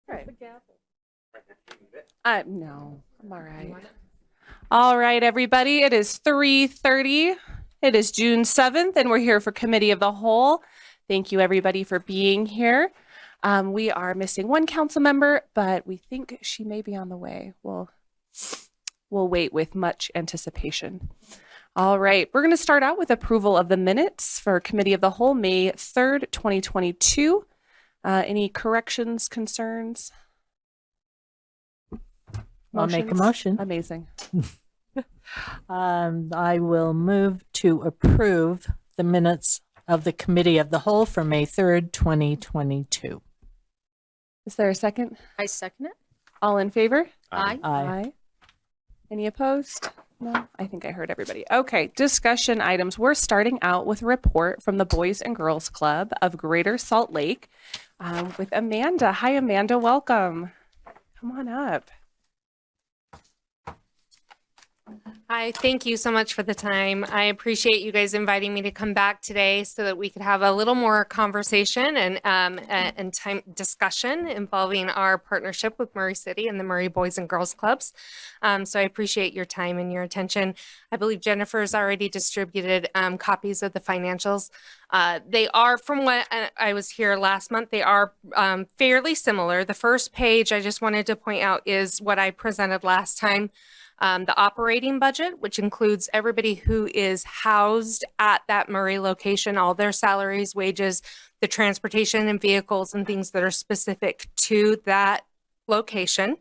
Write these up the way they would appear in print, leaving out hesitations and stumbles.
Right. No, I'm all right. want it? All right, everybody. It is 3:30. It is June 7th, and we're here for Committee of the Whole. Thank you, everybody, for being here. We are missing one council member, but we think she may be on the way. We'll wait with much anticipation. All right, we're going to start out with approval of the minutes for Committee of the Whole, May 3rd, 2022. Any corrections, concerns? I'll make a Motions? motion. Amazing. I will move to approve the minutes of the Committee of the Whole for May 3rd, 2022. Is there a second? I second it. All in favor? Aye. Aye. Any opposed? No, I think I heard everybody. Okay, discussion items. We're starting out with a report from the Boys and Girls Club of Greater Salt Lake with Amanda. Hi, Amanda. Welcome. Come on up. Hi, thank you so much for the time. I appreciate you guys inviting me to come back today so that we could have a little more conversation and time discussion involving our partnership with Murray City and the Murray Boys and Girls Clubs. So I appreciate your time and your attention. I believe Jennifer's already distributed copies of the financials. They are, from what I was here last month, they are fairly similar. The first page I just wanted to point out is what I presented last time. The operating budget, which includes everybody who is housed at that Murray location, all their salaries, wages, the transportation and vehicles and things that are specific to that location.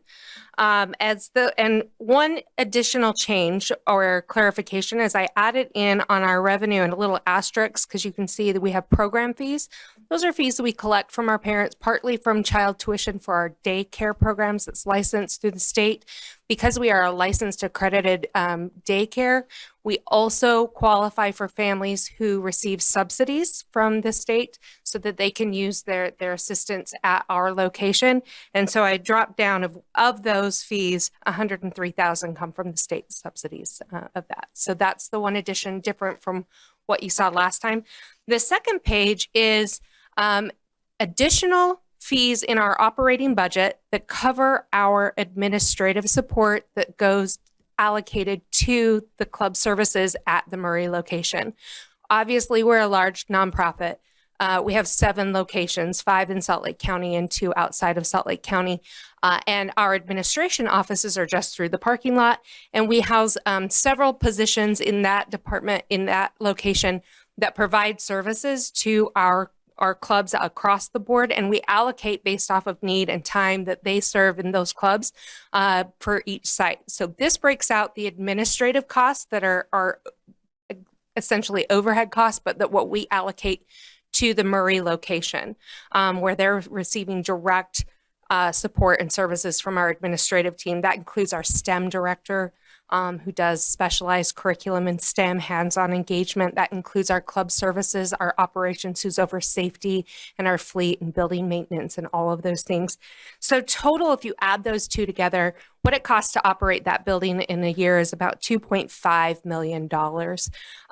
And one additional change or clarification is I added in on our revenue and a little asterisk because you can see that we have program fees. Those are fees that we collect from our parents, partly from child tuition for our daycare programs that's licensed through the state. Because we are a licensed accredited daycare, we also qualify for families who receive subsidies from the state so that they can use their assistance at our location. And so I dropped down of those fees, 103,000 come from the state subsidies of that. So that's the one addition different from what you saw last time. The second page is additional fees in our operating budget that cover our administrative support that goes allocated to the club services at the Murray location. Obviously, we're a large nonprofit. We have 7 locations, 5 in Salt Lake County and 2 outside of Salt Lake County. And our administration offices are just through the parking lot. And we house several positions in that department, in that location, that provide services to our clubs across the board, and we allocate based off of need and time that they serve in those clubs for each site. So this breaks out the administrative costs that are essentially overhead costs, but that what we allocate to the Murray location, where they're receiving direct support and services from our administrative team. That includes our STEM director, who does specialized curriculum in STEM, hands-on engagement. That includes our club services, our operations, who's over safety, and our fleet and building maintenance and all of those things. So total, if you add those two together, what it costs to operate that building in a year is about $2.5 million.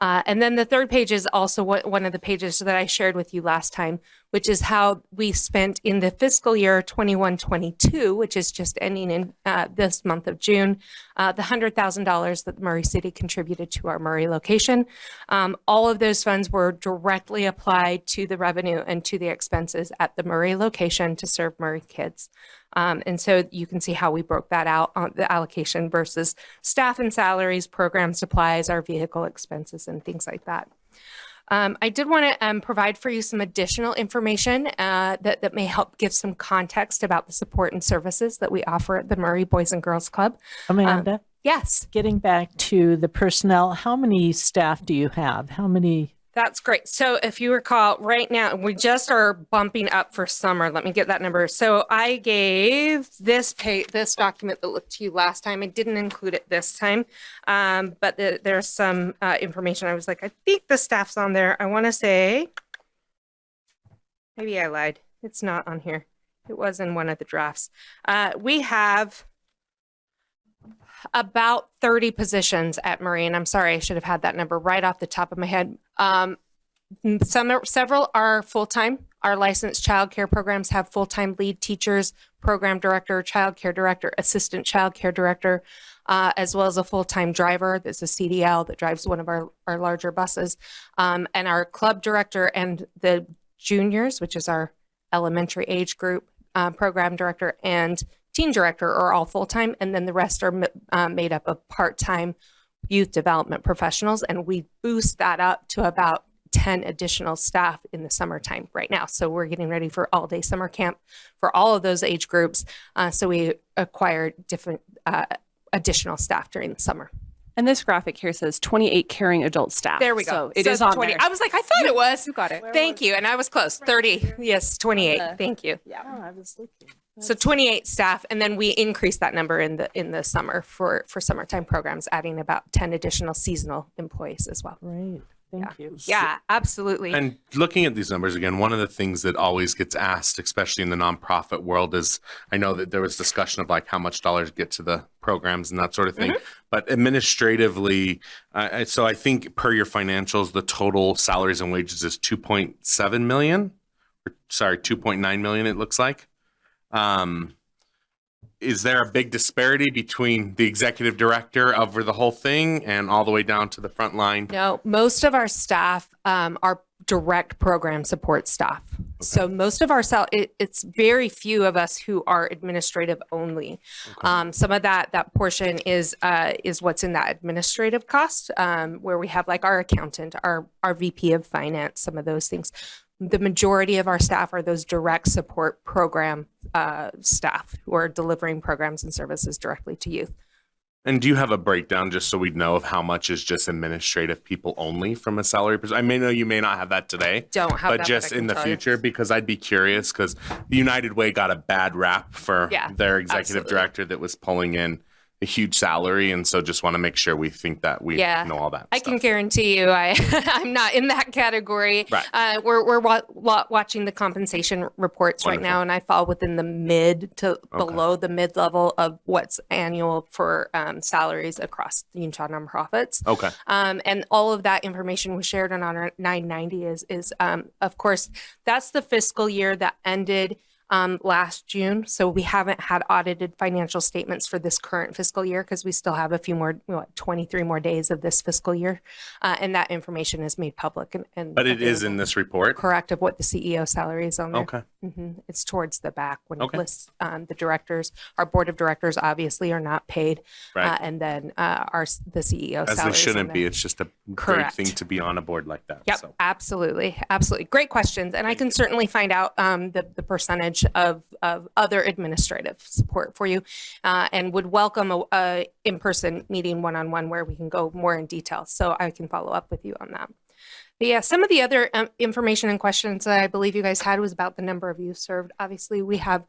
And then the third page is also one of the pages that I shared with you last time, which is how we spent in the fiscal year 21-22, which is just ending in this month of June, the $100,000 that Murray City contributed to our Murray location. All of those funds were directly applied to the revenue and to the expenses at the Murray location to serve Murray kids. And so you can see how we broke that out on the allocation versus staff and salaries, program supplies, our vehicle expenses, and things like that. I did want to provide for you some additional information that may help give some context about the support and services that we offer at the Murray Boys and Girls Club. Amanda, Yes, getting back to the personnel, how many staff do you have? How many? that's great. So if you recall, right now, we just are bumping up for summer. Let me get that number. So I gave this document that looked to you last time. I didn't include it this time, but there's some information. I was like, I think the staff's on there. I want to say, maybe I lied. It's not on here. It was in one of the drafts. We have about 30 positions at Murray, and I'm sorry, I should have had that number right off the top of my head. Several are full-time. Our licensed childcare programs have full-time lead teachers, program director, child care director, assistant child care director, as well as a full-time driver that's a CDL that drives one of our larger buses, and our club director and the juniors, which is our elementary age group, program director and teen director are all full-time, and then the rest are made up of part-time youth development professionals, and we boost that up to about 10 additional staff in the summertime right now. So we're getting ready for all-day summer camp for all of those age groups. So we acquired different additional staff during the summer. And this graphic here says 28 caring adult staff. There we go. So it So is on 20. there. I was like, I thought it was. You got it. Thank you. And I was close. 30. Yes, 28. Thank you. Oh, I was looking. So 28 staff, and then we increased that number in the summer for summertime programs, adding about 10 additional seasonal employees as well. Great. Thank you. Yeah, absolutely. And looking at these numbers again, one of the things that always gets asked, especially in the nonprofit world, is I know that there was discussion of like how much dollars get to the programs and that sort of thing. But administratively, so I think per your financials, the total salaries and wages is 2.7 million. Or, sorry, 2.9 million. It looks like. Is there a big disparity between the executive director over the whole thing and all the way down to the front line? No, most of our staff are direct program support staff. So most of our it's very few of us who are administrative only. Some of that portion is what's in that administrative cost, where we have like our accountant, our VP of finance, some of those things. The majority of our staff are those direct support program staff who are delivering programs and services directly to youth. And do you have a breakdown just so we know of how much is just administrative people only from a salary perspective? I may know you may not have that today. Don't have but that, just but I in can the tell you. future, because I'd be curious because the United Way got a bad rap for Yeah, their executive absolutely. director that was pulling in a huge salary. And so just want to make sure we think that we Yeah. know all that I stuff. can guarantee you, I'm not in that category. Right. We're watching the compensation reports right now, and I fall within the mid to below the mid level of what's annual for salaries across the Utah nonprofits. Okay. And all of that information was shared on our 990 is of course, that's the fiscal year that ended last June. So we haven't had audited financial statements for this current fiscal year because we still have a few more, 23 more days of this fiscal year. And that information is made public. And But it is in this report. correct of what the CEO salary is on there. Okay. It's towards the back when Okay. it lists the directors. Our board of directors obviously are not paid. Right. And then the CEO As salary they is on shouldn't there. be. It's just a great Correct. thing to be on a board like that. Yep, So. absolutely. Absolutely. Great questions. And I can certainly find out the percentage of other administrative support for you and would welcome a in-person meeting one-on-one where we can go more in detail. So I can follow up with you on that. But yeah, some of the other information and questions that I believe you guys had was about the number of youth served. Obviously, we have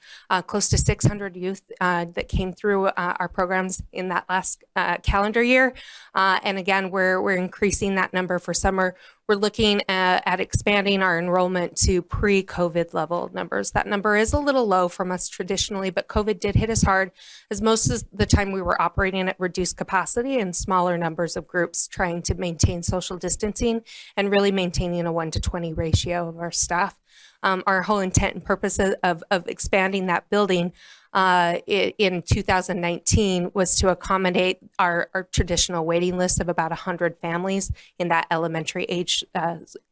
close to 600 youth that came through our programs in that last calendar year. And again, we're increasing that number for summer. We're looking at expanding our enrollment to pre-COVID level numbers. That number is a little low from us traditionally, but COVID did hit us hard as most of the time we were operating at reduced capacity and smaller numbers of groups trying to maintain social distancing and really maintaining a 1-to-20 ratio of our staff. Our whole intent and purpose of expanding that building in 2019 was to accommodate our traditional waiting list of about 100 families in that elementary age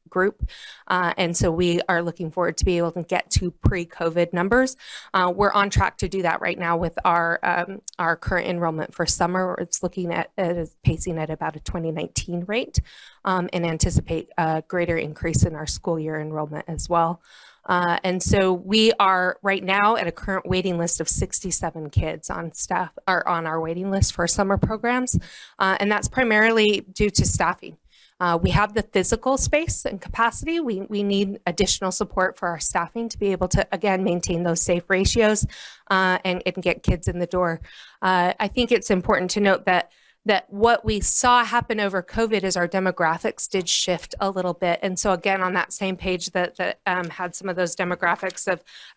group. And so we are looking forward to be able to get to pre-COVID numbers. We're on track to do that right now with our current enrollment for summer. It's looking at pacing at about a 2019 rate and anticipate a greater increase in our school year enrollment as well. And so we are right now at a current waiting list of 67 kids on staff are on our waiting list for summer programs. And that's primarily due to staffing. We have the physical space and capacity. We need additional support for our staffing to be able to, again, maintain those safe ratios and get kids in the door. I think it's important to note that what we saw happen over COVID is our demographics did shift a little bit. And so again, on that same page that had some of those demographics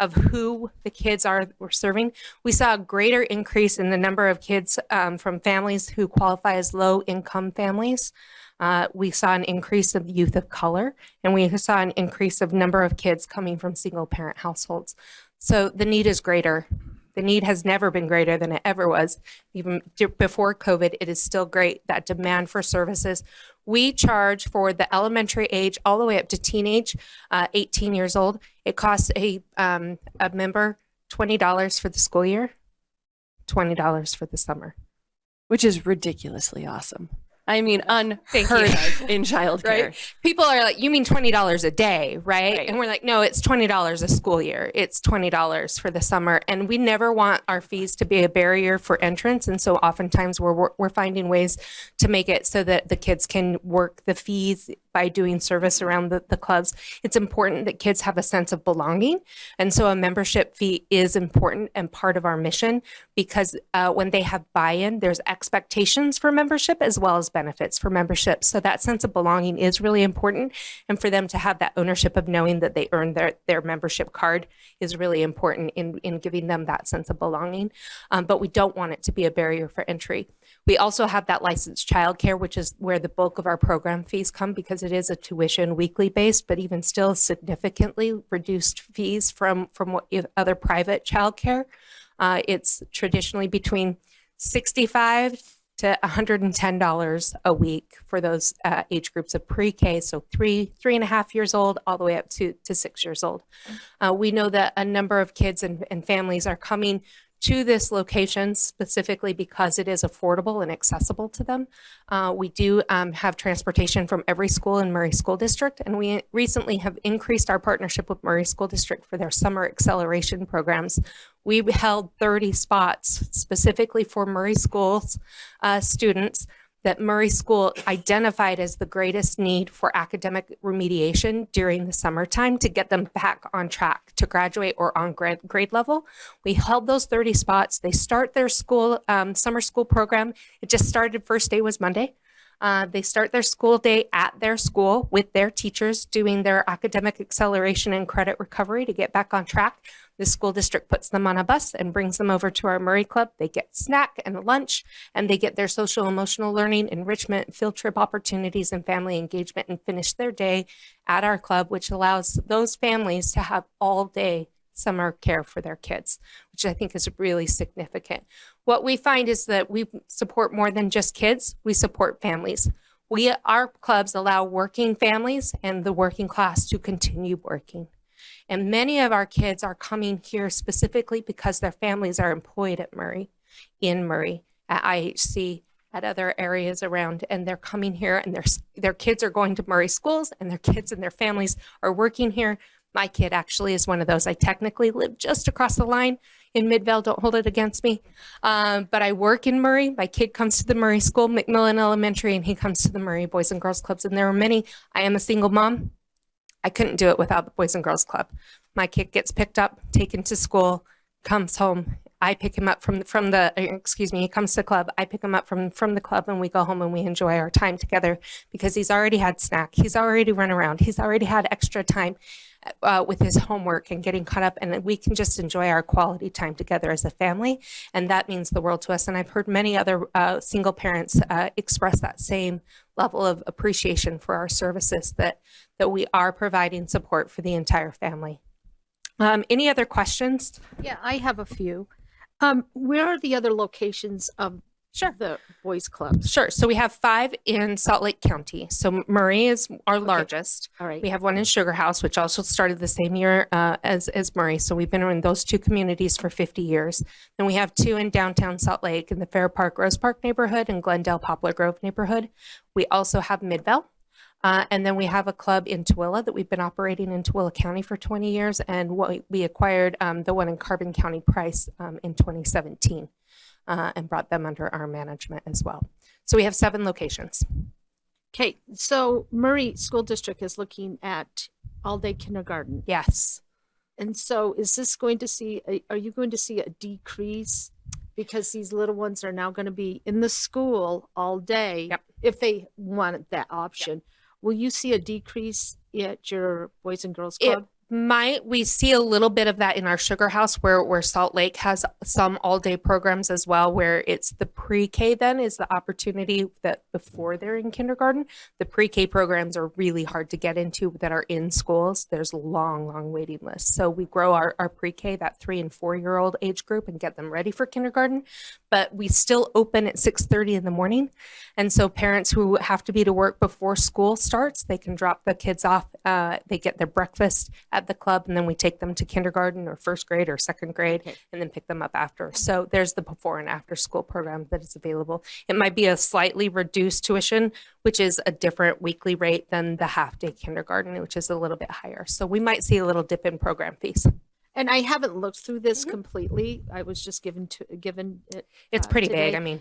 of who the kids we're serving, we saw a greater increase in the number of kids from families who qualify as low income families. We saw an increase of youth of color, and we saw an increase of number of kids coming from single parent households. So the need is greater The need has never been greater than it ever was. Even before COVID, it is still great, that demand for services. We charge for the elementary age all the way up to teenage, 18 years old. It costs a member $20 for the school year, $20 for the summer. Which is ridiculously awesome. I mean, Thank unheard you. of in childcare. Right? People are like, you mean $20 a day, right? Right. And we're like, no, it's $20 a school year. It's $20 for the summer. And we never want our fees to be a barrier for entrance. And so oftentimes we're finding ways to make it so that the kids can work the fees by doing service around the clubs. It's important that kids have a sense of belonging. And so a membership fee is important and part of our mission, because when they have buy-in, there's expectations for membership as well as benefits for membership. So that sense of belonging is really important. And for them to have that ownership of knowing that they earned their membership card is really important in giving them that sense of belonging. But we don't want it to be a barrier for entry. We also have that licensed childcare, which is where the bulk of our program fees come, because it is a tuition weekly based, but even still significantly reduced fees from what other private childcare. It's traditionally between $65 to $110 a week for those age groups of pre-K, so 3.5 years old, all the way up to 6 years old. We know that a number of kids and families are coming to this location specifically because it is affordable and accessible to them. We do have transportation from every school in Murray School District, and we recently have increased our partnership with Murray School District for their summer acceleration programs. We held 30 spots specifically for Murray Schools students that Murray School identified as the greatest need for academic remediation during the summertime to get them back on track to graduate or on grade level. We held those 30 spots. They start their school, summer school program. It just started, first day was Monday. They start their school day at their school with their teachers doing their academic acceleration and credit recovery to get back on track. The school district puts them on a bus and brings them over to our Murray Club. They get snack and lunch, and they get their social emotional learning, enrichment, field trip opportunities, and family engagement, and finish their day at our club, which allows those families to have all day summer care for their kids, which I think is really significant. What we find is that we support more than just kids, we support families. Our clubs allow working families and the working class to continue working. And many of our kids are coming here specifically because their families are employed at Murray, in Murray, at IHC, at other areas around, and they're coming here, and their kids are going to Murray schools, and their kids and their families are working here. My kid actually is one of those. I technically live just across the line in Midvale. Don't hold it against me. But I work in Murray. My kid comes to the Murray School, McMillan Elementary, and he comes to the Murray Boys and Girls Clubs. And there are many. I am a single mom. I couldn't do it without the Boys and Girls Club. My kid gets picked up, taken to school, comes home. I pick him up he comes to the club. I pick him up from the club, and we go home and we enjoy our time together because he's already had snack. He's already run around. He's already had extra time with his homework and getting caught up, and we can just enjoy our quality time together as a family, and that means the world to us. And I've heard many other single parents express that same level of appreciation for our services, that we are providing support for the entire family. Any other questions? Yeah, I have a few. Where are the other locations of the boys clubs? Sure. So we have 5 in Salt Lake County. So Murray is our largest. All right. We have one in Sugar House, which also started the same year as Murray. So we've been in those 2 communities for 50 years. Then we have 2 in downtown Salt Lake in the Fair Park, Rose Park neighborhood and Glendale, Poplar Grove neighborhood. We also have Midvale. And then we have a club in Tooele that we've been operating in Tooele County for 20 years. And we acquired the one in Carbon County Price in 2017 and brought them under our management as well. So we have 7 locations. Okay, so Murray School District is looking at all-day kindergarten. Yes. And so is this going to see, are you going to see a decrease because these little ones are now going to be in the school all day? Yep. If they wanted that option. Yep. Will you see a decrease at your Boys and Girls Club? We see a little bit of that in our Sugar House where Salt Lake has some all-day programs as well, where it's the pre-K then is the opportunity that before they're in kindergarten. The pre-K programs are really hard to get into that are in schools. There's long waiting lists. So we grow our pre-K, that 3 and 4-year-old age group, and get them ready for kindergarten. But we still open at 6:30 in the morning. And so parents who have to be to work before school starts, they can drop the kids off. They get their breakfast at the club, and then we take them to kindergarten or first grade or second grade, and then pick them up after. So there's the before and after school program that is available. It might be a slightly reduced tuition, which is a different weekly rate than the half-day kindergarten, which is a little bit higher. So we might see a little dip in program fees. And I haven't looked through this completely. I was just given it. It's pretty today. big. I mean,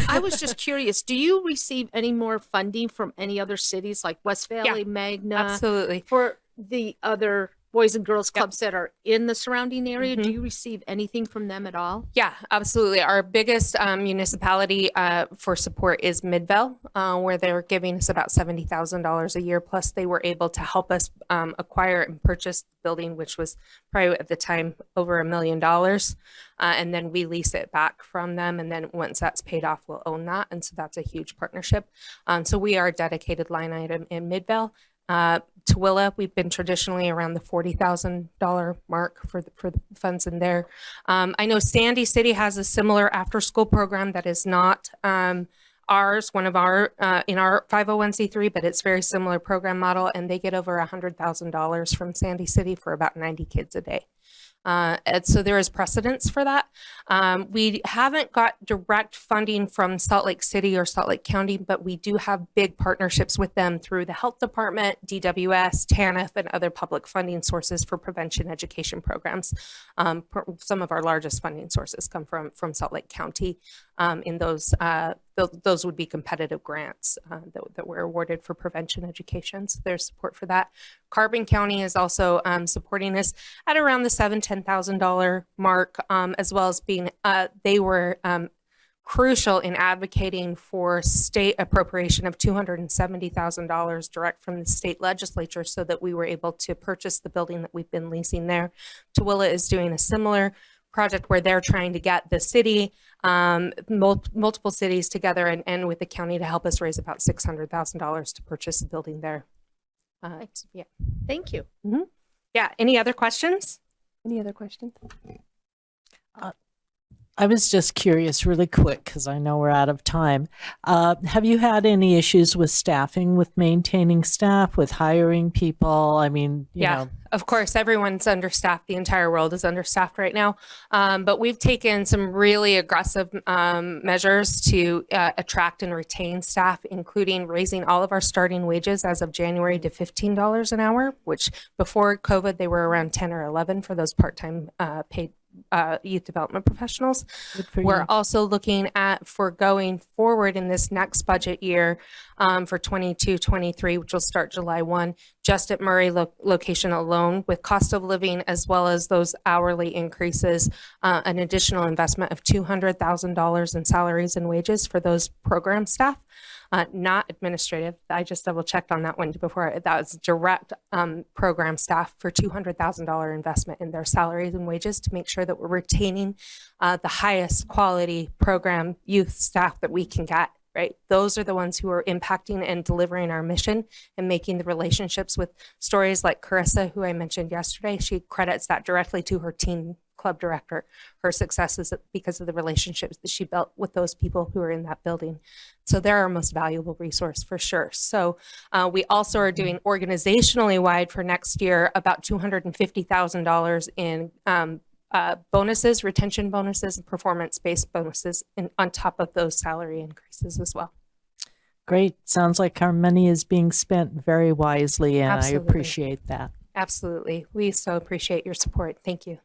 I was just curious. Do you receive any more funding from any other cities like West Valley, Magna, absolutely. for the other Boys and Girls Clubs that are in the surrounding area? Do you receive anything from them at all? Yeah, absolutely. Our biggest municipality for support is Midvale, where they're giving us about $70,000 a year. Plus, they were able to help us acquire and purchase the building, which was probably at the time over $1 million. And then we lease it back from them. And then once that's paid off, we'll own that. And so that's a huge partnership. So we are a dedicated line item in Midvale. Tooele, we've been traditionally around the $40,000 mark for the funds in there. I know Sandy City has a similar after-school program that is not ours, one of our in our 501c3, but it's very similar program model, and they get over $100,000 from Sandy City for about 90 kids a day. And so there is precedence for that. We haven't got direct funding from Salt Lake City or Salt Lake County, but we do have big partnerships with them through the health department, DWS, TANF, and other public funding sources for prevention education programs. Some of our largest funding sources come from Salt Lake County. In those would be competitive grants that were awarded for prevention education. So there's support for that. Carbon County is also supporting us at around the $10,000 mark, as well as being, they were crucial in advocating for state appropriation of $270,000 direct from the state legislature so that we were able to purchase the building that we've been leasing there. Tooele is doing a similar project where they're trying to get the city, multiple cities together and with the county to help us raise about $600,000 to purchase a building there. Yeah. Thank you. Yeah. Any other questions? Any other questions? I was just curious really quick because I know we're out of time. Have you had any issues with staffing, with maintaining staff, with hiring people? I mean, you know. Of course, everyone's understaffed. The entire world is understaffed right now. But we've taken some really aggressive measures to attract and retain staff, including raising all of our starting wages as of January to $15 an hour, which before COVID, they were around 10 or 11 for those part-time paid youth development professionals. We're also looking at for going forward in this next budget year for 22-23, which will start July 1, just at Murray location alone, with cost of living as well as those hourly increases, an additional investment of $200,000 in salaries and wages for those program staff. Not administrative. I just double checked on that one before. That was direct program staff for $200,000 investment in their salaries and wages to make sure that we're retaining the highest quality program youth staff that we can get, right? Those are the ones who are impacting and delivering our mission and making the relationships with stories like Carissa, who I mentioned yesterday. She credits that directly to her teen club director. Her success is because of the relationships that she built with those people who are in that building. So they're our most valuable resource for sure. So we also are doing organizationally wide for next year about $250,000 in bonuses, retention bonuses, and performance-based bonuses on top of those salary increases as well. Great. Sounds like our money is being spent very wisely, and Absolutely. I appreciate that. Absolutely. We so appreciate your support. Thank you.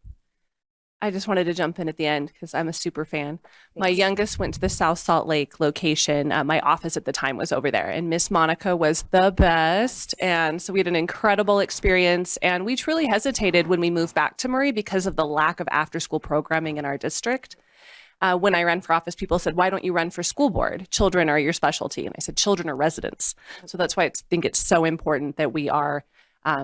I just wanted to jump in at the end because I'm a super fan. My youngest went to the South Salt Lake location. My office at the time was over there, and Miss Monica was the best. And so we had an incredible experience, and we truly hesitated when we moved back to Murray because of the lack of after-school programming in our district. When I ran for office, people said, why don't you run for school board? Children are your specialty. And I said, children are residents. So that's why I think it's so important that we are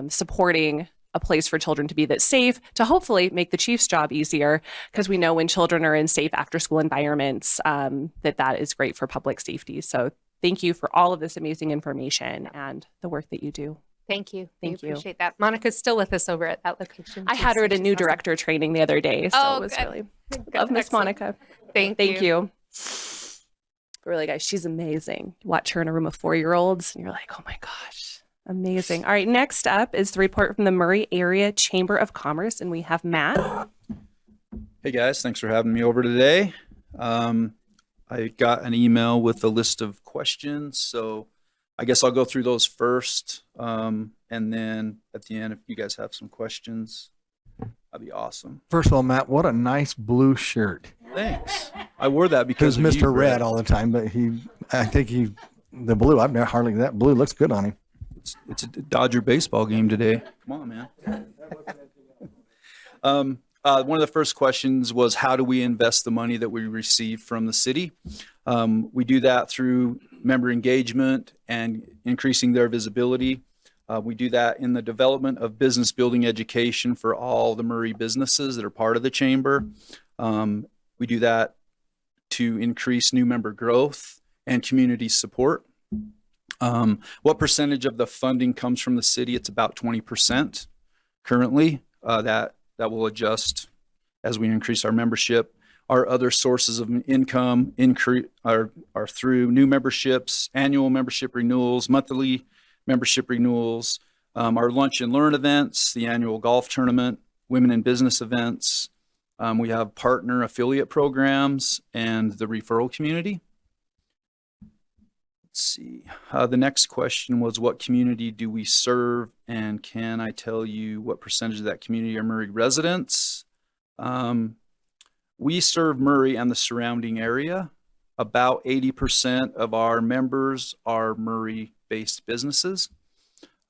supporting a place for children to be that's safe, to hopefully make the chief's job easier, because we know when children are in safe after school environments, that is great for public safety. So thank you for all of this amazing information and the work that you do. Thank you. Thank We you. appreciate that. Monica's still with us over at that location. I too, had her so at a she's new awesome. director training the other day. So Oh, it was good. really, Good. love Miss Excellent. Monica. Thank Thank you. But really, guys, she's amazing. You watch her in a room of 4-year-olds and you're like, oh my gosh, amazing. All right, next up is the report from the Murray Area Chamber of Commerce. And we have Matt. Hey guys, thanks for having me over today. I got an email with a list of questions, so I guess I'll go through those first. And then at the end, if you guys have some questions, that'd be awesome. First of all, Matt, what a nice blue shirt. Thanks. I wore that Because because of you, Mr. Red Brett. all the time, but the blue, I've never hardly, that blue looks good on him. It's a Dodger baseball game today. Come on, man. One of the first questions was, how do we invest the money that we receive from the city? We do that through member engagement and increasing their visibility. We do that in the development of business building education for all the Murray businesses that are part of the chamber. We do that to increase new member growth and community support. What percentage of the funding comes from the city? It's about 20% currently. That will adjust as we increase our membership. Our other sources of income are through new memberships, annual membership renewals, monthly membership renewals, our lunch and learn events, the annual golf tournament, women in business events. We have partner affiliate programs and the referral community. Let's see. The next question was, what community do we serve? And can I tell you what percentage of that community are Murray residents? We serve Murray and the surrounding area. About 80% of our members are Murray-based businesses.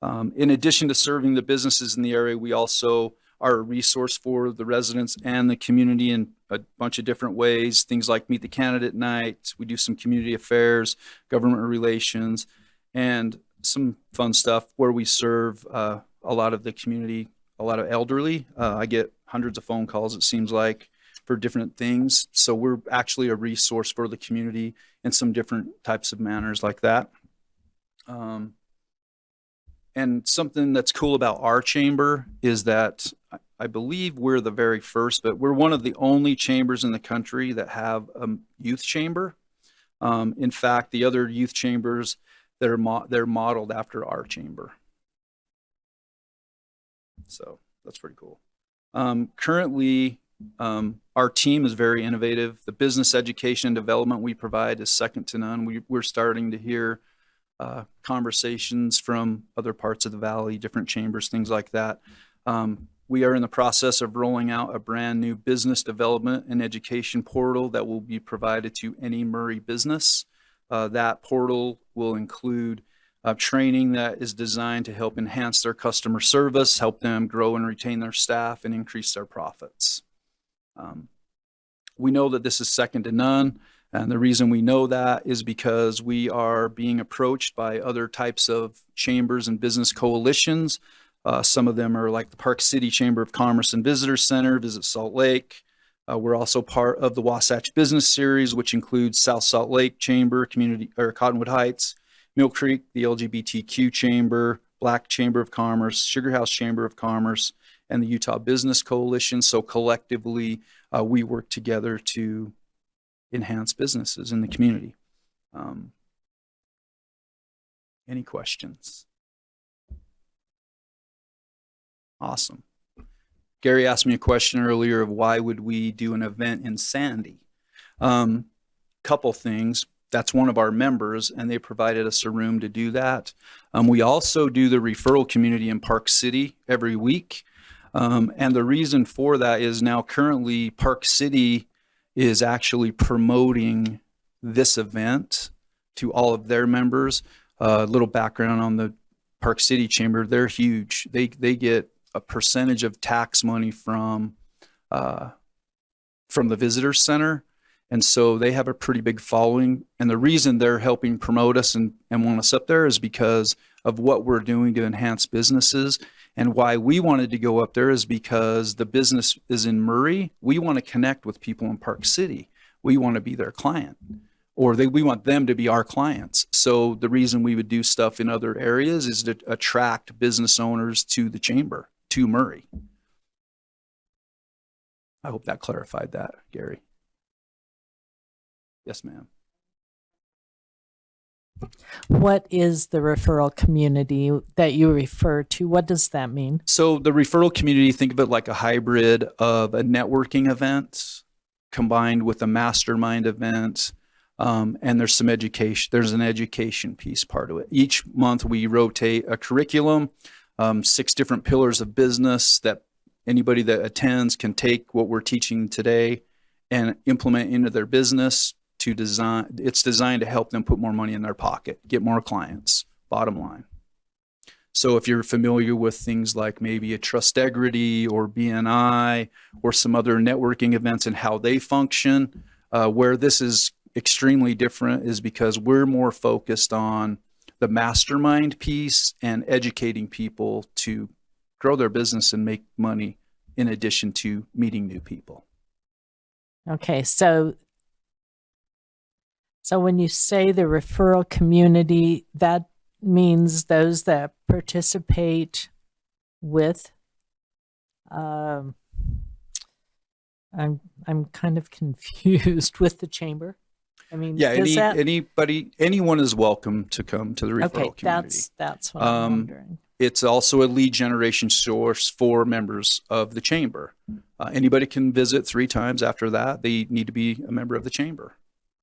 In addition to serving the businesses in the area, we also are a resource for the residents and the community in a bunch of different ways. Things like Meet the Candidate Night. We do some community affairs, government relations, and some fun stuff where we serve a lot of the community, a lot of elderly. I get hundreds of phone calls, it seems like, for different things. So we're actually a resource for the community in some different types of manners like that. And something that's cool about our chamber is that I believe we're the very first, but we're one of the only chambers in the country that have a youth chamber. In fact, the other youth chambers, they're modeled after our chamber. So that's pretty cool. Currently, our team is very innovative. The business education and development we provide is second to none. We're starting to hear conversations from other parts of the valley, different chambers, things like that. We are in the process of rolling out a brand new business development and education portal that will be provided to any Murray business. That portal will include training that is designed to help enhance their customer service, help them grow and retain their staff, and increase their profits. We know that this is second to none. And the reason we know that is because we are being approached by other types of chambers and business coalitions. Some of them are like the Park City Chamber of Commerce and Visitor Center, Visit Salt Lake. We're also part of the Wasatch Business Series, which includes South Salt Lake Chamber, Cottonwood Heights, Mill Creek, the LGBTQ Chamber, Black Chamber of Commerce, Sugar House Chamber of Commerce, and the Utah Business Coalition. So collectively, we work together to enhance businesses in the community. Any questions? Awesome. Gary asked me a question earlier of why would we do an event in Sandy? Couple things. That's one of our members, and they provided us a room to do that. We also do the referral community in Park City every week. And the reason for that is now currently Park City is actually promoting this event to all of their members. A little background on the Park City Chamber, they're huge. They get a percentage of tax money from the visitor center. And so they have a pretty big following. And the reason they're helping promote us and want us up there is because of what we're doing to enhance businesses. And why we wanted to go up there is because the business is in Murray. We want to connect with people in Park City. We want to be their client, or we want them to be our clients. So the reason we would do stuff in other areas is to attract business owners to the chamber, to Murray. I hope that clarified that, Gary. Yes, ma'am. What is the referral community that you refer to? What does that mean? So the referral community, think of it like a hybrid of a networking event combined with a mastermind event. And there's some education. There's an education piece part of it. Each month we rotate a curriculum, 6 different pillars of business that anybody that attends can take what we're teaching today and implement into their business to design. It's designed to help them put more money in their pocket, get more clients, bottom line. So if you're familiar with things like maybe a Trustegrity or BNI or some other networking events and how they function, where this is extremely different is because we're more focused on the mastermind piece and educating people to grow their business and make money in addition to meeting new people. Okay, so when you say the referral community, that means those that participate with, I'm kind of confused with the chamber. I mean, Yeah, does that, anyone is welcome to come to the referral community. that's what I'm wondering. It's also a lead generation source for members of the chamber. Anybody can visit 3 times. After that, they need to be a member of the chamber.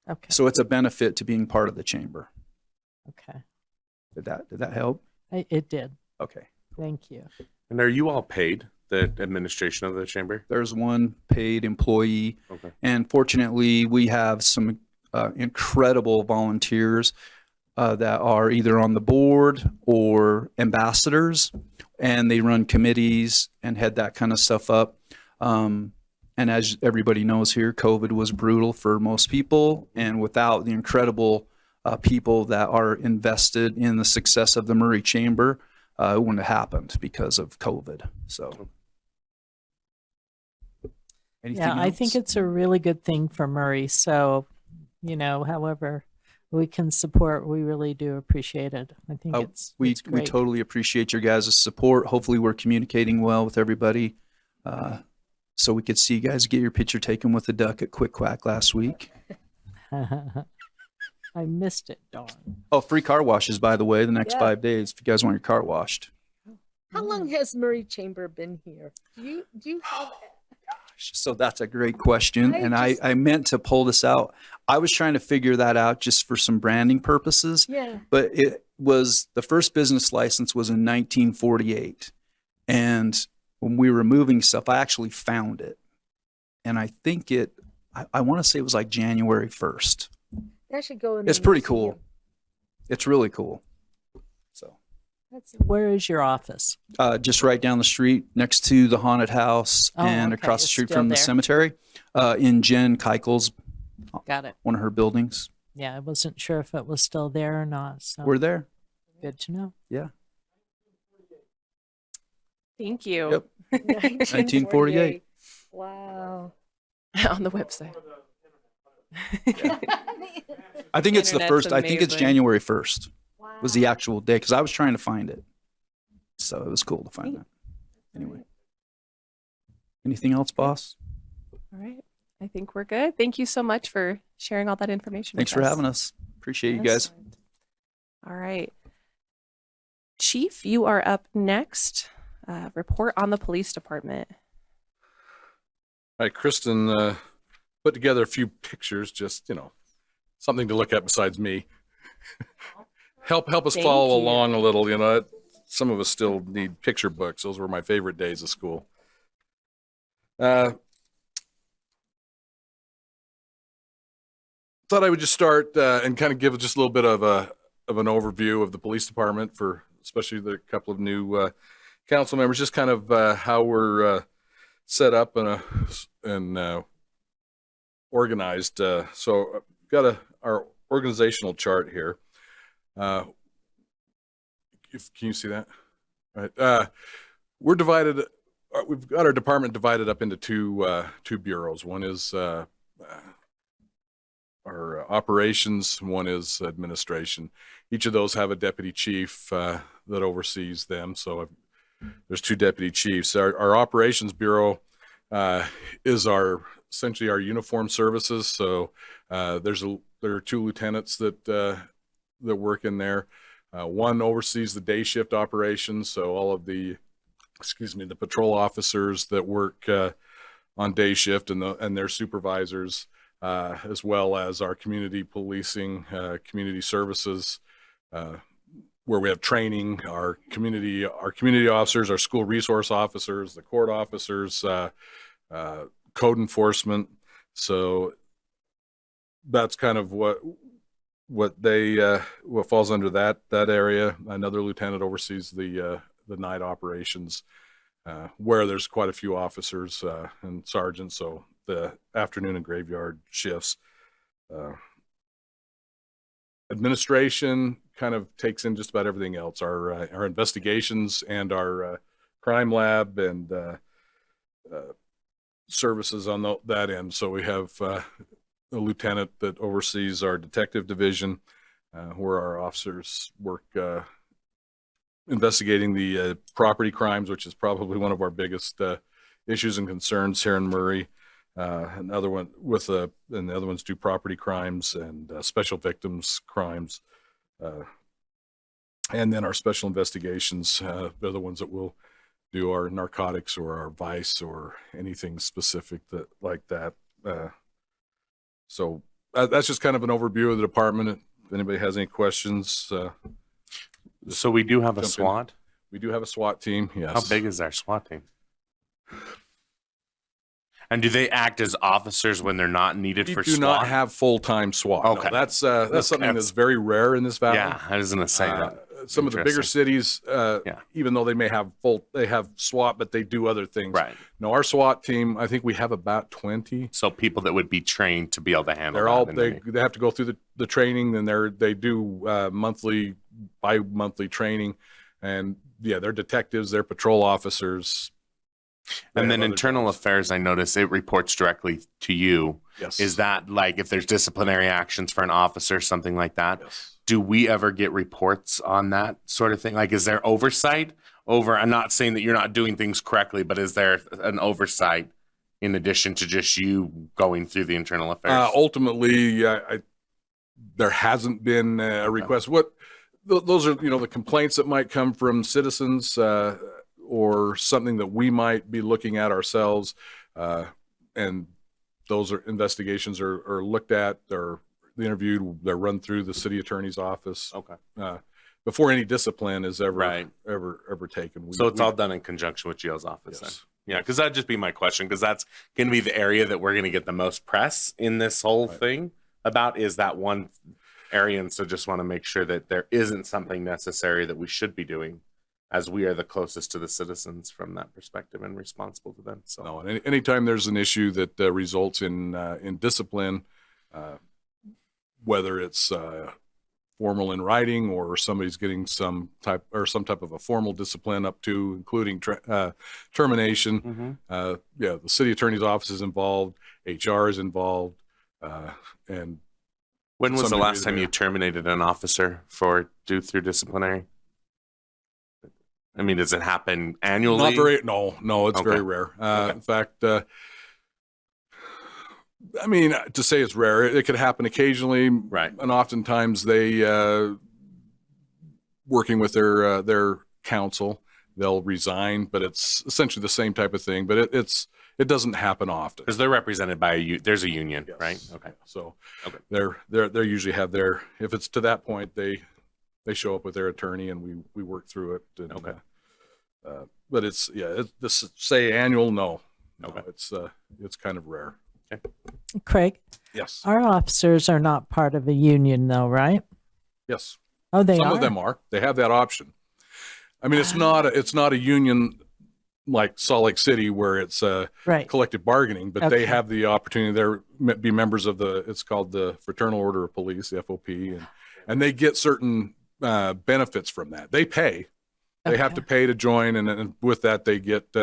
Okay. So it's a benefit to being part of the chamber. Okay. Did that help? It did. Okay. Thank you. And are you all paid, the administration of the chamber? There's one paid employee. Okay. And fortunately, we have some incredible volunteers that are either on the board or ambassadors, and they run committees and head that kind of stuff up. And as everybody knows here, COVID was brutal for most people. And without the incredible people that are invested in the success of the Murray Chamber, it wouldn't have happened because of COVID. So, anything Yeah, I else? think it's a really good thing for Murray. So, however we can support, we really do appreciate it. I think we it's great. totally appreciate your guys' support. Hopefully we're communicating well with everybody. So we could see you guys get your picture taken with the duck at Quick Quack last week. I missed it, darn. Oh, free car washes, by the way, the next Yeah. 5 days if you guys want your car washed. How long has Murray Chamber been here? Do you have? So that's a great question. I And just- I meant to pull this out. I was trying to figure that out just for some branding purposes. Yeah. But it was, the first business license was in 1948. And when we were moving stuff, I actually found it. And I think I want to say it was like January 1st. That should go in. the It's pretty museum. cool. It's really cool. So That's Where is your office? just right down the street next to the haunted house Oh, and okay. across the It's street still from the there. cemetery in Jen Keichel's, Got it. one of her buildings. Yeah, I wasn't sure if it was still there or not. So We're there. good to know. Yeah. Thank you. Yep. 1948. Wow. On the website. I think it's the Internet's first. I think it's amazing. January 1st Wow. was the actual day because I was trying to find it. So it was cool to find that. Anyway. Anything else, boss? All right. I think we're good. Thank you so much for sharing all that information. Thanks with for us. having us. Appreciate you guys. Excellent. All right. Chief, you are up next. Report on the police department. All right, Kristen put together a few pictures, just, something to look at besides me. Help us Thank follow you. along a little, some of us still need picture books. Those were my favorite days of school. Thought I would just start and kind of give just a little bit of an overview of the police department for especially the couple of new council members, just kind of how we're set up and organized. So I've got our organizational chart here. Can you see that? Right. we're divided. We've got our department divided up into two bureaus. One is our operations. One is administration. Each of those have a deputy chief that oversees them. So there's two deputy chiefs. Our operations bureau is essentially our uniform services. So there are two lieutenants that work in there. One oversees the day shift operations. So all of the patrol officers that work on day shift and their supervisors, as well as our community policing, community services, where we have training, our community officers, our school resource officers, the court officers, code enforcement. So that's kind of what falls under that area. Another lieutenant oversees the night operations, where there's quite a few officers and sergeants. So the afternoon and graveyard shifts. Administration kind of takes in just about everything else. Our investigations and our crime lab and services on that end. So we have a lieutenant that oversees our detective division, where our officers work investigating the property crimes, which is probably one of our biggest issues and concerns here in Murray. And the other ones do property crimes and special victims crimes. And then our special investigations, they're the ones that will do our narcotics or our vice or anything specific like that. So that's just kind of an overview of the department. If anybody has any questions. So we do have a Jump in. SWAT. We do have a SWAT team, yes. How big is our SWAT team? And do they act as officers when they're not needed We for do SWAT? not have full-time SWAT. No, Okay. that's something that's very rare in this valley. Yeah, I was gonna say that. Some of the bigger cities, Yeah. even though they have SWAT, but they do other things. Right. No, our SWAT team, I think we have about 20. So people that would be trained to be able to handle They're that. all and they have to go through the training, and they do bi-monthly training, and yeah, they're detectives, they're patrol officers. They And then have other internal jobs. affairs, I notice it reports directly to you. Yes. Is that like if there's disciplinary actions for an officer, something like that? Yes. Do we ever get reports on that sort of thing? Like, is there oversight over? I'm not saying that you're not doing things correctly, but is there an oversight in addition to just you going through the internal affairs? Ultimately, there hasn't been a request. Those are the complaints that might come from citizens or something that we might be looking at ourselves, and those investigations are looked at. They're interviewed. They're run through the city attorney's office. Okay. Before any discipline is ever Right. ever taken. So it's all done in conjunction with Gio's office then? Yes. Yeah, because that'd just be my question, because that's going to be the area that we're going to get the most press in this whole thing about, is that one area. And so just want to make sure that there isn't something necessary that we should be doing, as we are the closest to the citizens from that perspective and responsible to them. So No, and anytime there's an issue that results in discipline, whether it's formal in writing or somebody's getting some type of a formal discipline up to including termination, the city attorney's office is involved, HR is involved, and when was the Somebody last do time that. you terminated an officer through disciplinary? I mean, does it happen annually? No, it's very Okay. rare. Okay. In fact, I mean, to say it's rare, it could happen occasionally. Right. And oftentimes they, working with their counsel, they'll resign, but it's essentially the same type of thing, but it doesn't happen often. Because they're represented by there's a union, Yes. right? Okay. So Okay. they're usually have if it's to that point, they show up with their attorney and we work through it. And, Okay. but say annual, no, Okay. it's kind of rare. Craig, Yes. our officers are not part of a union, though, right? Yes. Oh, they Some are. of them are. They have that option. I mean, it's not a union like Salt Lake City where it's Right. collective bargaining, but Okay. they have the opportunity there be members of it's called the Fraternal Order of Police, the FOP, and they get certain benefits from that. They pay, They have to pay to join, and with that, they get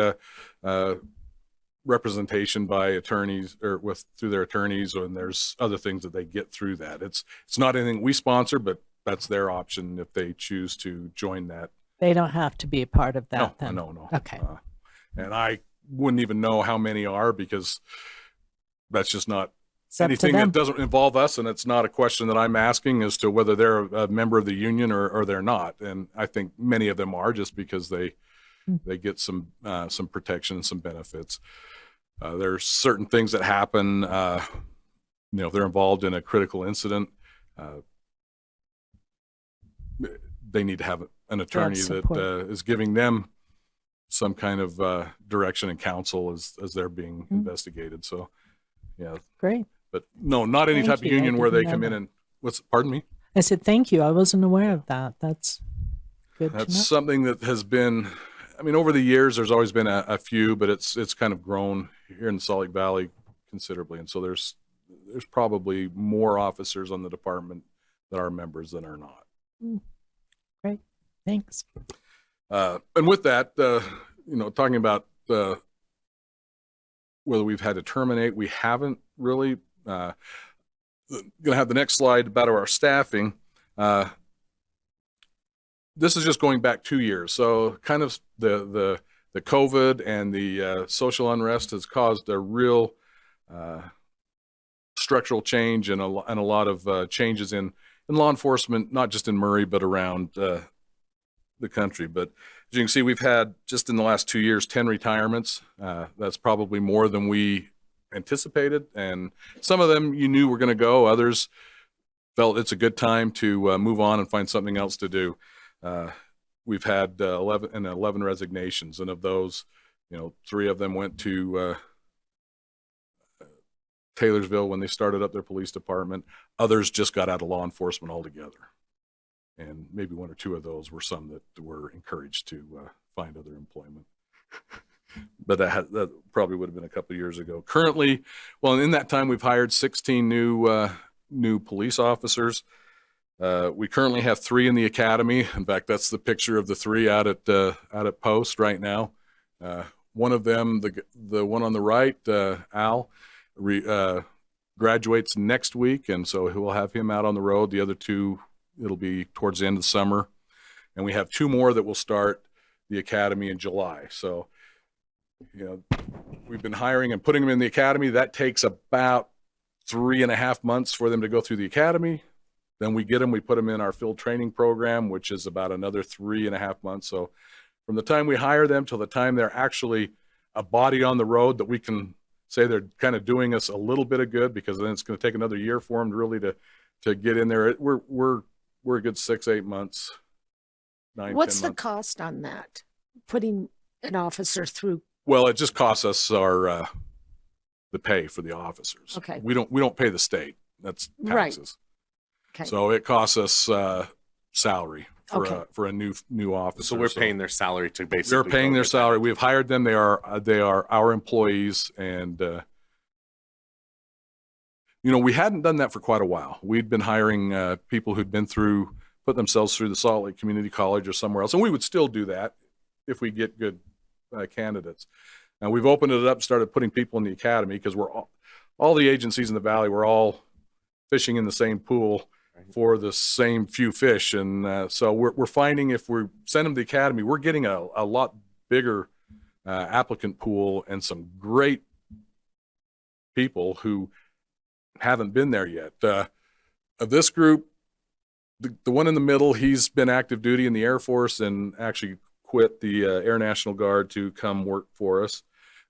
representation by attorneys or through their attorneys, and there's other things that they get through that. It's not anything we sponsor, but that's their option if they choose to join that. They don't have to be a part of that then? No. Okay. And I wouldn't even know how many are, because that's just not It's up to anything them. that doesn't involve us, and it's not a question that I'm asking as to whether they're a member of the union or they're not. And I think many of them are, just because they get some protection and some benefits. There's certain things that happen, if they're involved in a critical incident, they need to have an attorney that support. is giving them some kind of direction and counsel as they're being investigated. So, yeah. Great. But no, not any Thank type of you. I union where they didn't come know in that. and pardon me? I said, thank you. I wasn't aware of that. That's good to know. That's something that has been, over the years, there's always been a few, but it's kind of grown here in the Salt Lake Valley considerably. And so there's probably more officers on the department that are members than are not. Great. Thanks. And with that, talking about whether we've had to terminate, we haven't really. Going to have the next slide about our staffing. This is just going back 2 years. So kind of the COVID and the social unrest has caused a real structural change and a lot of changes in law enforcement, not just in Murray, but around the country. But as you can see, we've had just in the last 2 years, 10 retirements. That's probably more than we anticipated. And some of them you knew were going to go. Others felt it's a good time to move on and find something else to do. We've had 11 resignations, and of those, 3 of them went to Taylorsville when they started up their police department. Others just got out of law enforcement altogether. And maybe 1 or 2 of those were some that were encouraged to find other employment. But that probably would have been a couple of years ago. Currently, well, in that time, we've hired 16 new police officers. We currently have 3 in the academy. In fact, that's the picture of the 3 out at Post right now. One of them, the one on the right, Al, graduates next week, and so we'll have him out on the road. The other 2, it'll be towards the end of the summer, and we have 2 more that will start the academy in July. So, we've been hiring and putting them in the academy. That takes about 3.5 months for them to go through the academy. Then we get them, we put them in our field training program, which is about another 3.5 months. So from the time we hire them till the time they're actually a body on the road that we can say they're kind of doing us a little bit of good, because then it's going to take another year for them really to get in there. We're a good 6-8 months, 9-10 What's the months. cost on that? Putting an officer through? Well, it just costs us the pay for the officers. Okay. We don't pay the state. That's Right. taxes. Okay. So it costs us salary for a new officer. So we're paying their salary to basically. They're paying go their get salary. that. We've hired them. They are our employees, and we hadn't done that for quite a while. We'd been hiring people who'd put themselves through the Salt Lake Community College or somewhere else, and we would still do that if we get good candidates. And we've opened it up, started putting people in the academy, because we're all the agencies in the valley. We're all fishing in the same pool for the same few fish, and so we're finding if we send them to the academy, we're getting a lot bigger applicant pool and some great people who haven't been there yet. Of this group, the one in the middle, he's been active duty in the Air Force and actually quit the Air National Guard to come work for us.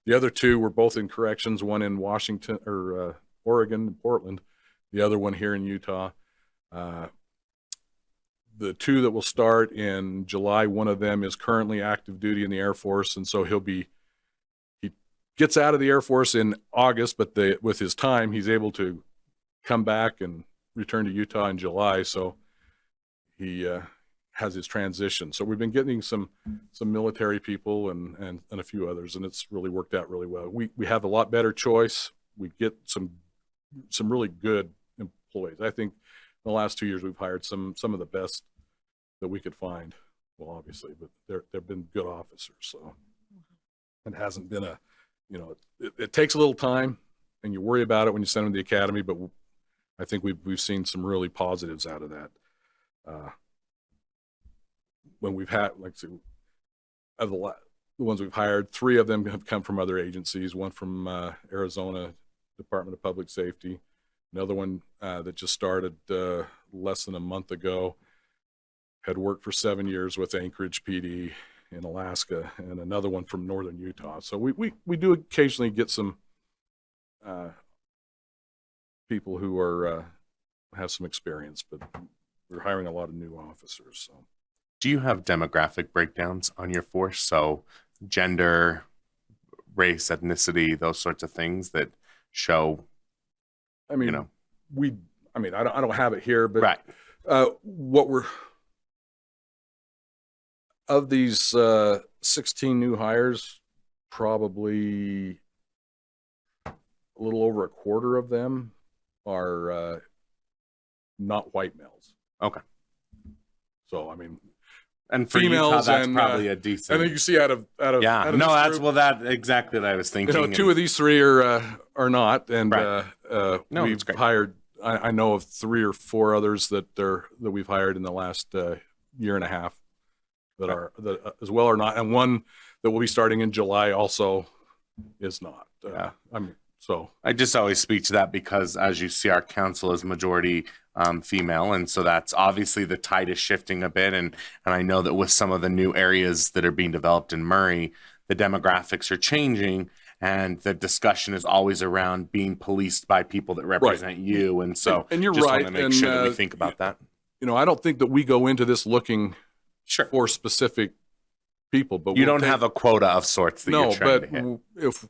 The other 2 were both in corrections, one in Washington or Oregon, Portland, the other one here in Utah. The 2 that will start in July, one of them is currently active duty in the Air Force, and so he gets out of the Air Force in August, but with his time, he's able to come back and return to Utah in July. So he has his transition. So we've been getting some military people and a few others, and it's really worked out really well. We have a lot better choice. We get some really good employees. I think in the last 2 years we've hired some of the best that we could find. well, obviously, but they've been good officers. So it hasn't been a, you know, it takes a little time, and you worry about it when you send them to the academy. But I think we've seen some really positives out of that. When we've had, like, of the ones we've hired, 3 of them have come from other agencies. One from Arizona Department of Public Safety, another one that just started less than a month ago, had worked for 7 years with Anchorage PD in Alaska, and another one from northern Utah. So we do occasionally get some people who are have some experience, but we're hiring a lot of new officers. So, Do you have demographic breakdowns on your force? So gender, race, ethnicity, those sorts of things that show, I mean, you know, I don't have it here, but right. What we're of these 16 new hires, probably a little over a quarter of them are not white males. Okay. So, I mean, And for females Utah, that's and, probably a decent. I think you see out of yeah. out of No, this that's group, well, that exactly what I was thinking. you know, 2 of these 3 are not, and Right. No, we've it's great. hired. I know of 3 or 4 others that we've hired in the last year and a half that are as well or not, and one that will be starting in July also is not. Yeah. I mean, so I just always speak to that because, as you see, our council is majority female, and so that's obviously the tide is shifting a bit. And I know that with some of the new areas that are being developed in Murray, the demographics are changing, and the discussion is always around being policed by people that represent you. And so, and you're just right, want to make and, sure that we think about that. you know, I don't think that we go into this looking Sure. for specific people, but You we'll don't take- have a quota of sorts that no, you're trying but to hit. if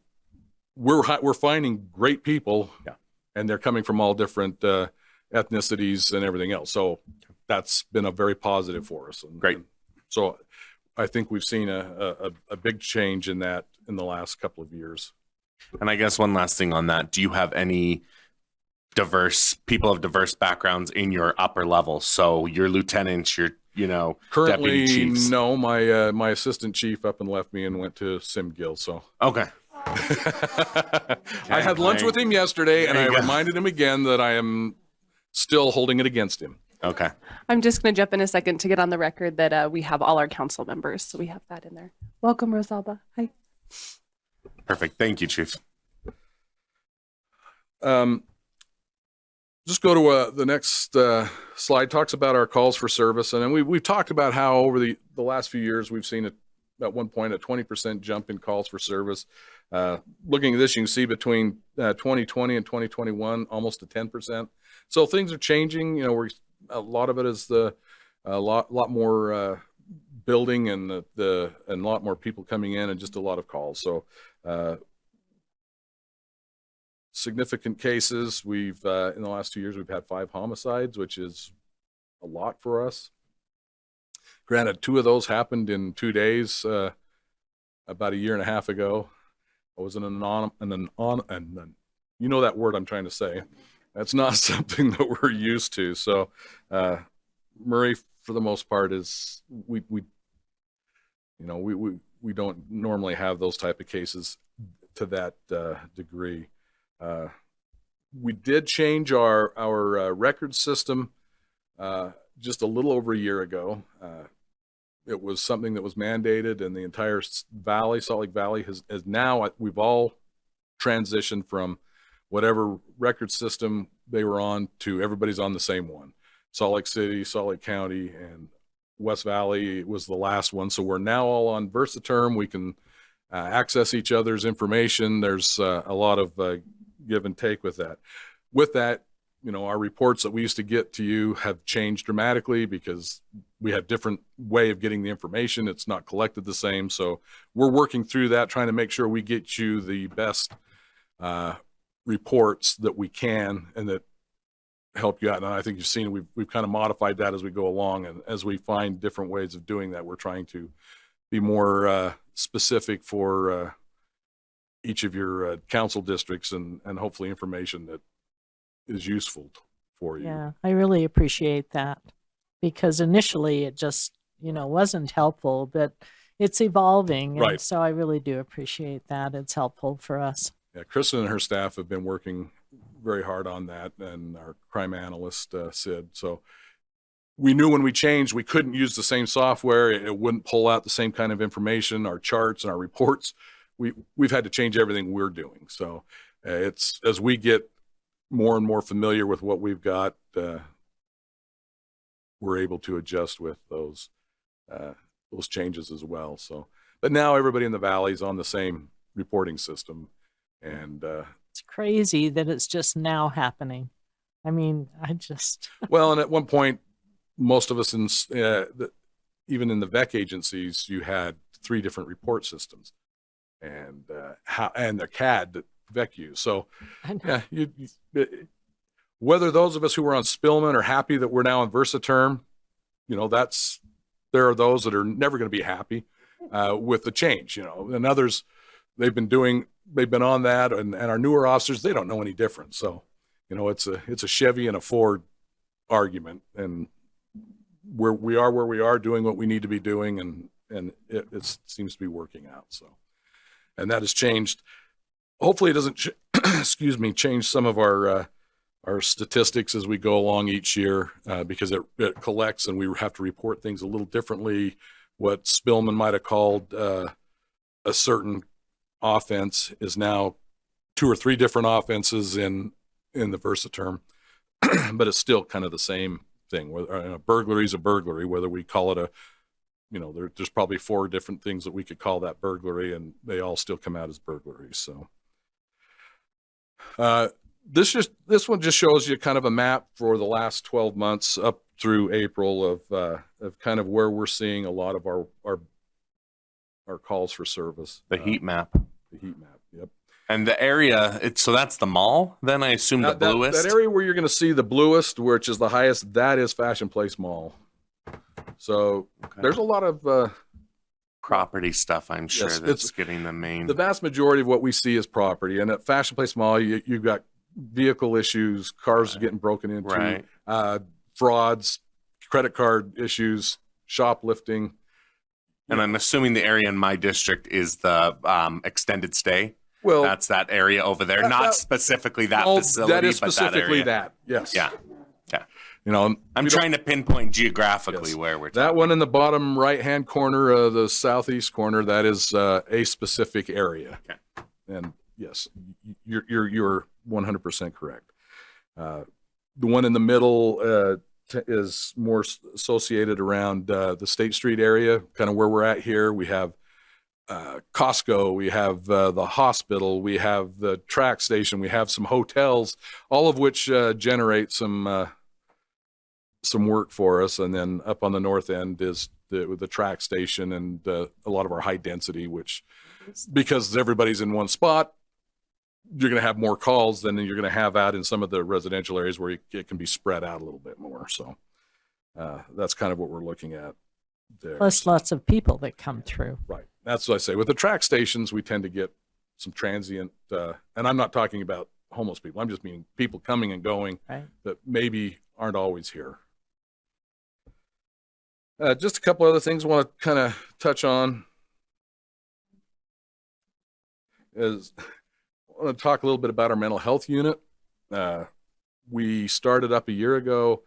we're finding great people, Yeah. and they're coming from all different ethnicities and everything else. So that's been a very positive for us. And, Great. So I think we've seen a big change in that in the last couple of years. And I guess one last thing on that: do you have any diverse people of diverse backgrounds in your upper level? So your lieutenants, your Currently, deputy chiefs. no. My assistant chief up and left me and went to SimGill. So Okay. I had lunch with him yesterday, and There I you go. reminded him again that I am still holding it against him. Okay. I'm just going to jump in a second to get on the record that we have all our council members, so we have that in there. Welcome, Rosalba. Hi. Perfect. Thank you, Chief. Just go to the next slide. Talks about our calls for service, and then we've talked about how over the last few years we've seen at one point a 20% jump in calls for service. Looking at this, you can see between 2020 and 2021, almost a 10%. So things are changing. You know, a lot of it is a lot more building and and a lot more people coming in and just a lot of calls. So. Significant cases. We've in the last 2 years we've had 5 homicides, which is a lot for us. Granted, 2 of those happened in 2 days about a year and a half ago. It was you know that word I'm trying to say. That's not something that we're used to. So Murray, for the most part, is we don't normally have those type of cases to that degree. We did change our record system just a little over a year ago. It was something that was mandated, and the entire valley, Salt Lake Valley, has now, we've all transitioned from whatever record system they were on to everybody's on the same one. Salt Lake City, Salt Lake County, and West Valley was the last one. So we're now all on Versaterm. We can access each other's information. There's a lot of give and take with that. With that, you know, our reports that we used to get to you have changed dramatically because we have different way of getting the information. It's not collected the same. So we're working through that, trying to make sure we get you the best reports that we can and that help you out. And I think you've seen we've kind of modified that as we go along, and as we find different ways of doing that, we're trying to be more specific for each of your council districts and hopefully information that is useful for you. Yeah, I really appreciate that because initially it just wasn't helpful, but it's evolving. Right. And so I really do appreciate that. It's helpful for us. Yeah, Kristen and her staff have been working very hard on that, and our crime analyst, Sid. So we knew when we changed, we couldn't use the same software. It wouldn't pull out the same kind of information, our charts and our reports. We've had to change everything we're doing. So it's as we get more and more familiar with what we've got, we're able to adjust with those changes as well. So, but now everybody in the valley is on the same reporting system, and It's crazy that it's just now happening. I mean, well, and at one point, most of us even in the VEC agencies, you had 3 different report systems, and the CAD that VEC used. So, yeah, whether those of us who were on Spillman are happy that we're now on Versaterm, there are those that are never going to be happy with the change, and others, they've been on that, and our newer officers, they don't know any different. So, it's a Chevy and a Ford argument, and where we are doing what we need to be doing, and it seems to be working out. So, and that has changed. Hopefully it doesn't, change some of our statistics as we go along each year, because it collects and we have to report things a little differently. What Spillman might have called a certain offense is now 2 or 3 different offenses in the Versaterm, but it's still kind of the same thing. A burglary is a burglary, whether we call it there's probably 4 different things that we could call that burglary, and they all still come out as burglaries. So this one just shows you kind of a map for the last 12 months up through April of kind of where we're seeing a lot of our calls for service. The heat map. The heat map. Yep. And the area, so that's the mall, then I assume the bluest? That area where you're going to see the bluest, which is the highest, that is Fashion Place Mall. So there's a lot of property stuff, I'm sure, yes, that's getting the main. The vast majority of what we see is property. And at Fashion Place Mall, you've got vehicle issues, cars getting broken into, frauds, credit card issues, shoplifting. And I'm assuming the area in my district is the extended stay. Well, that's that area over there, not specifically that facility, that is but specifically that area. Yes. Yeah. Yeah. I'm trying to pinpoint geographically where we're talking. That one in the bottom right-hand corner, the southeast corner, that is a specific area. Okay. And yes, you're 100% correct. The one in the middle is more associated around the State Street area, kind of where we're at here. We have Costco, we have the hospital, we have the track station, we have some hotels, all of which generate some work for us. And then up on the north end is the track station and a lot of our high density, which, because everybody's in one spot, you're going to have more calls than you're going to have out in some of the residential areas where it can be spread out a little bit more. So that's kind of what we're looking at there. Plus lots of people that come through. Right. That's what I say. With the track stations, we tend to get some transient, and I'm not talking about homeless people. I'm just meaning people coming and going that maybe aren't always here. Just a couple other things I want to kind of touch on. I want to talk a little bit about our mental health unit. We started up a year ago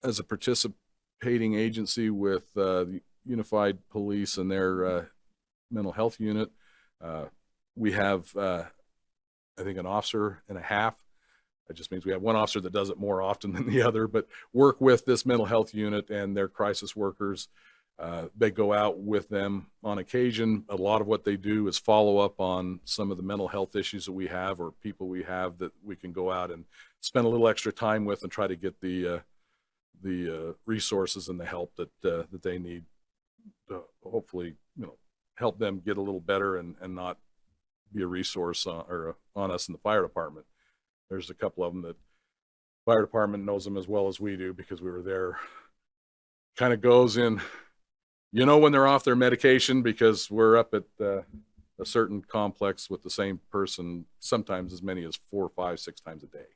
as a participating agency with the Unified Police and their mental health unit. We have, I think, an officer and a half. That just means we have one officer that does it more often than the other, but work with this mental health unit and their crisis workers. They go out with them on occasion. A lot of what they do is follow up on some of the mental health issues that we have or people we have that we can go out and spend a little extra time with and try to get the resources and the help that they need to hopefully help them get a little better and not be a resource on us in the fire department. There's a couple of them that fire department knows them as well as we do because we were there. Kind of goes in, when they're off their medication, because we're up at a certain complex with the same person, sometimes as many as 4, 5, 6 times a day.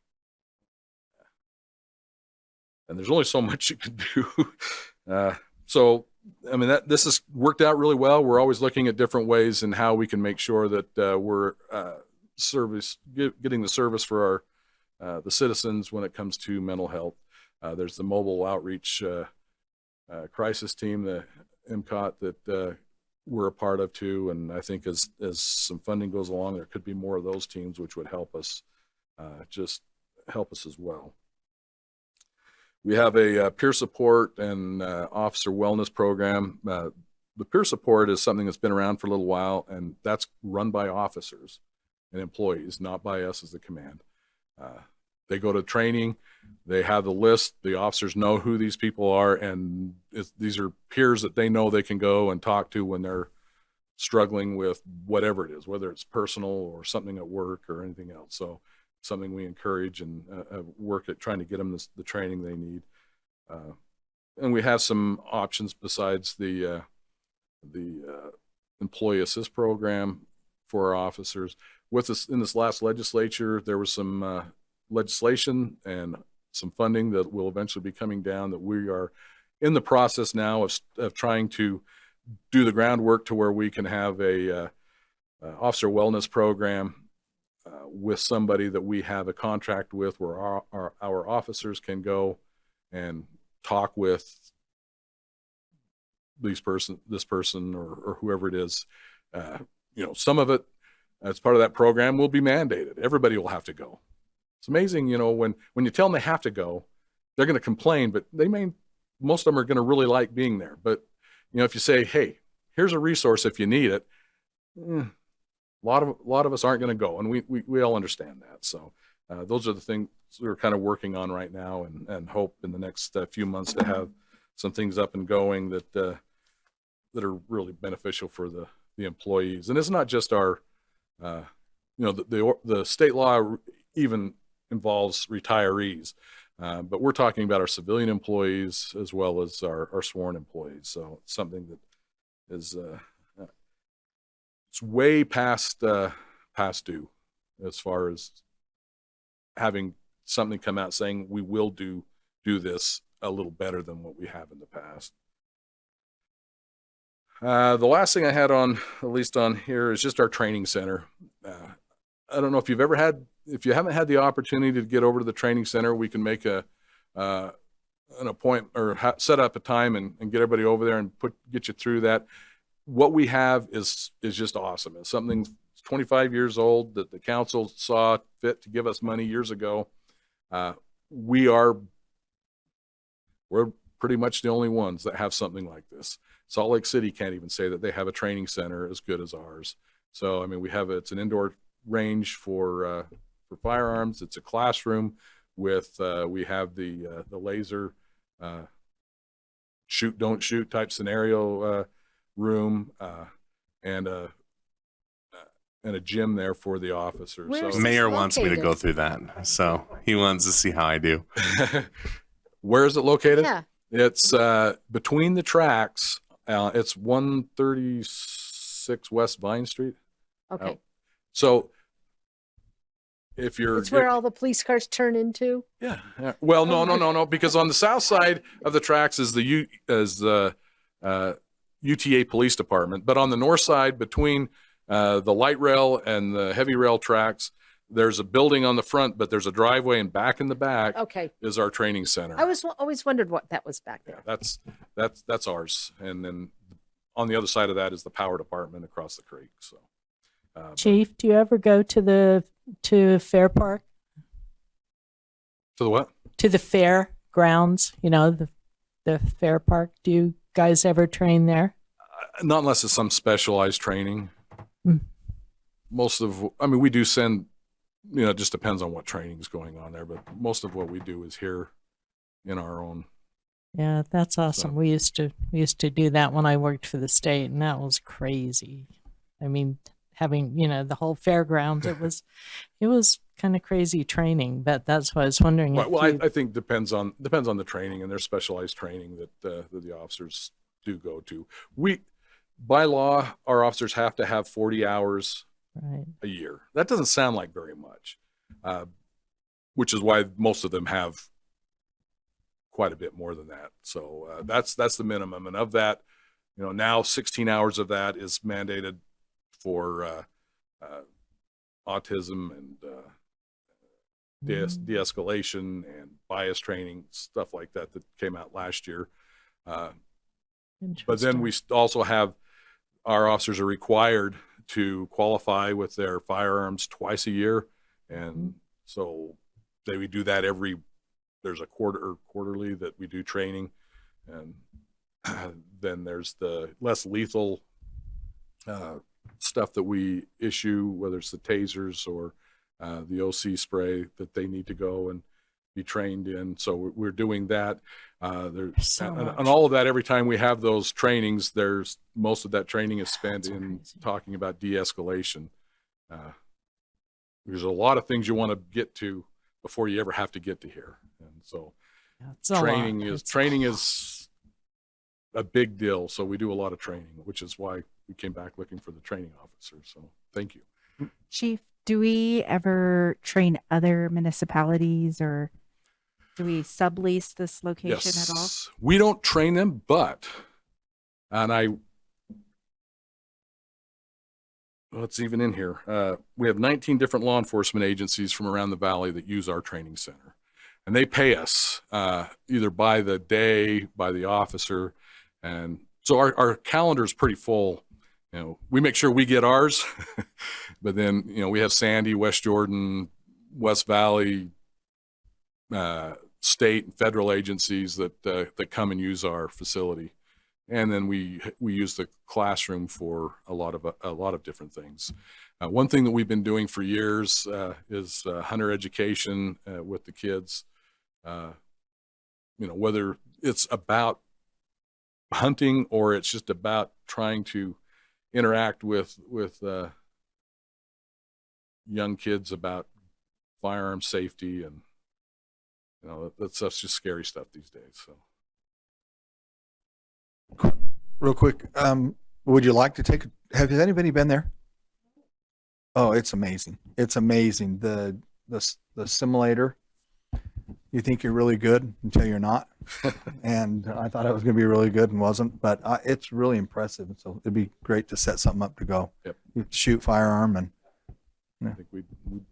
And there's only so much you can do. So, I mean, this has worked out really well. We're always looking at different ways and how we can make sure that we're getting the service for the citizens when it comes to mental health. There's the mobile outreach crisis team, the MCOT, that we're a part of too. And I think as some funding goes along, there could be more of those teams, which would help us, just help us as well. We have a peer support and officer wellness program. The peer support is something that's been around for a little while, and that's run by officers and employees, not by us as the command. They go to training, they have the list, the officers know who these people are, and these are peers that they know they can go and talk to when they're struggling with whatever it is, whether it's personal or something at work or anything else. So something we encourage and work at trying to get them the training they need. And we have some options besides the employee assist program for our officers. With this, in this last legislature, there was some legislation and some funding that will eventually be coming down that we are in the process now of trying to do the groundwork to where we can have a officer wellness program with somebody that we have a contract with, where our officers can go and talk with this person or whoever it is. Some of it as part of that program will be mandated. Everybody will have to go. It's amazing, when you tell them they have to go, they're going to complain, but most of them are going to really like being there. But, if you say, hey, here's a resource if you need it, a lot of us aren't going to go, and we all understand that. So those are the things we're kind of working on right now, and hope in the next few months to have some things up and going that are really beneficial for the employees. And it's not just our, the state law even involves retirees, but we're talking about our civilian employees as well as our sworn employees. So it's something that is it's way past due as far as having something come out saying we will do this a little better than what we have in the past. The last thing I had at least on here is just our training center. I don't know if if you haven't had the opportunity to get over to the training center, we can make an appointment or set up a time and get everybody over there and get you through that. What we have is just awesome. It's something that's 25 years old that the council saw fit to give us money years ago. We're pretty much the only ones that have something like this. Salt Lake City can't even say that they have a training center as good as ours. So, I mean, it's an indoor range for firearms. It's a classroom with, we have the laser shoot, don't shoot type scenario room, and a gym there for the officers. Where's The this mayor wants me to located? go through that, so he wants to see how I do. Where is it located? Yeah. It's between the tracks. It's 136 West Vine Street. Okay. So if you're It's where all the police cars turn into. yeah. Well, no, because on the south side of the tracks is the UTA Police Department, but on the north side between the light rail and the heavy rail tracks, there's a building on the front, but there's a driveway, and back in the back Okay. is our training center. I always wondered what that was back there. That's ours, and then on the other side of that is the power department across the creek. So, Chief, do you ever go to Fair Park, to the what? to the fair grounds? The Fair Park. Do you guys ever train there? Not unless it's some specialized training. Mm. We do send, it just depends on what training is going on there, but most of what we do is here in our own. Yeah, that's awesome. So- We used to do that when I worked for the state, and that was crazy. I mean, having the whole fairgrounds, it was kind of crazy training. But that's why I was wondering. Well, if you, I think depends on the training, and there's specialized training that the officers do go to. By law, our officers have to have 40 hours right. a year. That doesn't sound like very much, which is why most of them have quite a bit more than that. So that's the minimum. And of that, now 16 hours of that is mandated for autism and de-escalation and bias training, stuff like that came out last year. But then we also have our officers are required to qualify with their firearms twice a year. And so we do that there's a quarterly that we do training. And then there's the less lethal stuff that we issue, whether it's the tasers or the OC spray that they need to go and be trained in. So we're doing that. And all of that, every time we have those trainings, there's most of that training is spent in talking about de-escalation. There's a lot of things you want to get to before you ever have to get to here. And so training is a big deal. So we do a lot of training, which is why we came back looking for the training officer. So thank you. Chief, do we ever train other municipalities, or do we sublease this location at all? We don't train them, it's even in here. We have 19 different law enforcement agencies from around the valley that use our training center. And they pay us either by the day, by the officer. And so our calendar is pretty full. We make sure we get ours, but then, we have Sandy, West Jordan, West Valley, state and federal agencies that come and use our facility. And then we use the classroom for a lot of different things. One thing that we've been doing for years is hunter education with the kids. Whether it's about hunting or it's just about trying to interact with young kids about firearm safety, and that stuff's just scary stuff these days. So. Real quick, would you like to has anybody been there? Oh, it's amazing. It's amazing. The simulator, you think you're really good until you're not. And I thought it was going to be really good and wasn't, but it's really impressive. So it'd be great to set something up to go. Yep. You shoot firearm, and I think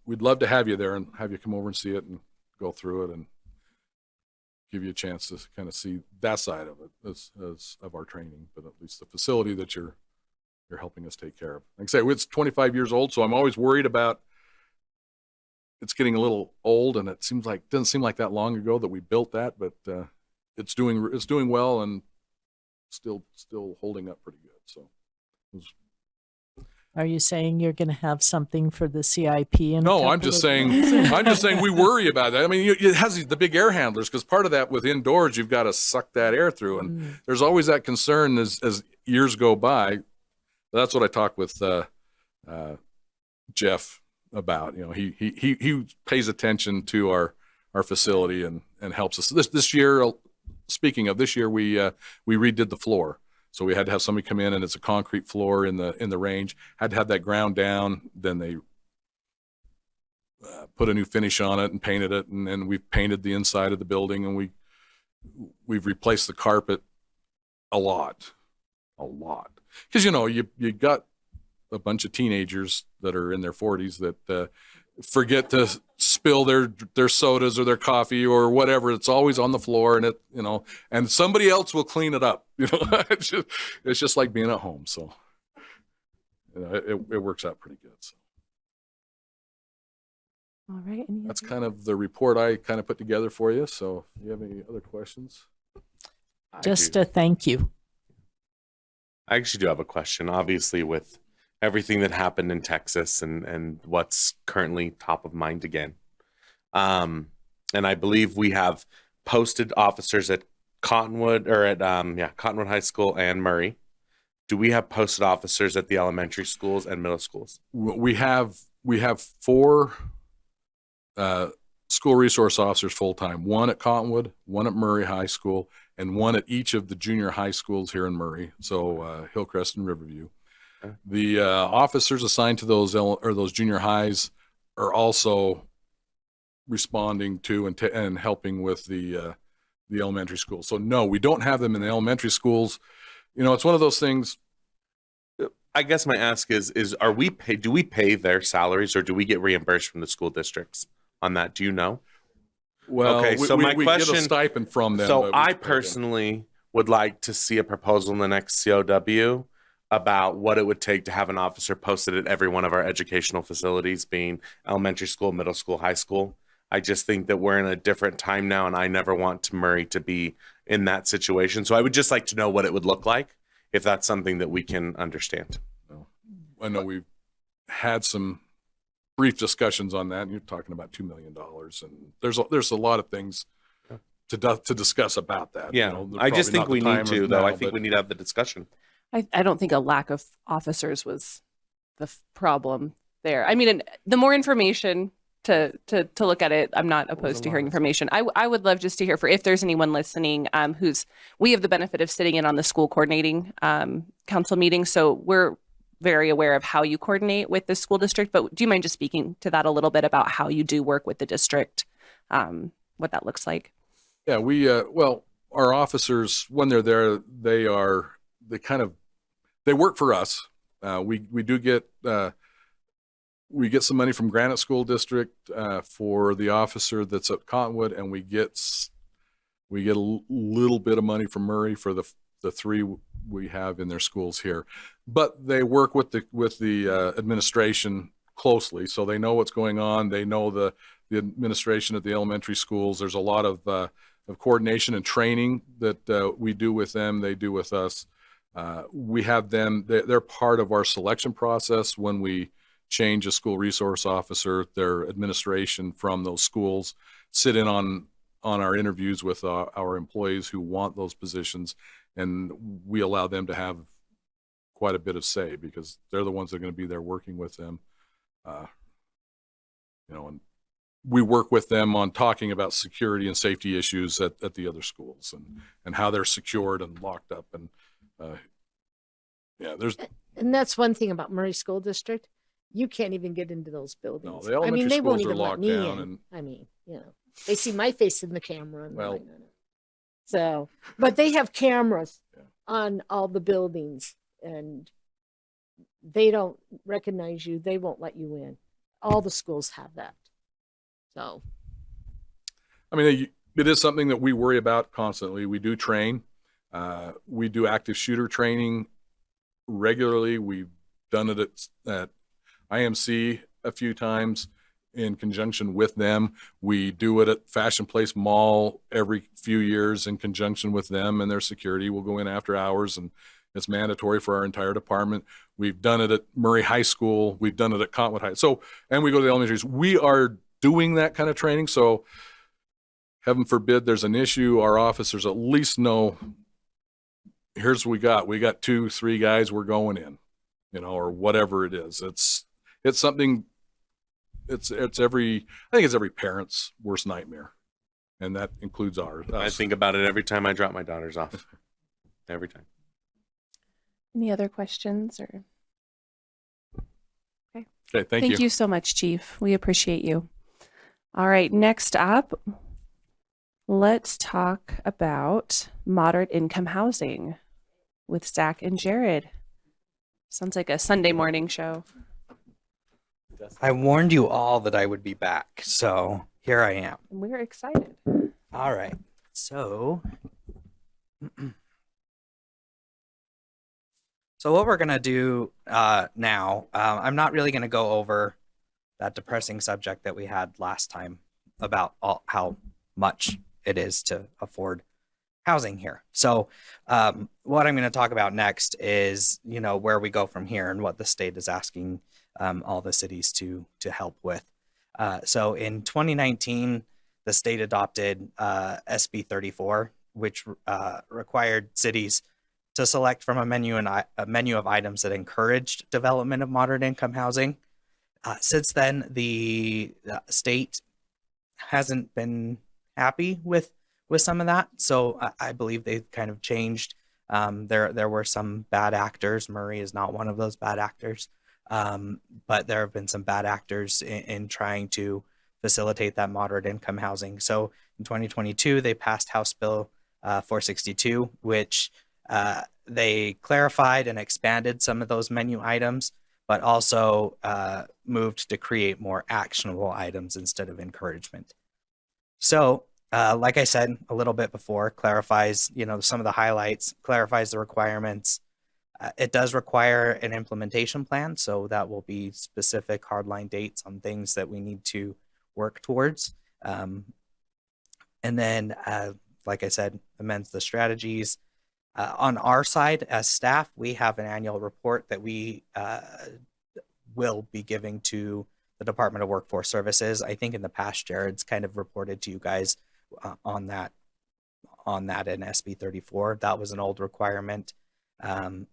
we'd love to have you there and have you come over and see it and go through it and give you a chance to kind of see that side of it as of our training, but at least the facility that you're helping us take care of. Like I say, it's 25 years old, so I'm always worried about it's getting a little old, and doesn't seem like that long ago that we built that, but it's doing well and still holding up pretty good. So. Are you saying you're going to have something for the CIP? No, I'm just saying we worry about that. I mean, it has the big air handlers, because part of that with indoors, you've got to suck that air through. And there's always that concern as years go by. That's what I talked with Jeff about. He pays attention to our facility and helps us. This year, speaking of this year, we redid the floor. So we had to have somebody come in, and it's a concrete floor in the range. Had to have that ground down. Then they put a new finish on it and painted it, and then we've painted the inside of the building, and we've replaced the carpet a lot, because you got a bunch of teenagers that are in their 40s that forget to spill their sodas or their coffee or whatever. It's always on the floor, and and somebody else will clean it up. It's just like being at home. So it works out pretty good. So. All right. That's kind of the report I kind of put together for you. So if you have any other questions? Just a thank you. I actually do have a question. Obviously, with everything that happened in Texas and what's currently top of mind again. And I believe we have posted officers at Cottonwood Cottonwood High School and Murray. Do we have posted officers at the elementary schools and middle schools? We have 4 school resource officers full-time, 1 at Cottonwood, 1 at Murray High School, and 1 at each of the junior high schools here in Murray. So Hillcrest and Riverview. The officers assigned to those junior highs are also responding to and helping with the the elementary schools. So no, we don't have them in the elementary schools. You know, it's one of those things. I guess my ask is do we pay their salaries or do we get reimbursed from the school districts on that? Do you know? Well, Okay, so my we question- get a stipend from them. So but we I pay them. personally would like to see a proposal in the next COW about what it would take to have an officer posted at every one of our educational facilities, being elementary school, middle school, high school. I just think that we're in a different time now, and I never want Murray to be in that situation. So I would just like to know what it would look like, if that's something that we can understand. I know we've had some brief discussions on that, and you're talking about $2 million, and there's a lot of things to discuss about that. Yeah, you know, I just probably think not we the need time to, though. now, I think but- we need to have the discussion. I don't think a lack of officers was the problem there. I mean, and the more information to look at it, I'm not opposed to hearing information. I would love just to hear if there's anyone listening we have the benefit of sitting in on the school coordinating council meeting, so we're very aware of how you coordinate with the school district. But do you mind just speaking to that a little bit about how you do work with the district, what that looks like? Yeah, well, our officers, when they're there, they work for us. We do get some money from Granite School District for the officer that's at Cottonwood, and we get a little bit of money from Murray for the three we have in their schools here. But they work with the administration closely, so they know what's going on. They know the administration at the elementary schools. There's a lot of coordination and training that we do with them. They do with us. We have them. They're part of our selection process when we change a school resource officer. Their administration from those schools sit in on our interviews with our employees who want those positions, and we allow them to have quite a bit of say because they're the ones that are going to be there working with them. And we work with them on talking about security and safety issues at the other schools and how they're secured and locked up. And And that's one thing about Murray School District. You can't even get into those buildings. the elementary they won't schools are even let locked me down in. and- I mean, they see my face in the camera. And Well- like, no. So, but they have cameras Yeah. on all the buildings, and they don't recognize you. They won't let you in. All the schools have that. So, I mean, it is something that we worry about constantly. We do train. We do active shooter training regularly. We've done it at IMC a few times in conjunction with them. We do it at Fashion Place Mall every few years in conjunction with them and their security. We'll go in after hours, and it's mandatory for our entire department. We've done it at Murray High School. We've done it at Cottonwood High. So, and we go to the elementaries. We are doing that kind of training. So heaven forbid there's an issue, our officers at least know, here's what we got. We got 2-3 guys we're going in, or whatever it is. It's something, I think it's every parent's worst nightmare. And that includes ours. I think about it every time I drop my daughters off. Every time. Any other questions? Or Okay, thank thank you. you so much, Chief. We appreciate you. All right, next up, let's talk about moderate income housing with Zach and Jared. Sounds like a Sunday morning show. I warned you all that I would be back, so here I am. We're excited. All right. So what we're going to do now, I'm not really going to go over that depressing subject that we had last time about how much it is to afford housing here. So what I'm going to talk about next is, where we go from here and what the state is asking all the cities to help with. So in 2019, the state adopted SB 34, which required cities to select from a menu of items that encouraged development of moderate income housing. Since then, the state hasn't been happy with some of that, so I believe they've kind of changed. There were some bad actors. Murray is not one of those bad actors, but there have been some bad actors in trying to facilitate that moderate income housing. So In 2022, they passed House Bill 462, which they clarified and expanded some of those menu items, but also moved to create more actionable items instead of encouragement. So, like I said a little bit before, clarifies, some of the highlights, clarifies the requirements. It does require an implementation plan, so that will be specific hardline dates on things that we need to work towards. And then, like I said, amends the strategies. On our side, as staff, we have an annual report that we will be giving to the Department of Workforce Services. I think in the past, Jared's kind of reported to you guys on that in SB 34. That was an old requirement. And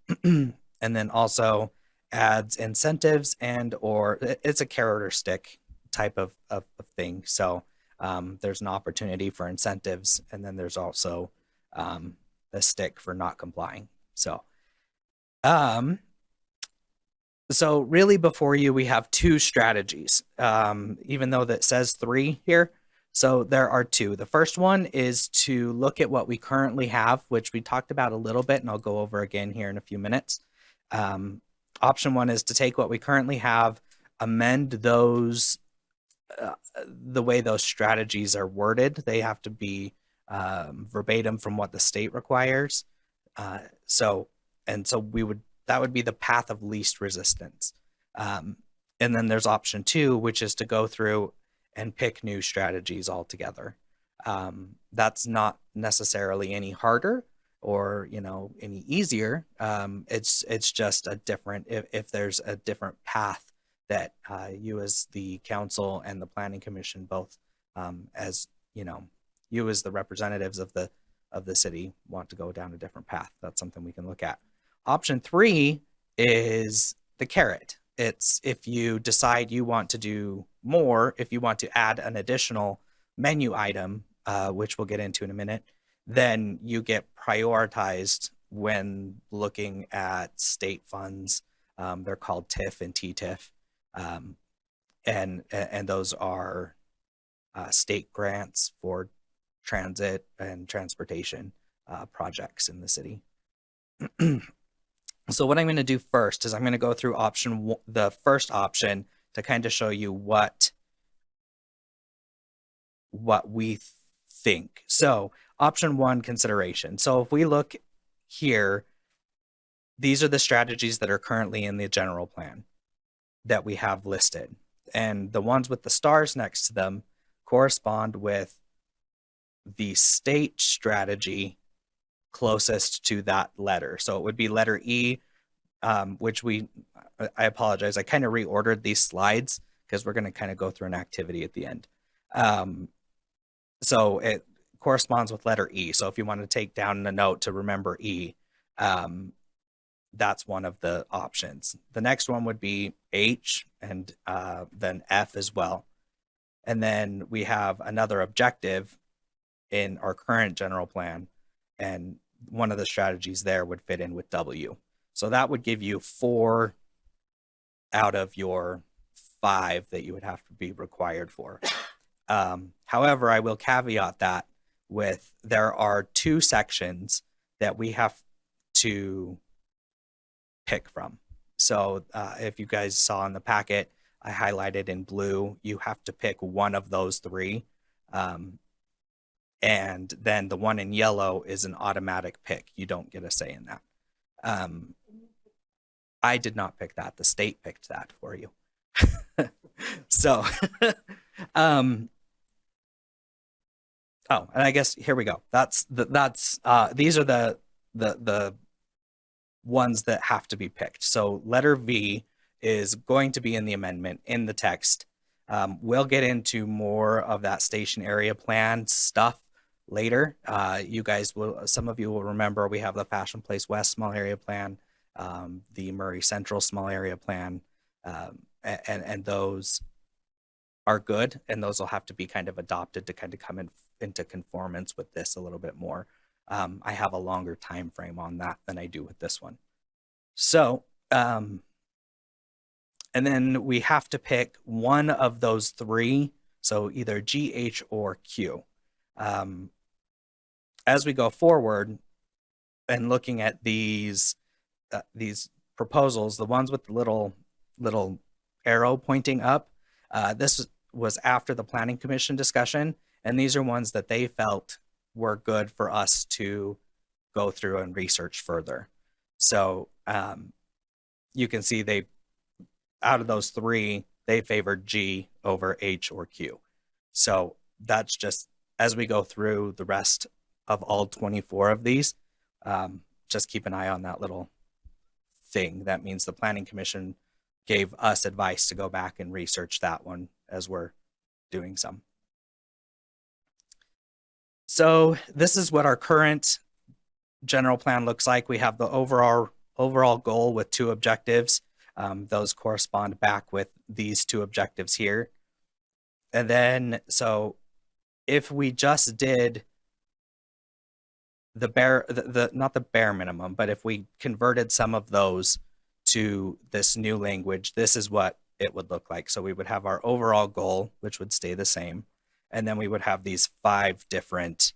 then also adds incentives or it's a carrot or stick type of thing. So there's an opportunity for incentives, and then there's also a stick for not complying. So really before you, we have two strategies, even though that says 3 here. So there are 2. The first one is to look at what we currently have, which we talked about a little bit, and I'll go over again here in a few minutes. Option 1 is to take what we currently have, amend those, the way those strategies are worded. They have to be verbatim from what the state requires. So that would be the path of least resistance. And then there's option 2, which is to go through and pick new strategies altogether. That's not necessarily any harder or any easier. It's just a different, if there's a different path that you as the council and the planning commission both, as you as the representatives of the city want to go down a different path. That's something we can look at. Option 3 is the carrot. It's if you decide you want to do more, if you want to add an additional menu item, which we'll get into in a minute, then you get prioritized when looking at state funds. They're called TIF and TTIF. And those are state grants for transit and transportation projects in the city. So what I'm going to do first is I'm going to go through the first option to kind of show you what we think. So option 1, consideration. So if we look here, these are the strategies that are currently in the general plan that we have listed. And the ones with the stars next to them correspond with the state strategy closest to that letter. So it would be letter E, which I apologize, I kind of reordered these slides because we're going to kind of go through an activity at the end. So it corresponds with letter E. So if you want to take down a note to remember E, that's one of the options. The next one would be H and then F as well. And then we have another objective in our current general plan, and one of the strategies there would fit in with W. So that would give you 4 out of your 5 that you would have to be required for. However, I will caveat that with there are 2 sections that we have to pick from. So if you guys saw in the packet, I highlighted in blue, you have to pick one of those 3. And then the one in yellow is an automatic pick. You don't get a say in that. I did not pick that. The state picked that for you. So, and I guess here we go. These are the ones that have to be picked. So letter V is going to be in the amendment in the text. We'll get into more of that station area plan stuff later. Some of you will remember we have the Fashion Place West small area plan, the Murray Central small area plan, and those are good, and those will have to be kind of adopted to kind of come into conformance with this a little bit more. I have a longer time frame on that than I do with this one. So, and then we have to pick one of those 3, so either G, H, or Q. As we go forward and looking at these proposals, the ones with the little arrow pointing up, this was after the Planning Commission discussion, and these are ones that they felt were good for us to go through and research further. So you can see they, out of those three, they favored G over H or Q. So that's just, as we go through the rest of all 24 of these, just keep an eye on that little thing. That means the Planning Commission gave us advice to go back and research that one as we're doing some. So this is what our current general plan looks like. We have the overall goal with 2 objectives. Those correspond back with these 2 objectives here. And then, so if we just did not the bare minimum, but if we converted some of those to this new language, this is what it would look like. So we would have our overall goal, which would stay the same. And then we would have these 5 different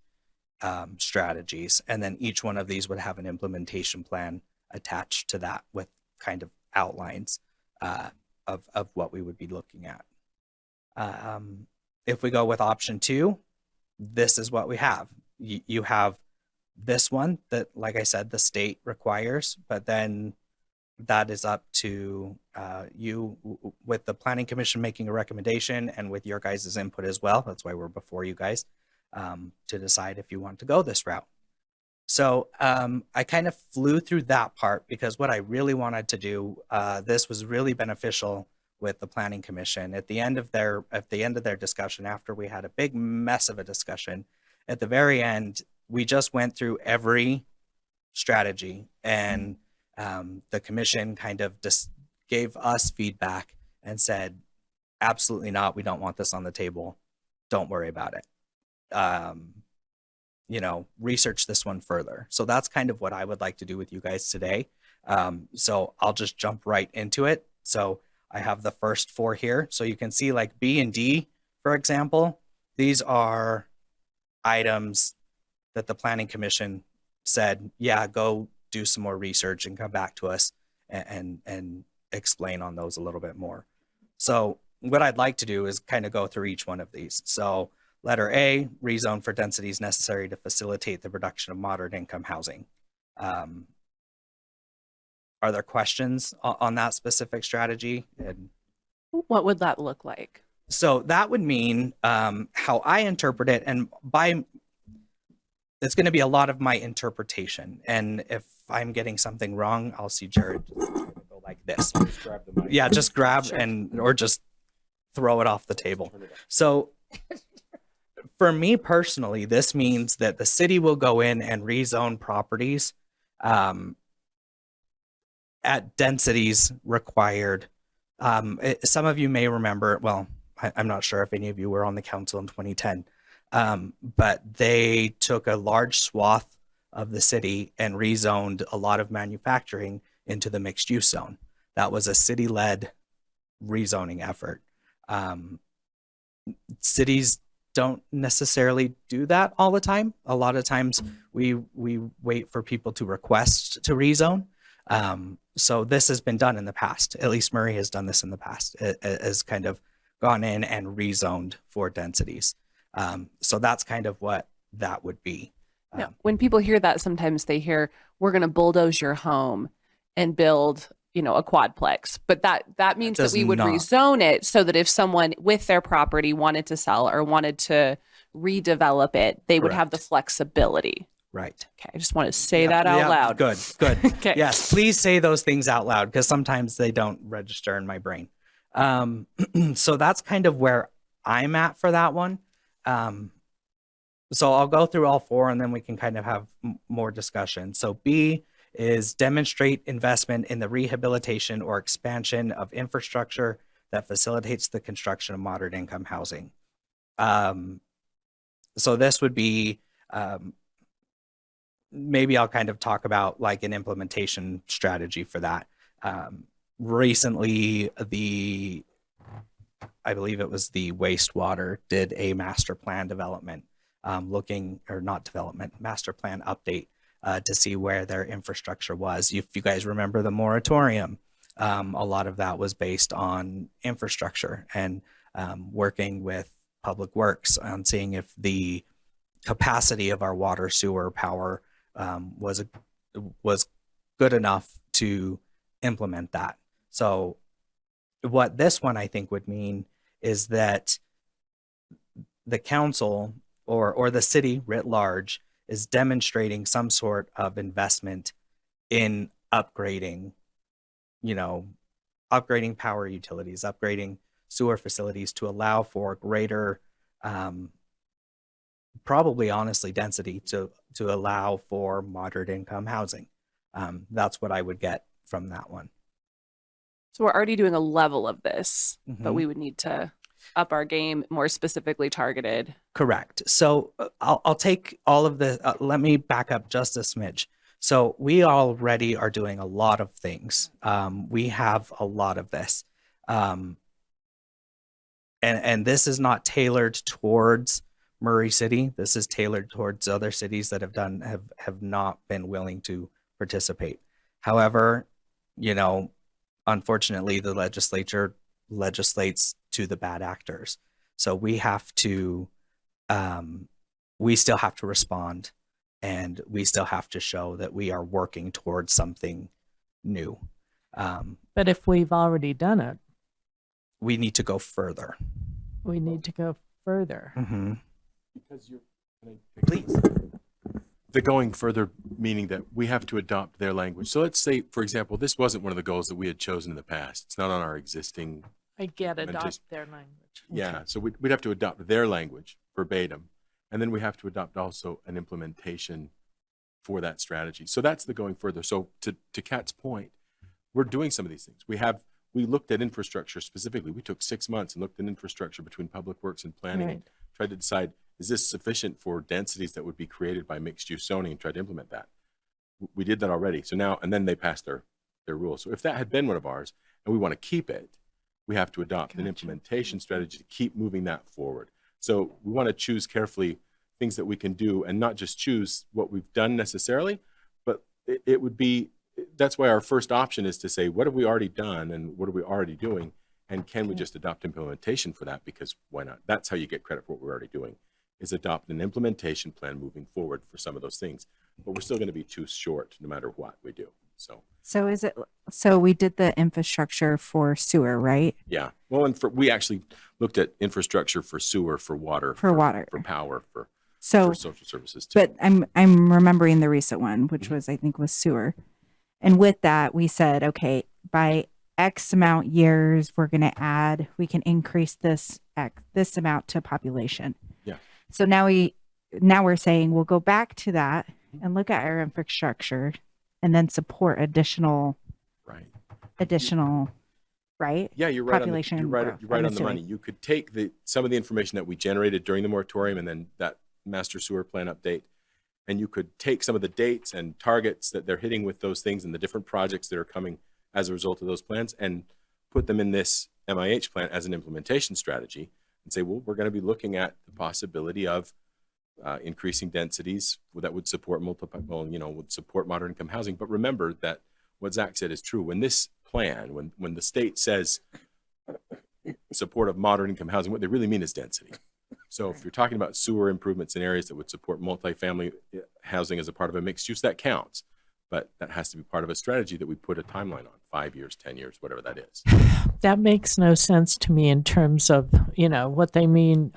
strategies. And then each one of these would have an implementation plan attached to that with kind of outlines of what we would be looking at. If we go with option 2, this is what we have. You have this one that, like I said, the state requires, but then that is up to you with the Planning Commission making a recommendation and with your guys' input as well. That's why we're before you guys to decide if you want to go this route. So I kind of flew through that part because what I really wanted to do, this was really beneficial with the Planning Commission. At the end of their discussion, after we had a big mess of a discussion, at the very end, we just went through every strategy, and the commission kind of just gave us feedback and said, absolutely not, we don't want this on the table. Don't worry about it. Research this one further. So that's kind of what I would like to do with you guys today. So I'll just jump right into it. So I have the first 4 here. So you can see like B and D, for example, these are items that the Planning Commission said, yeah, go do some more research and come back to us and explain on those a little bit more. So what I'd like to do is kind of go through each one of these. So letter A, rezone for densities necessary to facilitate the production of moderate income housing. Are there questions on that specific strategy? And What would that look like? so that would mean how I interpret it, and it's going to be a lot of my interpretation. And if I'm getting something wrong, I'll see Jared go like this. Yeah, just grab or just throw it off the table. So for me personally, this means that the city will go in and rezone properties at densities required. Some of you may remember, well, I'm not sure if any of you were on the council in 2010, but they took a large swath of the city and rezoned a lot of manufacturing into the mixed use zone. That was a city-led rezoning effort. Cities don't necessarily do that all the time. A lot of times we wait for people to request to rezone. So this has been done in the past. At least Murray has done this in the past, has kind of gone in and rezoned for densities. So that's kind of what that would be. Now, when people hear that, sometimes they hear, we're going to bulldoze your home and build, a quadplex. But that means that we would rezone it so that if someone with their property wanted to sell or wanted to redevelop it, they would have the flexibility. Right. Okay. I just want to say that out loud. Good. Okay. Yes, please say those things out loud because sometimes they don't register in my brain. So that's kind of where I'm at for that one. So I'll go through all 4 and then we can kind of have more discussion. So B is demonstrate investment in the rehabilitation or expansion of infrastructure that facilitates the construction of moderate income housing. So this would be, maybe I'll kind of talk about like an implementation strategy for that. Recently, I believe it was the wastewater did a master plan development looking, or not development, master plan update to see where their infrastructure was. If you guys remember the moratorium, a lot of that was based on infrastructure and working with Public Works on seeing if the capacity of our water, sewer, power was good enough to implement that. So what this one I think would mean is that the council or the city writ large is demonstrating some sort of investment in upgrading, upgrading power utilities, upgrading sewer facilities to allow for greater, probably honestly density to allow for moderate income housing. That's what I would get from that one. So we're already doing a level of this, but Mhm. we would need to up our game, more specifically targeted. Correct. So I'll take all of the, let me back up just a smidge. So we already are doing a lot of things. We have a lot of this. And this is not tailored towards Murray City. This is tailored towards other cities that have not been willing to participate. However, unfortunately, the legislature legislates to the bad actors. So we have to, we still have to respond, and we still have to show that we are working towards something new. But if we've already done it, We need to go further. we need to go further. Mm-hmm. Because you're, Please. the going further, meaning that we have to adopt their language. So let's say, for example, this wasn't one of the goals that we had chosen in the past. It's not on our existing. I get And adopt just- their language. Yeah. So we'd have to adopt their language verbatim. And then we have to adopt also an implementation for that strategy. So that's the going further. So to Kat's point, we're doing some of these things. We looked at infrastructure specifically. We took 6 months and looked at infrastructure between Public Works and planning and tried to decide, is this sufficient for densities that would be created by mixed use zoning, and tried to implement that. We did that already. So now, and then they passed their rules. So if that had been one of ours and we want to keep it, we have to adopt an implementation strategy to keep moving that forward. So we want to choose carefully things that we can do and not just choose what we've done necessarily, but it would be, that's why our first option is to say, what have we already done and what are we already doing? And can we just adopt implementation for that? Because why not? That's how you get credit for what we're already doing, is adopt an implementation plan moving forward for some of those things. But we're still going to be too short no matter what we do. So we did the infrastructure for sewer, right? Yeah. Well, and we actually looked at infrastructure for sewer, for water, For water. for power, for So, social services too. but I'm remembering the recent one, which was, I think, was sewer. And with that, we said, okay, by X amount years, we can increase this amount to population. Yeah. So now we're saying we'll go back to that and look at our infrastructure and then support additional, Right. right? Yeah, you're right. Population You're right. growth, You're right I'm on the money. assuming. You could take some of the information that we generated during the moratorium and then that master sewer plan update, and you could take some of the dates and targets that they're hitting with those things and the different projects that are coming as a result of those plans and put them in this MIH plan as an implementation strategy and say, well, we're going to be looking at the possibility of increasing densities that would support would support moderate income housing. But remember that what Zach said is true. When this plan, when the state says support of moderate income housing, what they really mean is density. So if you're talking about sewer improvements in areas that would support multifamily housing as a part of a mixed use, that counts. But that has to be part of a strategy that we put a timeline on, 5 years, 10 years, whatever that is. That makes no sense to me in terms of, what they mean,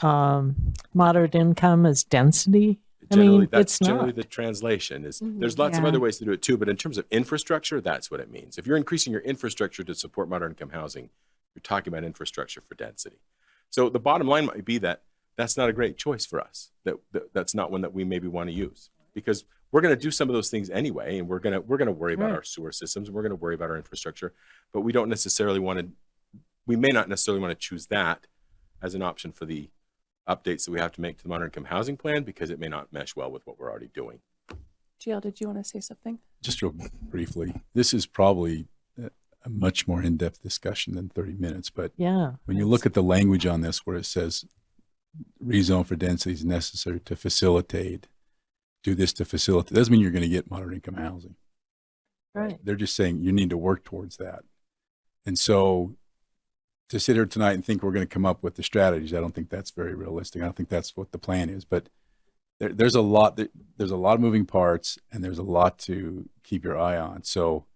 moderate income is density. Generally, it's that's generally not. the translation. There's lots of Yeah. other ways to do it too, but in terms of infrastructure, that's what it means. If you're increasing your infrastructure to support moderate income housing, you're talking about infrastructure for density. So the bottom line might be that that's not a great choice for us. That's not one that we maybe want to use, because we're going to do some of those things anyway, and we're going to worry about our sewer systems, and we're going to worry about our infrastructure, but we don't necessarily want to. We may not necessarily want to choose that as an option for the updates that we have to make to the moderate income housing plan, because it may not mesh well with what we're already doing. GL, did you want to say something? Just real briefly, this is probably a much more in-depth discussion than 30 minutes, but Yeah. when you look at the language on this where it says rezone for density is necessary to facilitate, do this to facilitate. Doesn't mean you're going to get moderate income housing. Right. They're just saying you need to work towards that. And so to sit here tonight and think we're going to come up with the strategies, I don't think that's very realistic. I don't think that's what the plan is. But there's a lot of moving parts, and there's a lot to keep your eye on. So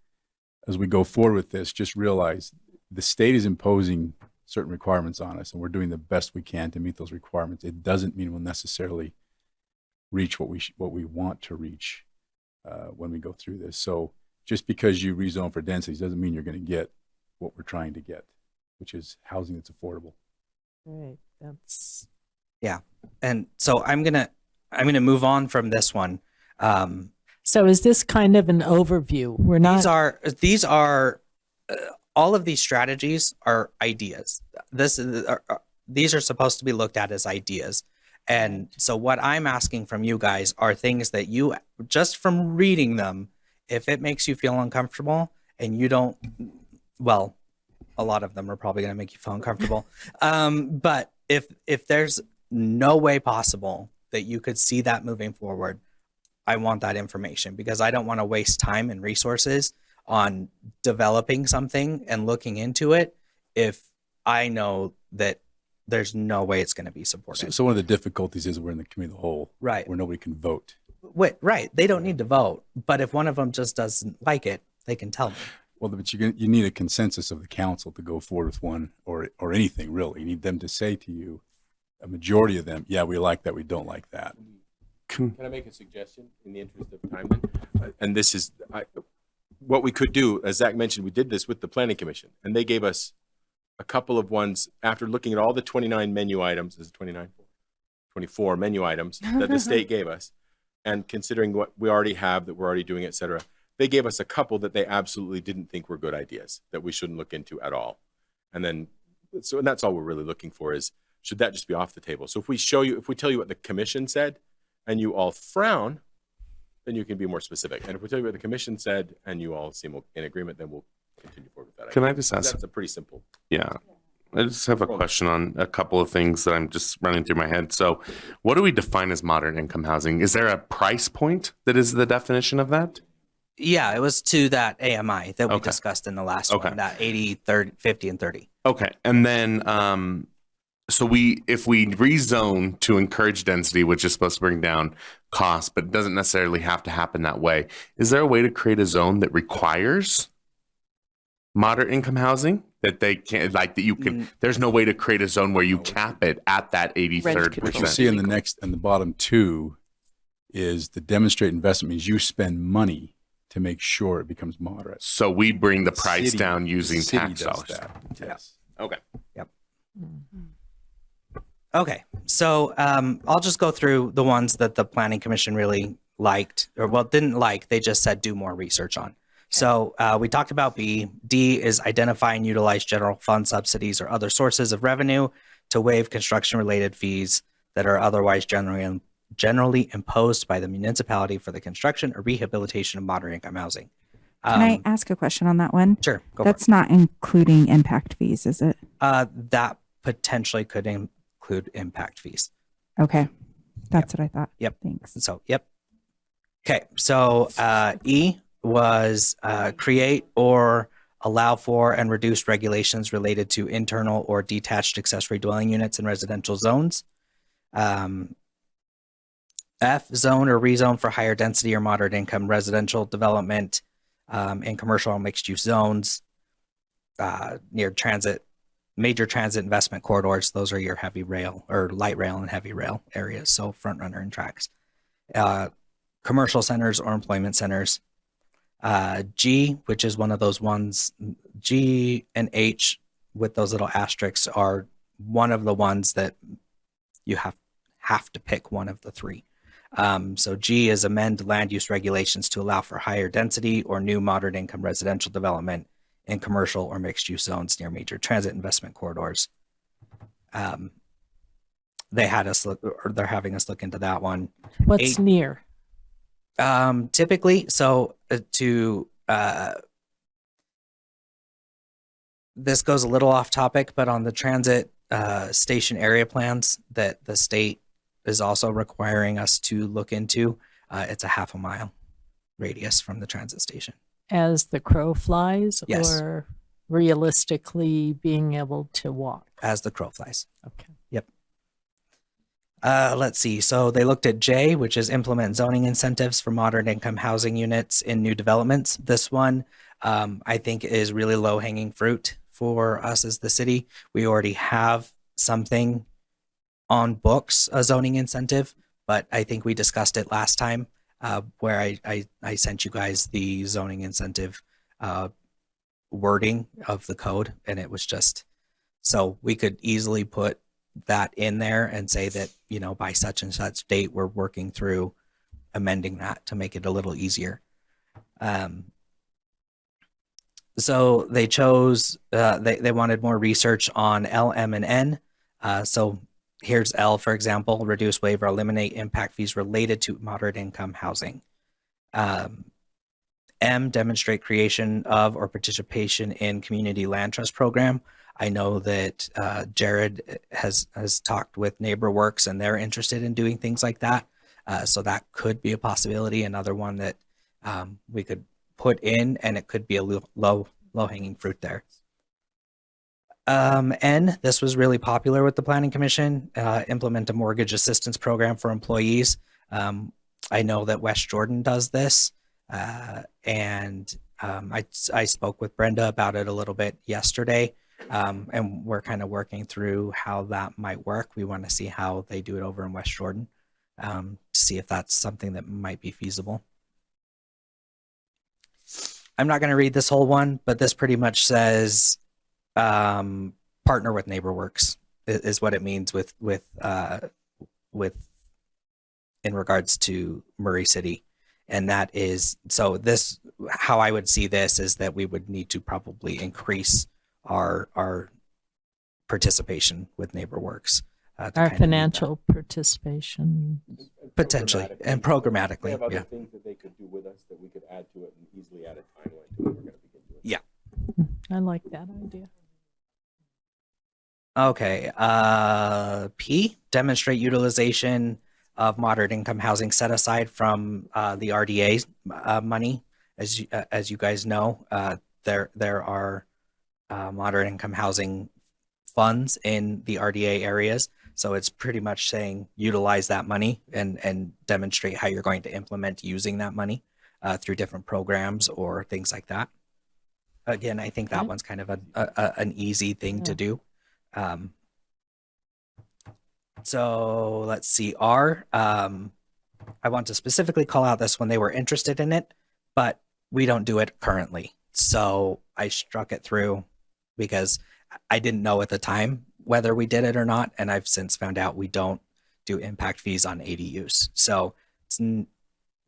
as we go forward with this, just realize the state is imposing certain requirements on us, and we're doing the best we can to meet those requirements. It doesn't mean we'll necessarily reach what we want to reach when we go through this. So just because you rezone for densities doesn't mean you're going to get what we're trying to get, which is housing that's affordable. Right. That's And so I'm gonna move on from this one. so. Is this kind of an overview? We're not. These are all of these strategies are ideas. These are supposed to be looked at as ideas. And so what I'm asking from you guys are things that you, just from reading them, if it makes you feel uncomfortable and you don't, well, a lot of them are probably going to make you feel uncomfortable. But if there's no way possible that you could see that moving forward, I want that information, because I don't want to waste time and resources on developing something and looking into it if I know that there's no way it's going to be supported. So one of the difficulties is we're in the committee of the whole, Right. where nobody can vote. Right. They don't need to vote, but if one of them just doesn't like it, they can tell me. Well, but you need a consensus of the council to go forward with one or anything really. You need them to say to you, a majority of them, yeah, we like that, we don't like that. Can I make a suggestion in the interest of time then? And this is what we could do. As Zach mentioned, we did this with the Planning Commission, and they gave us a couple of ones after looking at all the 29 menu items. Is it 29? 24 menu items that the state gave us, and considering what we already have, that we're already doing, et cetera, they gave us a couple that they absolutely didn't think were good ideas that we shouldn't look into at all. And then, and that's all we're really looking for is, should that just be off the table? So if we tell you what the commission said and you all frown, then you can be more specific. And if we tell you what the commission said and you all seem in agreement, then we'll continue forward with that. Can I just ask? That's a pretty simple. Yeah. I just have a question on a couple of things that I'm just running through my head. So what do we define as moderate income housing? Is there a price point that is the definition of that? Yeah, it was to that AMI that we Okay. discussed in the last Okay. one, that 80, 30, 50, and 30. Okay. And then, so if we rezone to encourage density, which is supposed to bring down costs, but it doesn't necessarily have to happen that way. Is there a way to create a zone that requires moderate income housing that they can't, like that you can, there's no way to create a zone where you cap it at that 83rd What you see in the next and the bottom two is the demonstrate investment means you spend money to make sure it becomes moderate. So we bring the price City- down using the city tax does dollars. that. Yes. Okay. Okay, so I'll just go through the ones that the Planning Commission really liked, or well, didn't like. They just said do more research on. So we talked about B. D is identify and utilize general fund subsidies or other sources of revenue to waive construction-related fees that are otherwise generally imposed by the municipality for the construction or rehabilitation of moderate income housing. Can I ask a question on that one? Sure, go That's not including impact fees, is it? for it. That potentially could include impact fees. Okay. That's what I thought. Yep. Thanks. So, yep. Okay. So, E was create or allow for and reduce regulations related to internal or detached accessory dwelling units in residential zones. F, zone or rezone for higher density or moderate income residential development in commercial or mixed use zones near transit, major transit investment corridors. Those are your heavy rail or light rail and heavy rail areas. So front runner and tracks. Commercial centers or employment centers. G, which is one of those ones, G and H with those little asterisks are one of the ones that you have to pick one of the three. So G is amend land use regulations to allow for higher density or new moderate income residential development in commercial or mixed use zones near major transit investment corridors. They had us look, or they're having us look into that one. What's Eight. near? Typically, so this goes a little off topic, but on the transit station area plans that the state is also requiring us to look into. It's a half a mile radius from the transit station. As the crow flies, Yes. or realistically being able to walk? As the crow flies. Okay. Let's see. So they looked at J, which is implement zoning incentives for moderate income housing units in new developments. This one, I think, is really low hanging fruit for us as the city. We already have something on books, a zoning incentive, but I think we discussed it last time, where I sent you guys the zoning incentive wording of the code, and it was just, so we could easily put that in there and say that, you know, by such and such date, we're working through amending that to make it a little easier. So they chose, they wanted more research on L, M, and N. So here's L, for example: reduce, waive, or eliminate impact fees related to moderate income housing. M, demonstrate creation of or participation in community land trust program. I know that Jared has talked with NeighborWorks, and they're interested in doing things like that. So that could be a possibility. Another one that we could put in, and it could be a low hanging fruit there. N, this was really popular with the Planning Commission. Implement a mortgage assistance program for employees. I know that West Jordan does this, and I spoke with Brenda about it a little bit yesterday. And we're kind of working through how that might work. We want to see how they do it over in West Jordan, to see if that's something that might be feasible. I'm not going to read this whole one, but this pretty much says partner with NeighborWorks is what it means with in regards to Murray City. And that is, so this, how I would see this is that we would need to probably increase our participation with NeighborWorks. To Our kind of meet financial participation. that. Potentially, and programmatically, They have other yeah. things that they could do with us that we could add to it and easily add a timeline to it. We're going to begin doing. Yeah. I like that idea. Okay. P, demonstrate utilization of moderate income housing set aside from the RDA money. As you guys know, there are moderate income housing funds in the RDA areas. So it's pretty much saying utilize that money and demonstrate how you're going to implement using that money through different programs or things like that. Again, I think that Okay. one's kind of an easy thing to do. So let's see, R. I want to specifically call out this one. They were interested in it, but we don't do it currently. So I struck it through because I didn't know at the time whether we did it or not. And I've since found out we don't do impact fees on ADUs. So it's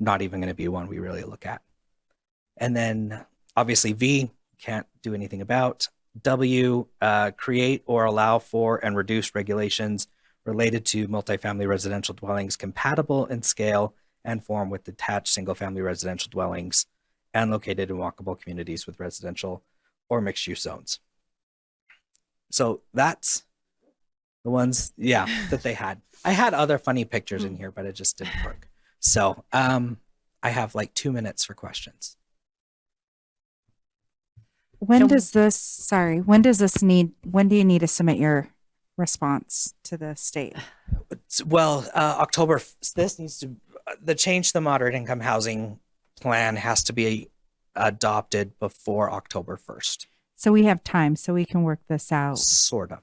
not even going to be one we really look at. And then obviously V, can't do anything about. W, create or allow for and reduce regulations related to multifamily residential dwellings compatible in scale and form with detached single-family residential dwellings and located in walkable communities with residential or mixed-use zones. So that's the ones, yeah, that they had. I had other funny pictures in here, but it just didn't work. So I have like 2 minutes for questions. When does this when do you need to submit your response to the state? Well, October, this needs to, the change to the moderate income housing plan has to be adopted before October 1st. So we have time, so we can work this out. Sort of.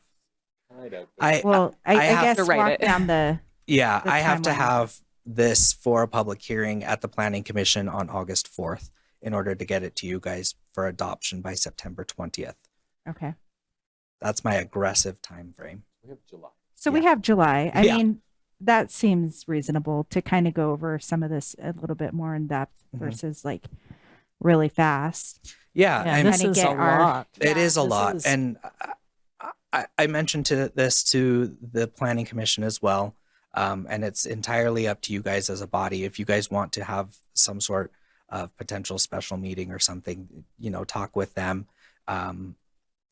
Kind of. I have guess to write walk it. down the Yeah, the I have to timeline. have this for a public hearing at the Planning Commission on August 4th in order to get it to you guys for adoption by September 20th. Okay. That's my aggressive time frame. We have July. So we Yeah. have July. I Yeah. mean, that seems reasonable to kind of go over some of this a little bit more in depth Mhm. versus like really fast. Yeah, Yeah, I'm- this kinda is a get our- lot. It is a This lot. is- And I mentioned this to the Planning Commission as well. And it's entirely up to you guys as a body. If you guys want to have some sort of potential special meeting or something, talk with them.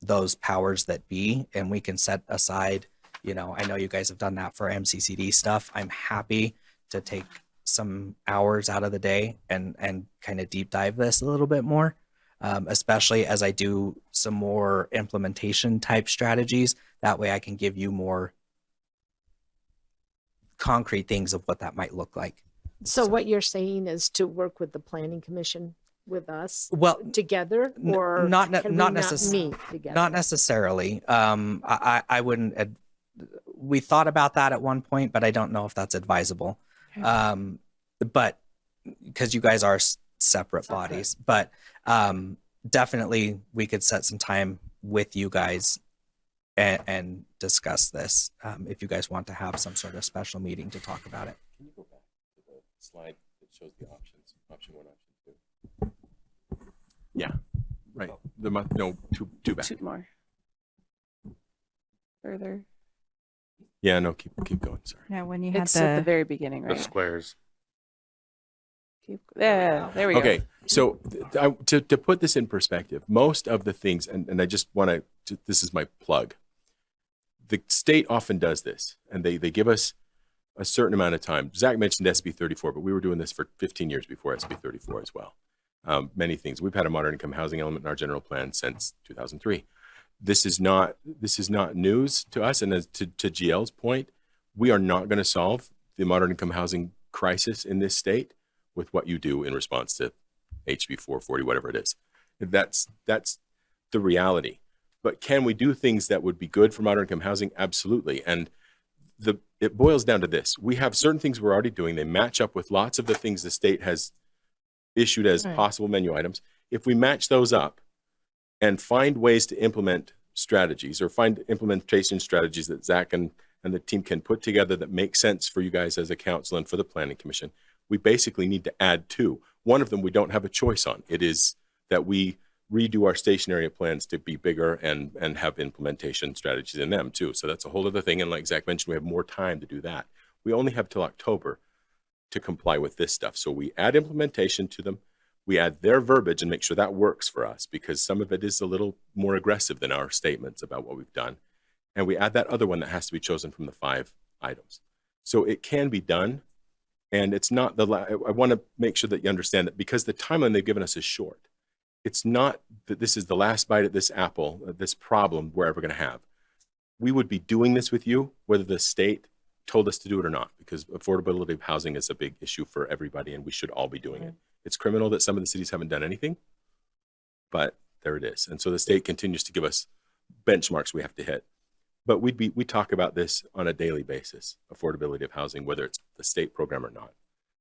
those powers that be, and we can set aside, you know, I know you guys have done that for MCCD stuff. I'm happy to take some hours out of the day and kind of deep dive this a little bit more, especially as I do some more implementation type strategies. That way I can give you more concrete things of what that might look like. So what you're saying is to work with the planning commission with us Well, together, or not can we not not necess- meet together? Not necessarily. I wouldn't. We thought about that at one point, but I don't know if that's advisable. But because you guys are separate bodies, but definitely we could set some time with you guys and discuss this if you guys want to have some sort of special meeting to talk about it. Can you go back to the slide that shows the options, option 1, option 2? Yeah, right. Two back. Two more. Further. Yeah, no, keep going. Sorry. Yeah, when you had It's at the the very beginning, The right? squares. There we go. Okay, so to put this in perspective, most of the things, and I just want to, this is my plug. The state often does this, and they give us a certain amount of time. Zach mentioned SB 34, but we were doing this for 15 years before SB 34 as well. Many things. We've had a moderate income housing element in our general plan since 2003. This is not news to us, and as to GL's point, we are not going to solve the moderate income housing crisis in this state with what you do in response to HB 440, whatever it is. That's the reality. But can we do things that would be good for moderate income housing? Absolutely. And it boils down to this. We have certain things we're already doing. They match up with lots of the things the state has issued as possible menu items. If we match those up and find ways to implement strategies, or find implementation strategies that Zach and the team can put together that make sense for you guys as a council and for the planning commission, we basically need to add 2. One of them we don't have a choice on. It is that we redo our station area plans to be bigger and have implementation strategies in them too. So that's a whole other thing. And like Zach mentioned, we have more time to do that. We only have till October to comply with this stuff. So we add implementation to them. We add their verbiage and make sure that works for us, because some of it is a little more aggressive than our statements about what we've done. And we add that other one that has to be chosen from the 5 items. So it can be done. And it's not I want to make sure that you understand that because the timeline they've given us is short. It's not that this is the last bite at this apple, this problem we're ever going to have. We would be doing this with you, whether the state told us to do it or not, because affordability of housing is a big issue for everybody, and we should all be doing it. It's criminal that some of the cities haven't done anything, but there it is. And so the state continues to give us benchmarks we have to hit. But we talk about this on a daily basis, affordability of housing, whether it's the state program or not.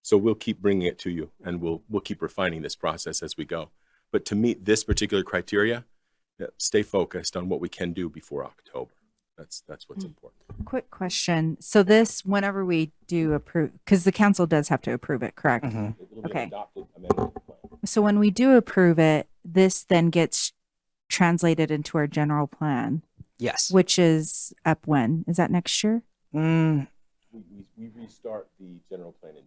So we'll keep bringing it to you, and we'll keep refining this process as we go. But to meet this particular criteria, stay focused on what we can do before October. That's what's important. quick question. So this, whenever we do approve, because the council does have to approve it, correct? It'll be an Okay. adopted amendment to the plan. So when we do approve it, this then gets translated into our general plan, Yes. which is up when? Is that next year? Mm, We restart the general plan in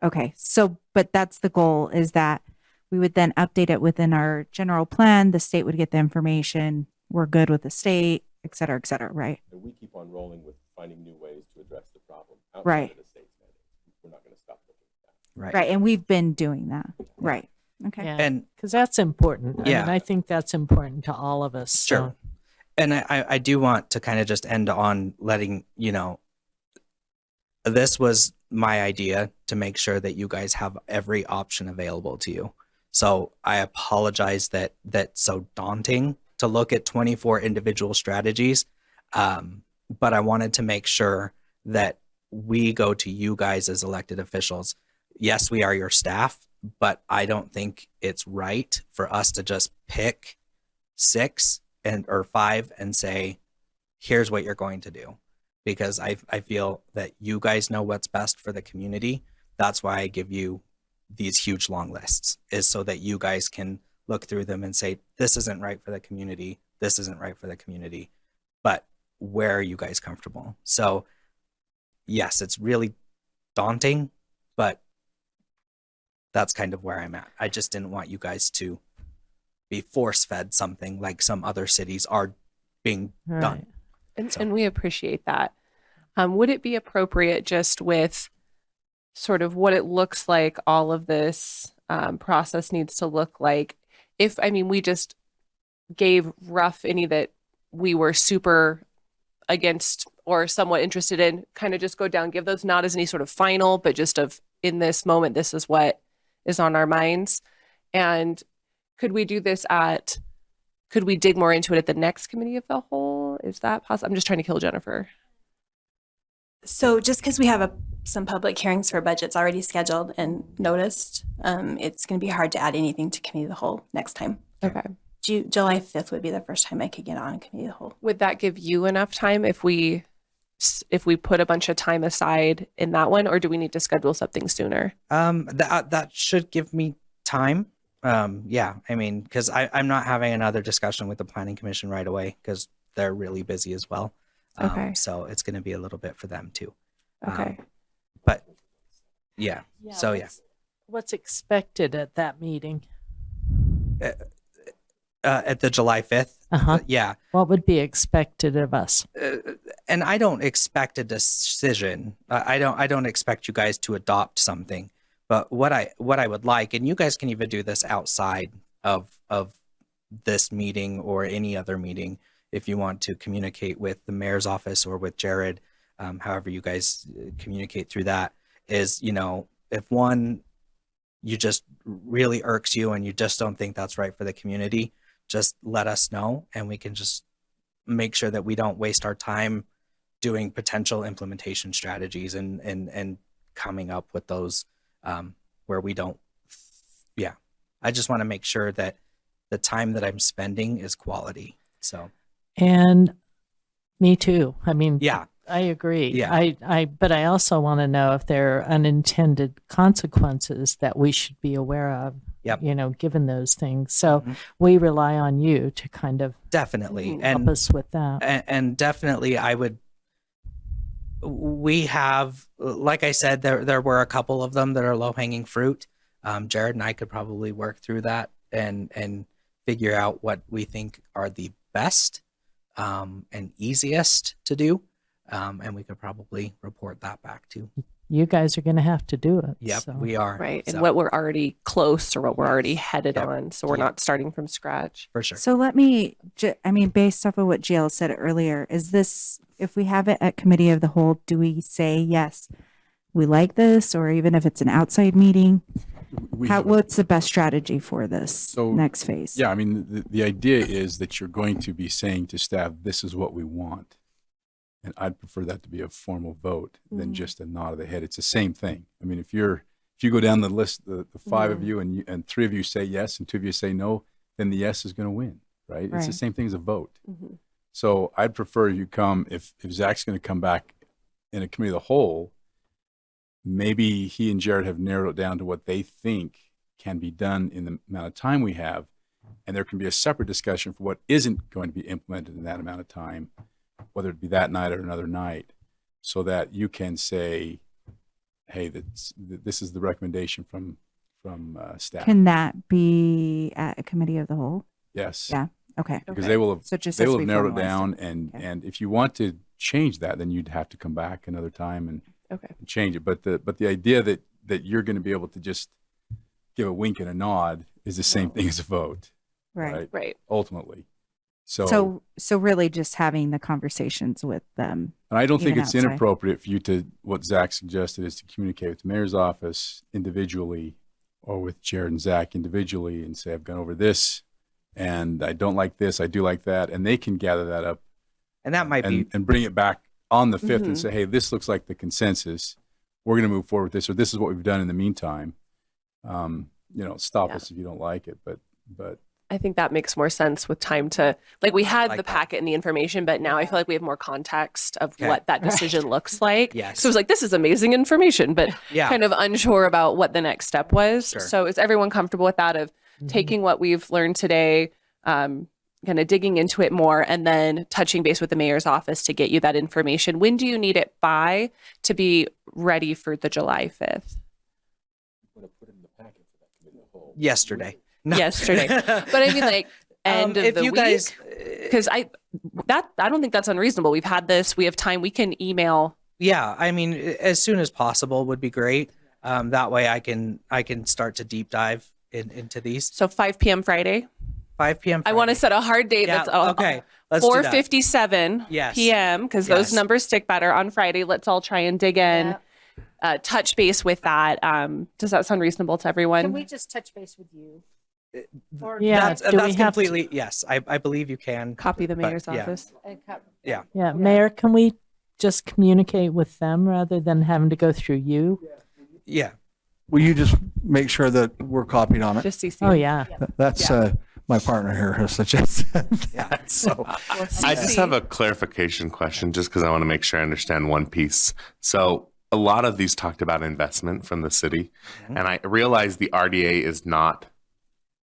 Okay. So, but that's the goal, is that we would then update it within our general plan. The state would get the information. We're good with the state, et cetera, right? and we keep on rolling with finding new ways to address the problem outside Right. of the state's mandate. We're not going to stop looking at that. right. Right. And we've been doing that. Right. Okay. Yeah, And because that's important. Yeah. I think that's important to all of us. sure. And I do want to kind of just end on letting, you know, this was my idea to make sure that you guys have every option available to you. So I apologize that that's so daunting to look at 24 individual strategies. But I wanted to make sure that we go to you guys as elected officials. Yes, we are your staff, but I don't think it's right for us to just pick 6 or 5 and say, here's what you're going to do. Because I feel that you guys know what's best for the community. That's why I give you these huge long lists, is so that you guys can look through them and say, this isn't right for the community. This isn't right for the community. But where are you guys comfortable? So yes, it's really daunting, but that's kind of where I'm at. I just didn't want you guys to be force fed something like some other cities are being done. Right. And we appreciate that. Would it be appropriate just with sort of what it looks like all of this process needs to look like? We just gave rough any that we were super against or somewhat interested in, kind of just go down, give those not as any sort of final, but just of in this moment, this is what is on our minds. And could we do this could we dig more into it at the next committee of the whole? Is that possible? I'm just trying to kill Jennifer. So just because we have some public hearings for budgets already scheduled and noticed, it's going to be hard to add anything to committee of the whole next time. Okay. July 5th would be the first time I could get on committee of the whole. Would that give you enough time if we put a bunch of time aside in that one, or do we need to schedule something sooner? That should give me time. Yeah, I mean, because I'm not having another discussion with the planning commission right away because they're really busy as well. Okay. So it's going to be a little bit for them too. Okay. But yeah. So yeah. What's expected at that meeting? At the July 5th. Uh-huh. Yeah. What would be expected of us? And I don't expect a decision. I don't expect you guys to adopt something. But what I would like, and you guys can even do this outside of this meeting or any other meeting, if you want to communicate with the mayor's office or with Jared, however you guys communicate through that, is, if one, you just really irks you and you just don't think that's right for the community, just let us know and we can just make sure that we don't waste our time doing potential implementation strategies and coming up with those where we don't. Yeah, I just want to make sure that the time that I'm spending is quality. So. And me too. I mean, yeah, I agree. Yeah. But I also want to know if there are unintended consequences that we should be aware of. Yep. Given those things. So we rely on you to kind of definitely help us with that. And definitely we have, like I said, there were a couple of them that are low hanging fruit. Jared and I could probably work through that and figure out what we think are the best and easiest to do. And we could probably report that back too. You guys are going to have to do it. Yep, so. we are. Right. So, And what we're already close or what we're already headed on. So we're not starting from scratch. for sure. So let me, based off of what GL said earlier, is this, if we have it at committee of the whole, do we say, yes, we like this, or even if it's an outside meeting, what's the best strategy for this next phase? Yeah, I mean, the idea is that you're going to be saying to staff, this is what we want. And I'd prefer that to be a formal vote than just a nod of the head. It's the same thing. I mean, if you go down the list, the five of you and three of you say yes and two of you say no, then the yes is going to win, right? It's the same thing as a vote. So I'd prefer you come, if Zach's going to come back in a committee of the whole, maybe he and Jared have narrowed it down to what they think can be done in the amount of time we have. And there can be a separate discussion for what isn't going to be implemented in that amount of time, whether it be that night or another night, so that you can say, hey, this is the recommendation from staff. Can that be at a committee of the whole? Yes. Yeah. Okay. Because they will have, So just they as will we have narrowed it formalize down. it. And if you want to change that, then you'd have to come back another time and change it. But the idea that you're going to be able to just give a wink and a nod is the same thing as a vote. Right. Ultimately. So really just having the conversations with them. And I don't think even it's outside. inappropriate for you to, what Zach suggested, is to communicate with the mayor's office individually or with Jared and Zach individually and say, I've gone over this and I don't like this, I do like that. And they can gather that up And that might be, and bring it back on the 5th and say, hey, this looks like the consensus. We're going to move forward with this, or this is what we've done in the meantime. Stop us if you don't like it, but I think that makes more sense with time to, we had like the that. packet and the information, but now I feel like we have more context of what that decision looks like. Yes. So it was like, this is amazing information, but yeah. kind of unsure about what the next step was. Sure. So is everyone comfortable with that of taking what we've learned today, kind of digging into it more, and then touching base with the mayor's office to get you that information? When do you need it by to be ready for the July 5th? Yesterday. yesterday. But I mean, like end of if the you week, guys, because I don't think that's unreasonable. We've had this. We have time. We can email. yeah, I mean, as soon as possible would be great. That way I can start to deep dive into these. So 5 p.m. Friday. 5 p.m. I want to Friday. set a hard date. Yeah, That's okay. Let's do that. 4:57 Yes. p.m. because those Yes. numbers stick better on Friday. Let's all try and dig in, touch base with that. Does that sound reasonable to everyone? Can we just touch base with you? Or Yeah, That's do we have to- completely yes. I believe you can. Copy the But, mayor's yeah. office. Yeah. Yeah, Mayor, can we just communicate with them rather than having to go through you? Yeah. Will you just make sure that we're copied on it? Just CC. Oh, yeah. That's my partner here has suggested that. So I just have a clarification question just because I want to make sure I understand one piece. So a lot of these talked about investment from the city, and I realize the RDA is not,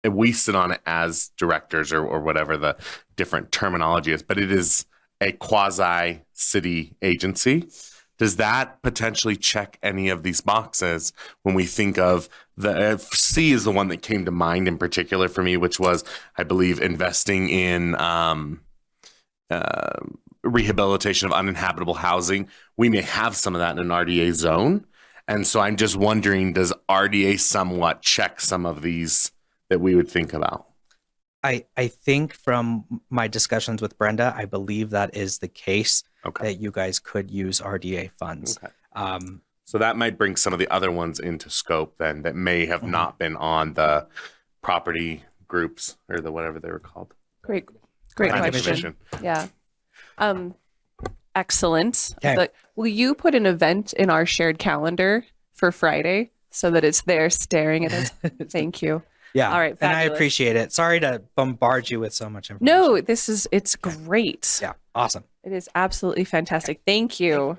we sit on it as directors or whatever the different terminology is, but it is a quasi city agency. Does that potentially check any of these boxes when we think of the C is the one that came to mind in particular for me, which was, I believe, investing in rehabilitation of uninhabitable housing. We may have some of that in an RDA zone. And so I'm just wondering, does RDA somewhat check some of these that we would think about? I think from my discussions with Brenda, I believe that is the case. Okay. That you guys could use RDA funds. Okay. So that might bring some of the other ones into scope then that may have not been on the property groups or the whatever they were called. Great Planning question. Commission. Yeah. Excellent. Okay. But will you put an event in our shared calendar for Friday so that it's there staring at us? Thank you. Yeah. All right. And I Fabulous. appreciate it. Sorry to bombard you with so much information. No, it's great. Yeah. Awesome. It is absolutely fantastic. Thank you.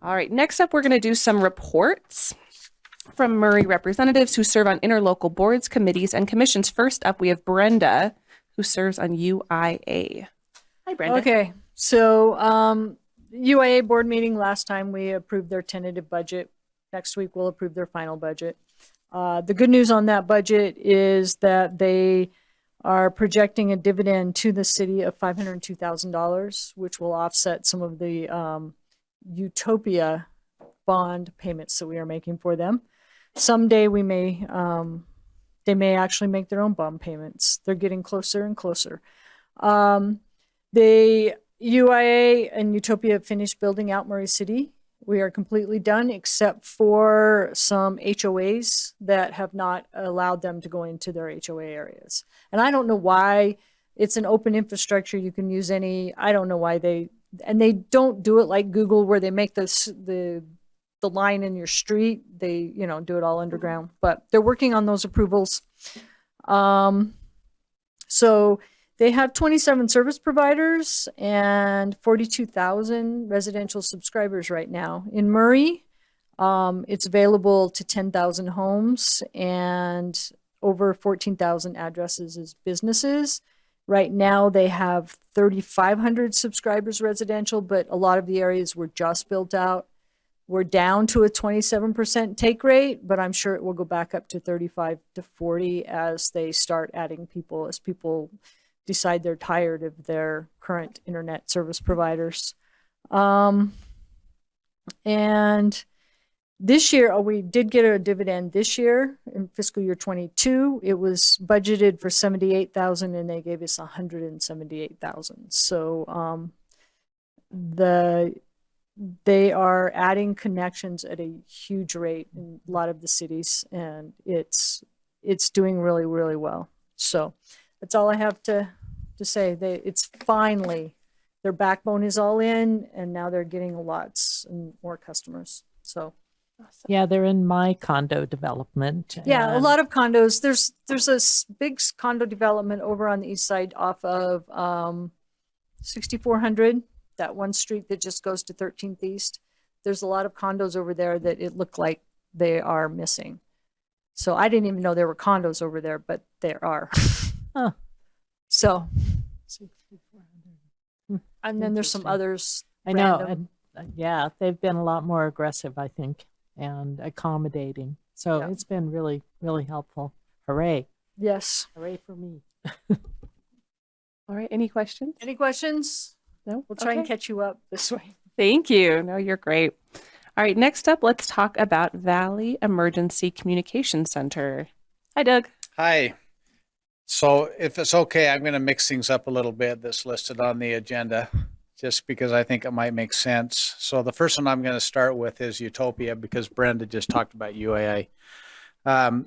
All right. Next up, we're going to do some reports from Murray representatives who serve on interlocal boards, committees, and commissions. First up, we have Brenda, who serves on UIA. Hi, Brenda. Okay, so UIA board meeting last time, we approved their tentative budget. Next week, we'll approve their final budget. The good news on that budget is that they are projecting a dividend to the city of $502,000, which will offset some of the Utopia bond payments that we are making for them. Someday we may, they may actually make their own bond payments. They're getting closer and closer. The UIA and Utopia have finished building out Murray City. We are completely done except for some HOAs that have not allowed them to go into their HOA areas. And I don't know why. It's an open infrastructure. You can use any, I don't know why they don't do it like Google where they make the line in your street. They, do it all underground, but they're working on those approvals. So they have 27 service providers and 42,000 residential subscribers right now. In Murray, it's available to 10,000 homes and over 14,000 addresses as businesses. Right now, they have 3,500 subscribers residential, but a lot of the areas were just built out. We're down to a 27% take rate, but I'm sure it will go back up to 35 to 40 as they start adding people, as people decide they're tired of their current internet service providers. And this year, we did get a dividend this year in fiscal year 22. It was budgeted for 78,000 and they gave us 178,000. So they are adding connections at a huge rate in a lot of the cities, and it's doing really, really well. So that's all I have to say. It's finally, their backbone is all in, and now they're getting lots and more customers. So Yeah, they're in my condo development. yeah, a and- lot of condos. There's a big condo development over on the east side off of 6400, that one street that just goes to 13th East. There's a lot of condos over there that it looked like they are missing. So I didn't even know there were condos over there, but there are. Huh. So, and then there's some Interesting. others. I know. random. And, yeah, they've been a lot more aggressive, I think, and accommodating. So Yeah. it's been really, really helpful. Hooray. Yes. Hooray for me. All right. Any questions? Any questions? No? We'll try and Okay. catch you up this way. Thank you. No, you're great. All right. Next up, let's talk about Valley Emergency Communication Center. Hi, Doug. Hi. So if it's okay, I'm going to mix things up a little bit that's listed on the agenda, just because I think it might make sense. So the first one I'm going to start with is Utopia, because Brenda just talked about UIA. Like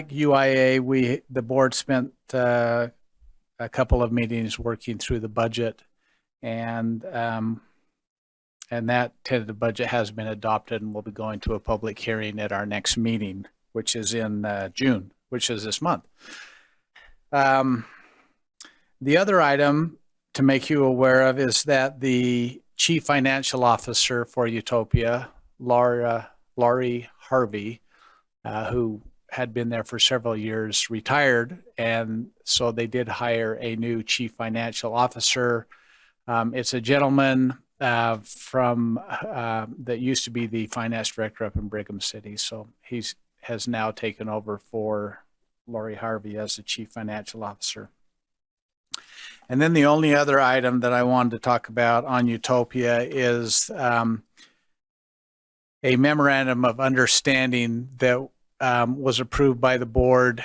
UIA, the board spent a couple of meetings working through the budget, and that tentative budget has been adopted and will be going to a public hearing at our next meeting, which is in June, which is this month. The other item to make you aware of is that the Chief Financial Officer for Utopia, Laurie Harvey, who had been there for several years, retired, and so they did hire a new Chief Financial Officer. It's a gentleman from that used to be the finance director up in Brigham City, so has now taken over for Laurie Harvey as the Chief Financial Officer. And then the only other item that I wanted to talk about on Utopia is a memorandum of understanding that was approved by the board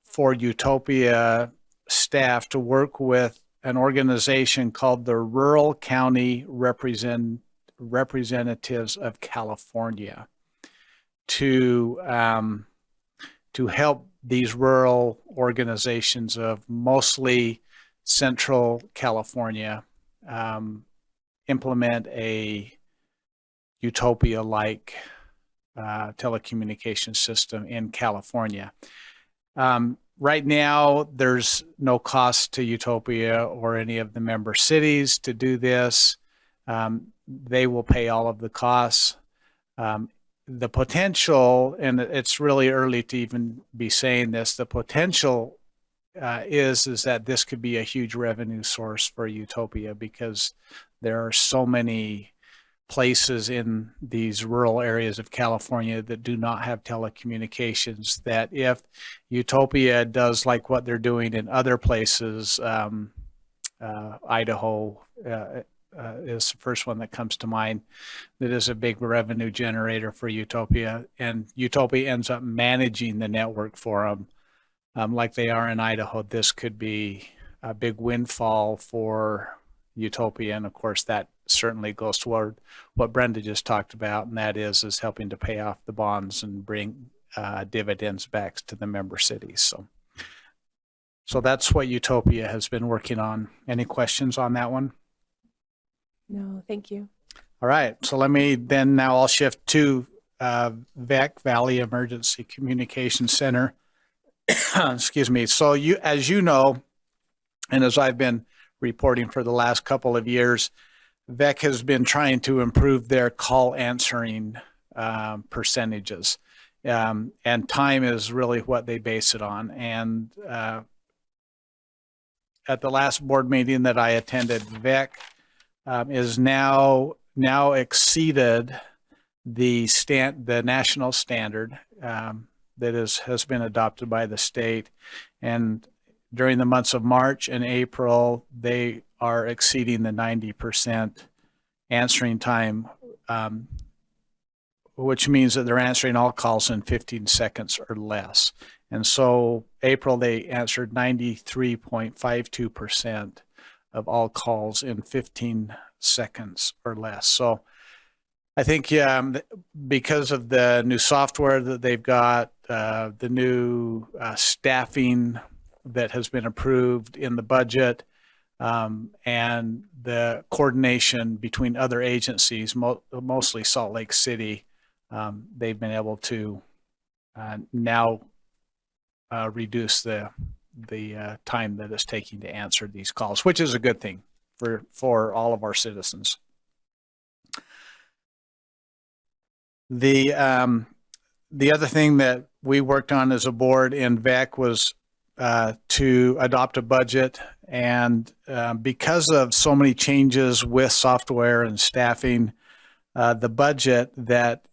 for Utopia staff to work with an organization called the Rural County Representatives of California to help these rural organizations of mostly Central California implement a Utopia-like telecommunications system in California. Right now, there's no cost to Utopia or any of the member cities to do this. They will pay all of the costs. The potential, and it's really early to even be saying this, the potential is that this could be a huge revenue source for Utopia, because there are so many places in these rural areas of California that do not have telecommunications, that if Utopia does like what they're doing in other places, Idaho is the first one that comes to mind, that is a big revenue generator for Utopia, and Utopia ends up managing the network for them like they are in Idaho. This could be a big windfall for Utopia, and of course that certainly goes toward what Brenda just talked about, and that is helping to pay off the bonds and bring dividends back to the member cities. So that's what Utopia has been working on. Any questions on that one? No, thank you. All right, so now I'll shift to VEC, Valley Emergency Communication Center. Excuse me. So as you know, and as I've been reporting for the last couple of years, VEC has been trying to improve their call answering percentages, and time is really what they base it on. And at the last board meeting that I attended, VEC is now exceeded the national standard that has been adopted by the state, and during the months of March and April, they are exceeding the 90% answering time, which means that they're answering all calls in 15 seconds or less. And so April, they answered 93.52% of all calls in 15 seconds or less. So I think because of the new software that they've got, the new staffing that has been approved in the budget, and the coordination between other agencies, mostly Salt Lake City, they've been able to now reduce the time that it's taking to answer these calls, which is a good thing for all of our citizens. The other thing that we worked on as a board in VEC was to adopt a budget, and because of so many changes with software and staffing, the budget that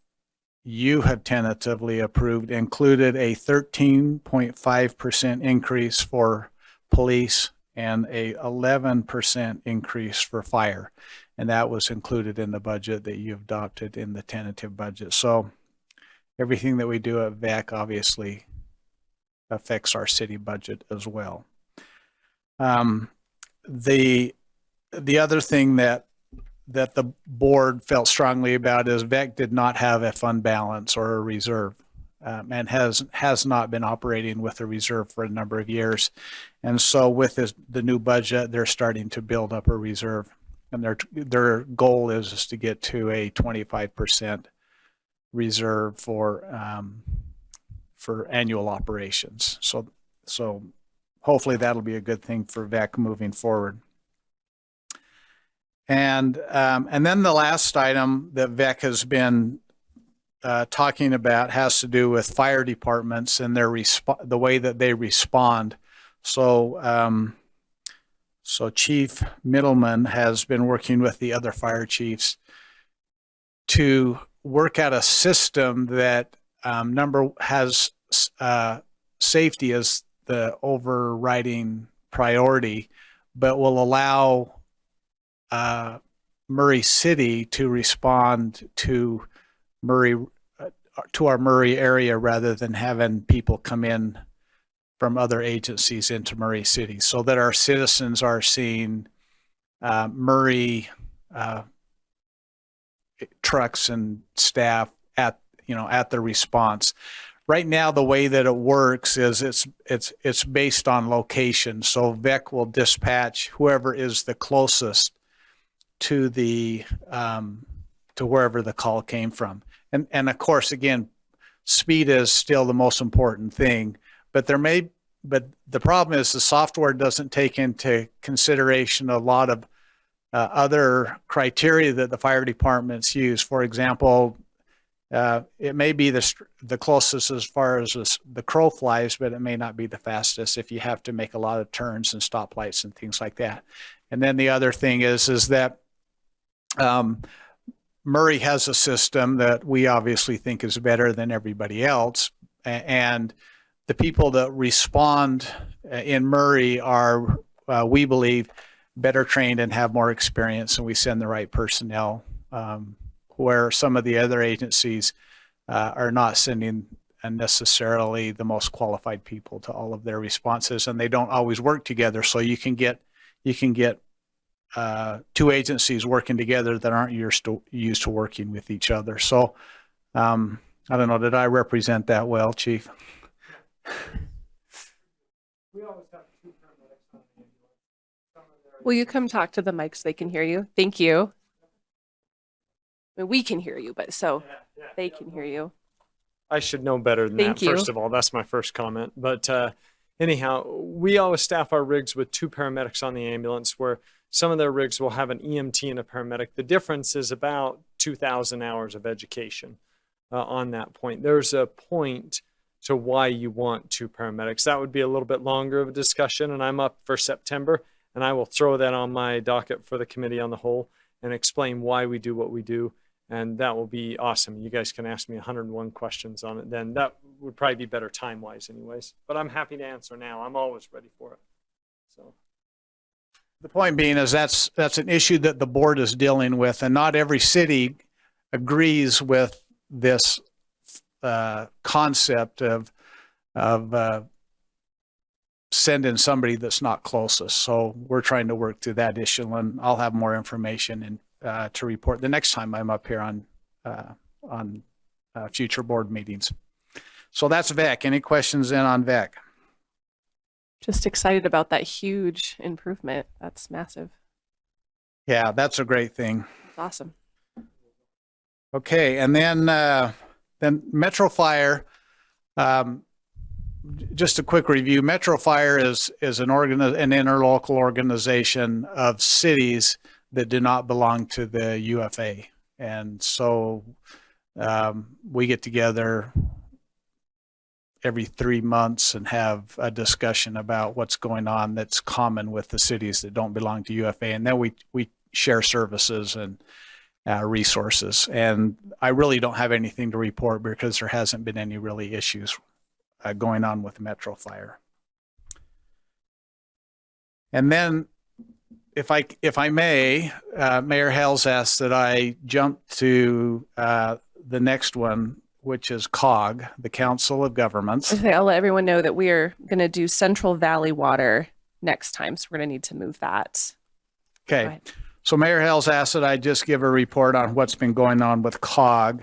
you have tentatively approved included a 13.5% increase for police and a 11% increase for fire. And that was included in the budget that you adopted in the tentative budget. So everything that we do at VAC obviously affects our city budget as well. The other thing that the board felt strongly about is VEC did not have a fund balance or a reserve, and has not been operating with a reserve for a number of years. And so with the new budget, they're starting to build up a reserve, and their goal is to get to a 25% reserve for annual operations. So hopefully that'll be a good thing for VEC moving forward. And then the last item that VEC has been talking about has to do with fire departments and the way that they respond. So Chief Middleman has been working with the other fire chiefs to work out a system that has safety as the overriding priority, but will allow Murray City to respond to our Murray area rather than having people come in from other agencies into Murray City, so that our citizens are seeing Murray trucks and staff at the response. Right now, the way that it works is it's based on location. So VEC will dispatch whoever is the closest to the to wherever the call came from. And of course, again, speed is still the most important thing, but the problem is the software doesn't take into consideration a lot of other criteria that the fire departments use. For example, it may be the closest as far as the crow flies, but it may not be the fastest if you have to make a lot of turns and stoplights and things like that. And then the other thing is that Murray has a system that we obviously think is better than everybody else. And the people that respond in Murray are, we believe, better trained and have more experience, and we send the right personnel, where some of the other agencies are not sending necessarily the most qualified people to all of their responses, and they don't always work together. So you can get two agencies working together that aren't used to working with each other. So I don't know, did I represent that well, Chief? Will you come talk to the mic so they can hear you? Thank you. I mean, we can hear you, but so they can hear you. I should know better than Thank that, you. first of all. That's my first comment. But anyhow, we always staff our rigs with 2 paramedics on the ambulance, where some of their rigs will have an EMT and a paramedic. The difference is about 2,000 hours of education on that point. There's a point to why you want 2 paramedics. That would be a little bit longer of a discussion, and I'm up for September, and I will throw that on my docket for the committee on the whole and explain why we do what we do. And that will be awesome. You guys can ask me 101 questions on it then. That would probably be better time-wise anyways. But I'm happy to answer now. I'm always ready for it. So The point being is that's an issue that the board is dealing with, and not every city agrees with this concept of sending somebody that's not closest. So we're trying to work through that issue, and I'll have more information and to report the next time I'm up here on future board meetings. So that's VEC. Any questions in on VEC? Just excited about that huge improvement. That's massive. Yeah, that's a great thing. It's awesome. Okay, and then Metro Fire. Just a quick review. Metro Fire is an interlocal organization of cities that do not belong to the UFA, and so we get together every 3 months and have a discussion about what's going on that's common with the cities that don't belong to UFA, and then we share services resources. And I really don't have anything to report because there hasn't been any really issues going on with Metro Fire. And then, if I may, Mayor Hales asked that I jump to the next one, which is COG, the Council of Governments. Okay, I'll let everyone know that we're going to do Central Valley Water next time, so we're going to need to move that. Go Okay. ahead. So Mayor Hales asked that I just give a report on what's been going on with COG.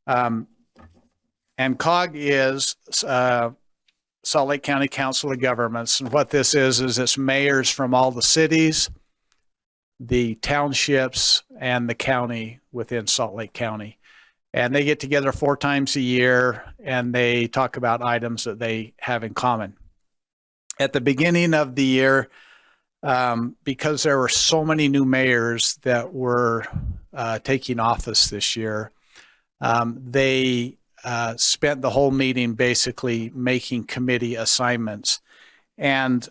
And COG is Salt Lake County Council of Governments. And what this is it's mayors from all the cities, the townships, and the county within Salt Lake County. And they get together 4 times a year and they talk about items that they have in common. At the beginning of the year, because there were so many new mayors that were taking office this year, they spent the whole meeting basically making committee assignments. And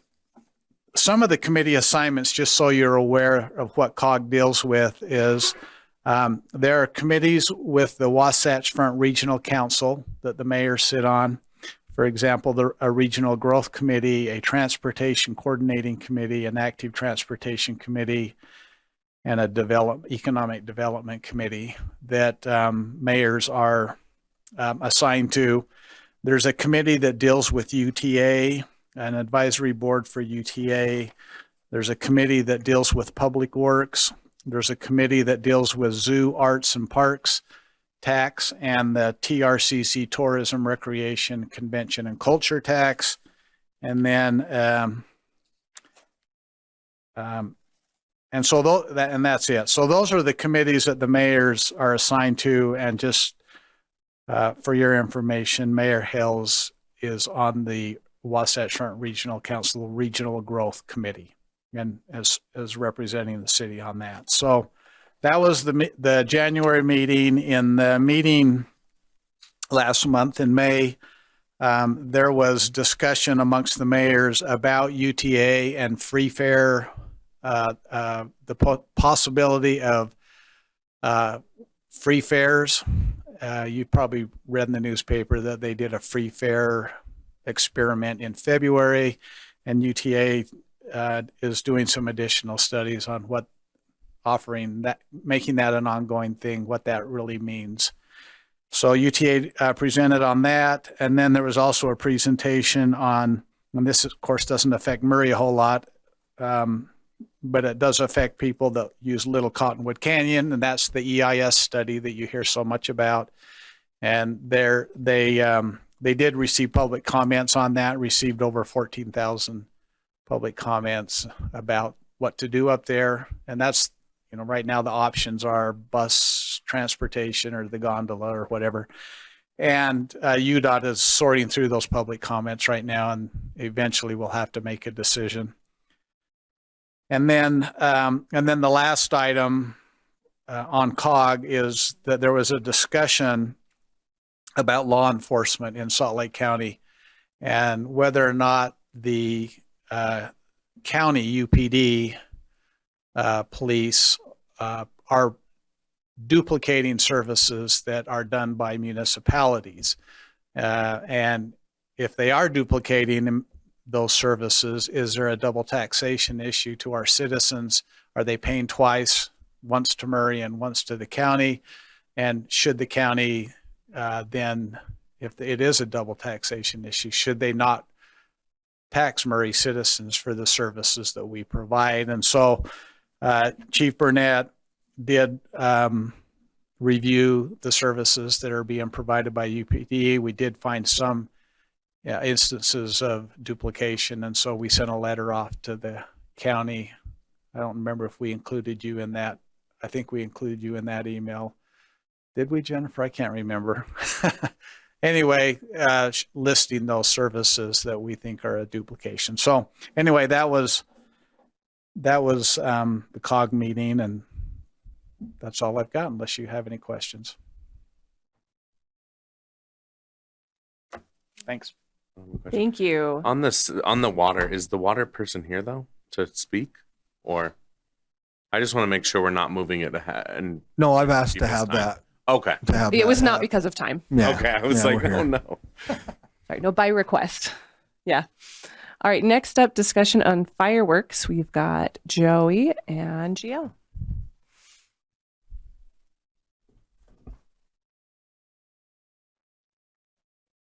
some of the committee assignments, just so you're aware of what COG deals with, is there are committees with the Wasatch Front Regional Council that the mayors sit on. For example, a regional growth committee, a transportation coordinating committee, an active transportation committee, and a economic development committee that mayors are assigned to. There's a committee that deals with UTA, an advisory board for UTA. There's a committee that deals with public works. There's a committee that deals with zoo, arts, and parks tax, and the TRCC, tourism, recreation, convention, and culture tax. And then, and so that's it. So those are the committees that the mayors are assigned to. And just for your information, Mayor Hales is on the Wasatch Front Regional Council Regional Growth Committee, and as representing the city on that. So that was the January meeting. In the meeting last month in May, there was discussion amongst the mayors about UTA and free fare, the possibility of free fares. You probably read in the newspaper that they did a free fare experiment in February, and UTA is doing some additional studies on what offering that, making that an ongoing thing, what that really means. So UTA presented on that, and then there was also a presentation on, and this of course doesn't affect Murray a whole lot, but it does affect people that use Little Cottonwood Canyon, and that's the EIS study that you hear so much about. And they did receive public comments on that, received over 14,000 public comments about what to do up there. And that's, you know, right now the options are bus transportation or the gondola or whatever. And UDOT is sorting through those public comments right now, and eventually we'll have to make a decision. And then the last item on COG is that there was a discussion about law enforcement in Salt Lake County and whether or not the county UPD police are duplicating services that are done by municipalities. And if they are duplicating those services, is there a double taxation issue to our citizens? Are they paying twice, once to Murray and once to the county? And should the county then, if it is a double taxation issue, should they not tax Murray citizens for the services that we provide? And so Chief Burnett did review the services that are being provided by UPD. We did find some instances of duplication, and so we sent a letter off to the county. I don't remember if we included you in that. I think we included you in that email. Did we, Jennifer? I can't remember. Anyway, listing those services that we think are a duplication. So anyway, that was the COG meeting, and that's all I've got unless you have any questions. Thanks. Thank you. On this, on the water, is the water person here though to speak, or I just want to make sure we're not moving it ahead. And No, I've asked keep to us have time. that. Okay. To have It that, was not because of time. Yeah. Okay. I was Yeah, like, we're here. oh no. Sorry, no, by request. Yeah. All right, next up, discussion on fireworks. We've got Joey and GL.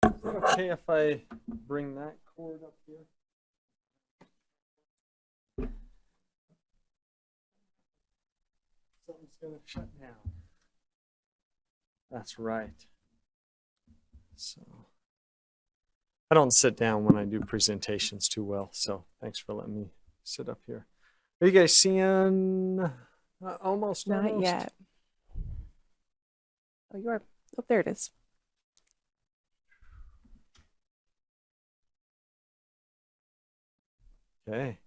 Is it okay if I bring that cord up here? Something's gonna shut down. That's right. So I don't sit down when I do presentations too well, so thanks for letting me sit up here. Are you guys seeing almost? Not yet. Oh, you are. Oh, there it is. Okay.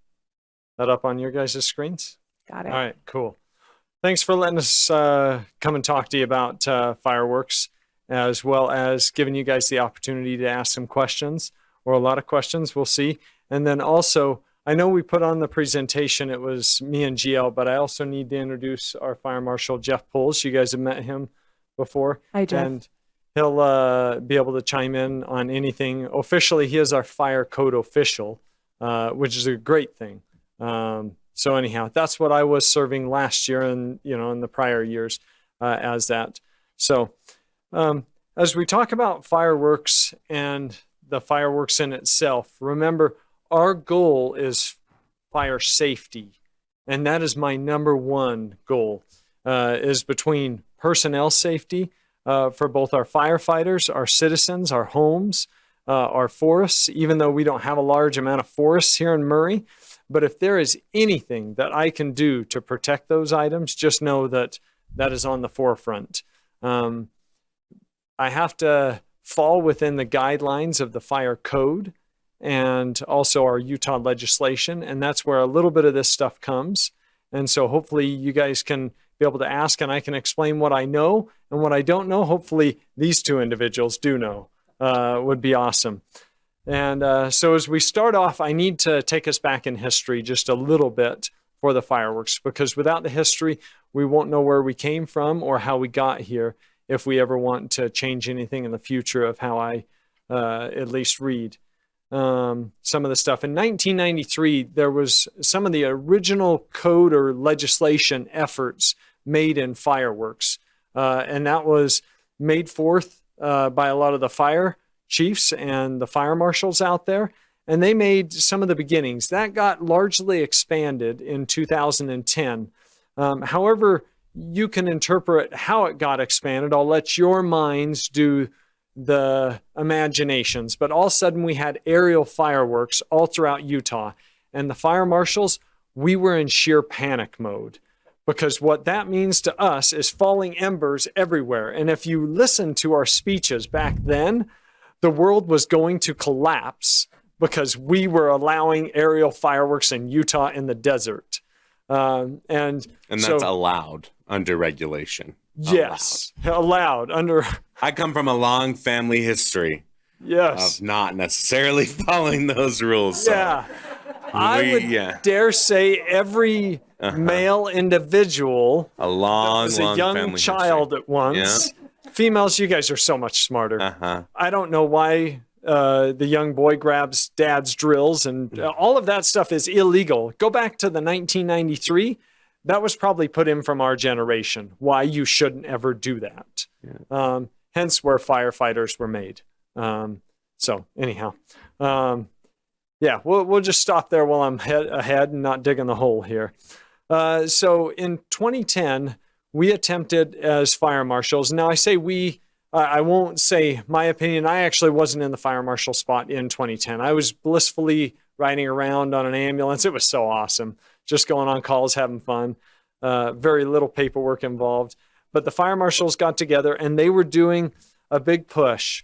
That up on your guys' screens? Got it. All right, cool. Thanks for letting us come and talk to you about fireworks, as well as giving you guys the opportunity to ask some questions, or a lot of questions, we'll see. And then also, I know we put on the presentation, it was me and GL, but I also need to introduce our Fire Marshal, Jeff Pulls. You guys have met him before. Hi, Jeff. And he'll be able to chime in on anything. Officially, he is our fire code official, which is a great thing. So anyhow, that's what I was serving last year and, in the prior years as that. So as we talk about fireworks and the fireworks in itself, remember our goal is fire safety. And that is my number one goal, is between personnel safety for both our firefighters, our citizens, our homes, our forests, even though we don't have a large amount of forests here in Murray. But if there is anything that I can do to protect those items, just know that that is on the forefront. I have to fall within the guidelines of the fire code and also our Utah legislation. And that's where a little bit of this stuff comes. And so hopefully you guys can be able to ask and I can explain what I know, and what I don't know, hopefully these two individuals do know. Would be awesome. And so as we start off, I need to take us back in history just a little bit for the fireworks, because without the history, we won't know where we came from or how we got here if we ever want to change anything in the future of how I at least read some of the stuff. In 1993, there was some of the original code or legislation efforts made in fireworks. And that was made forth by a lot of the fire chiefs and the fire marshals out there, and they made some of the beginnings. That got largely expanded in 2010. However, you can interpret how it got expanded. I'll let your minds do the imaginations, but all of a sudden we had aerial fireworks all throughout Utah, and the fire marshals, we were in sheer panic mode. Because what that means to us is falling embers everywhere. And if you listen to our speeches back then, the world was going to collapse because we were allowing aerial fireworks in Utah in the desert. And that's so, allowed under regulation. Yes, allowed under. I come from a long family history Yes. of not necessarily following those rules. So Yeah. I would dare say every male individual a long, was a long young family child at once. Females, you guys are so much smarter. I don't know why the young boy grabs dad's drills and all of that stuff is illegal. Go back to the 1993. That was probably put in from our generation, why you shouldn't ever do that. Hence where firefighters were made. So anyhow, we'll just stop there while I'm ahead and not digging the hole here. So in 2010, we attempted as fire marshals. Now I say we, I won't say my opinion. I actually wasn't in the fire marshal spot in 2010. I was blissfully riding around on an ambulance. It was so awesome. Just going on calls, having fun. Very little paperwork involved. But the fire marshals got together and they were doing a big push.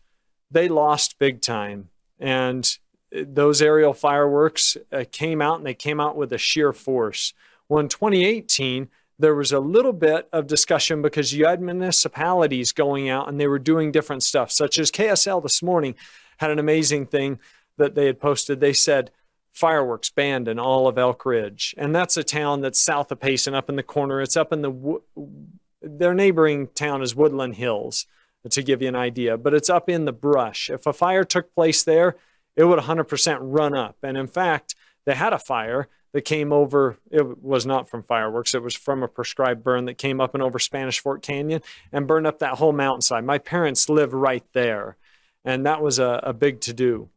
They lost big time. And those aerial fireworks came out, and they came out with a sheer force. Well, in 2018, there was a little bit of discussion because you had municipalities going out and they were doing different stuff, such as KSL this morning had an amazing thing that they had posted. They said, fireworks banned in all of Elk Ridge. And that's a town that's south of Payson, up in the corner. It's up in their neighboring town is Woodland Hills, to give you an idea, but it's up in the brush. If a fire took place there, it would 100% run up. And in fact, they had a fire that came over. It was not from fireworks. It was from a prescribed burn that came up and over Spanish Fort Canyon and burned up that whole mountainside. My parents live right there, and that was a big to-do.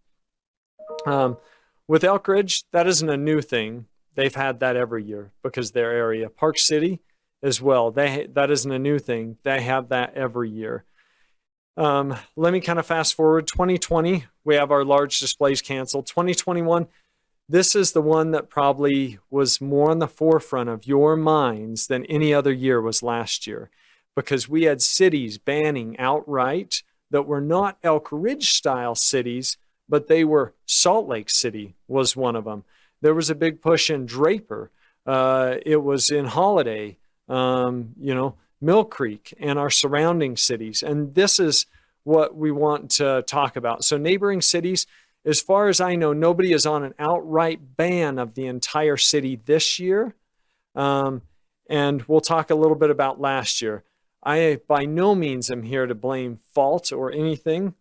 With Elk Ridge, that isn't a new thing. They've had that every year because their area. Park City as well. That isn't a new thing. They have that every year. Let me kind of fast forward. 2020, we have our large displays canceled. 2021, this is the one that probably was more on the forefront of your minds than any other year was last year, because we had cities banning outright that were not Elk Ridge style cities, but they were. Salt Lake City was one of them. There was a big push in Draper. It was in Holiday, Mill Creek and our surrounding cities. And this is what we want to talk about. So neighboring cities, as far as I know, nobody is on an outright ban of the entire city this year. And we'll talk a little bit about last year. I by no means am here to blame fault or anything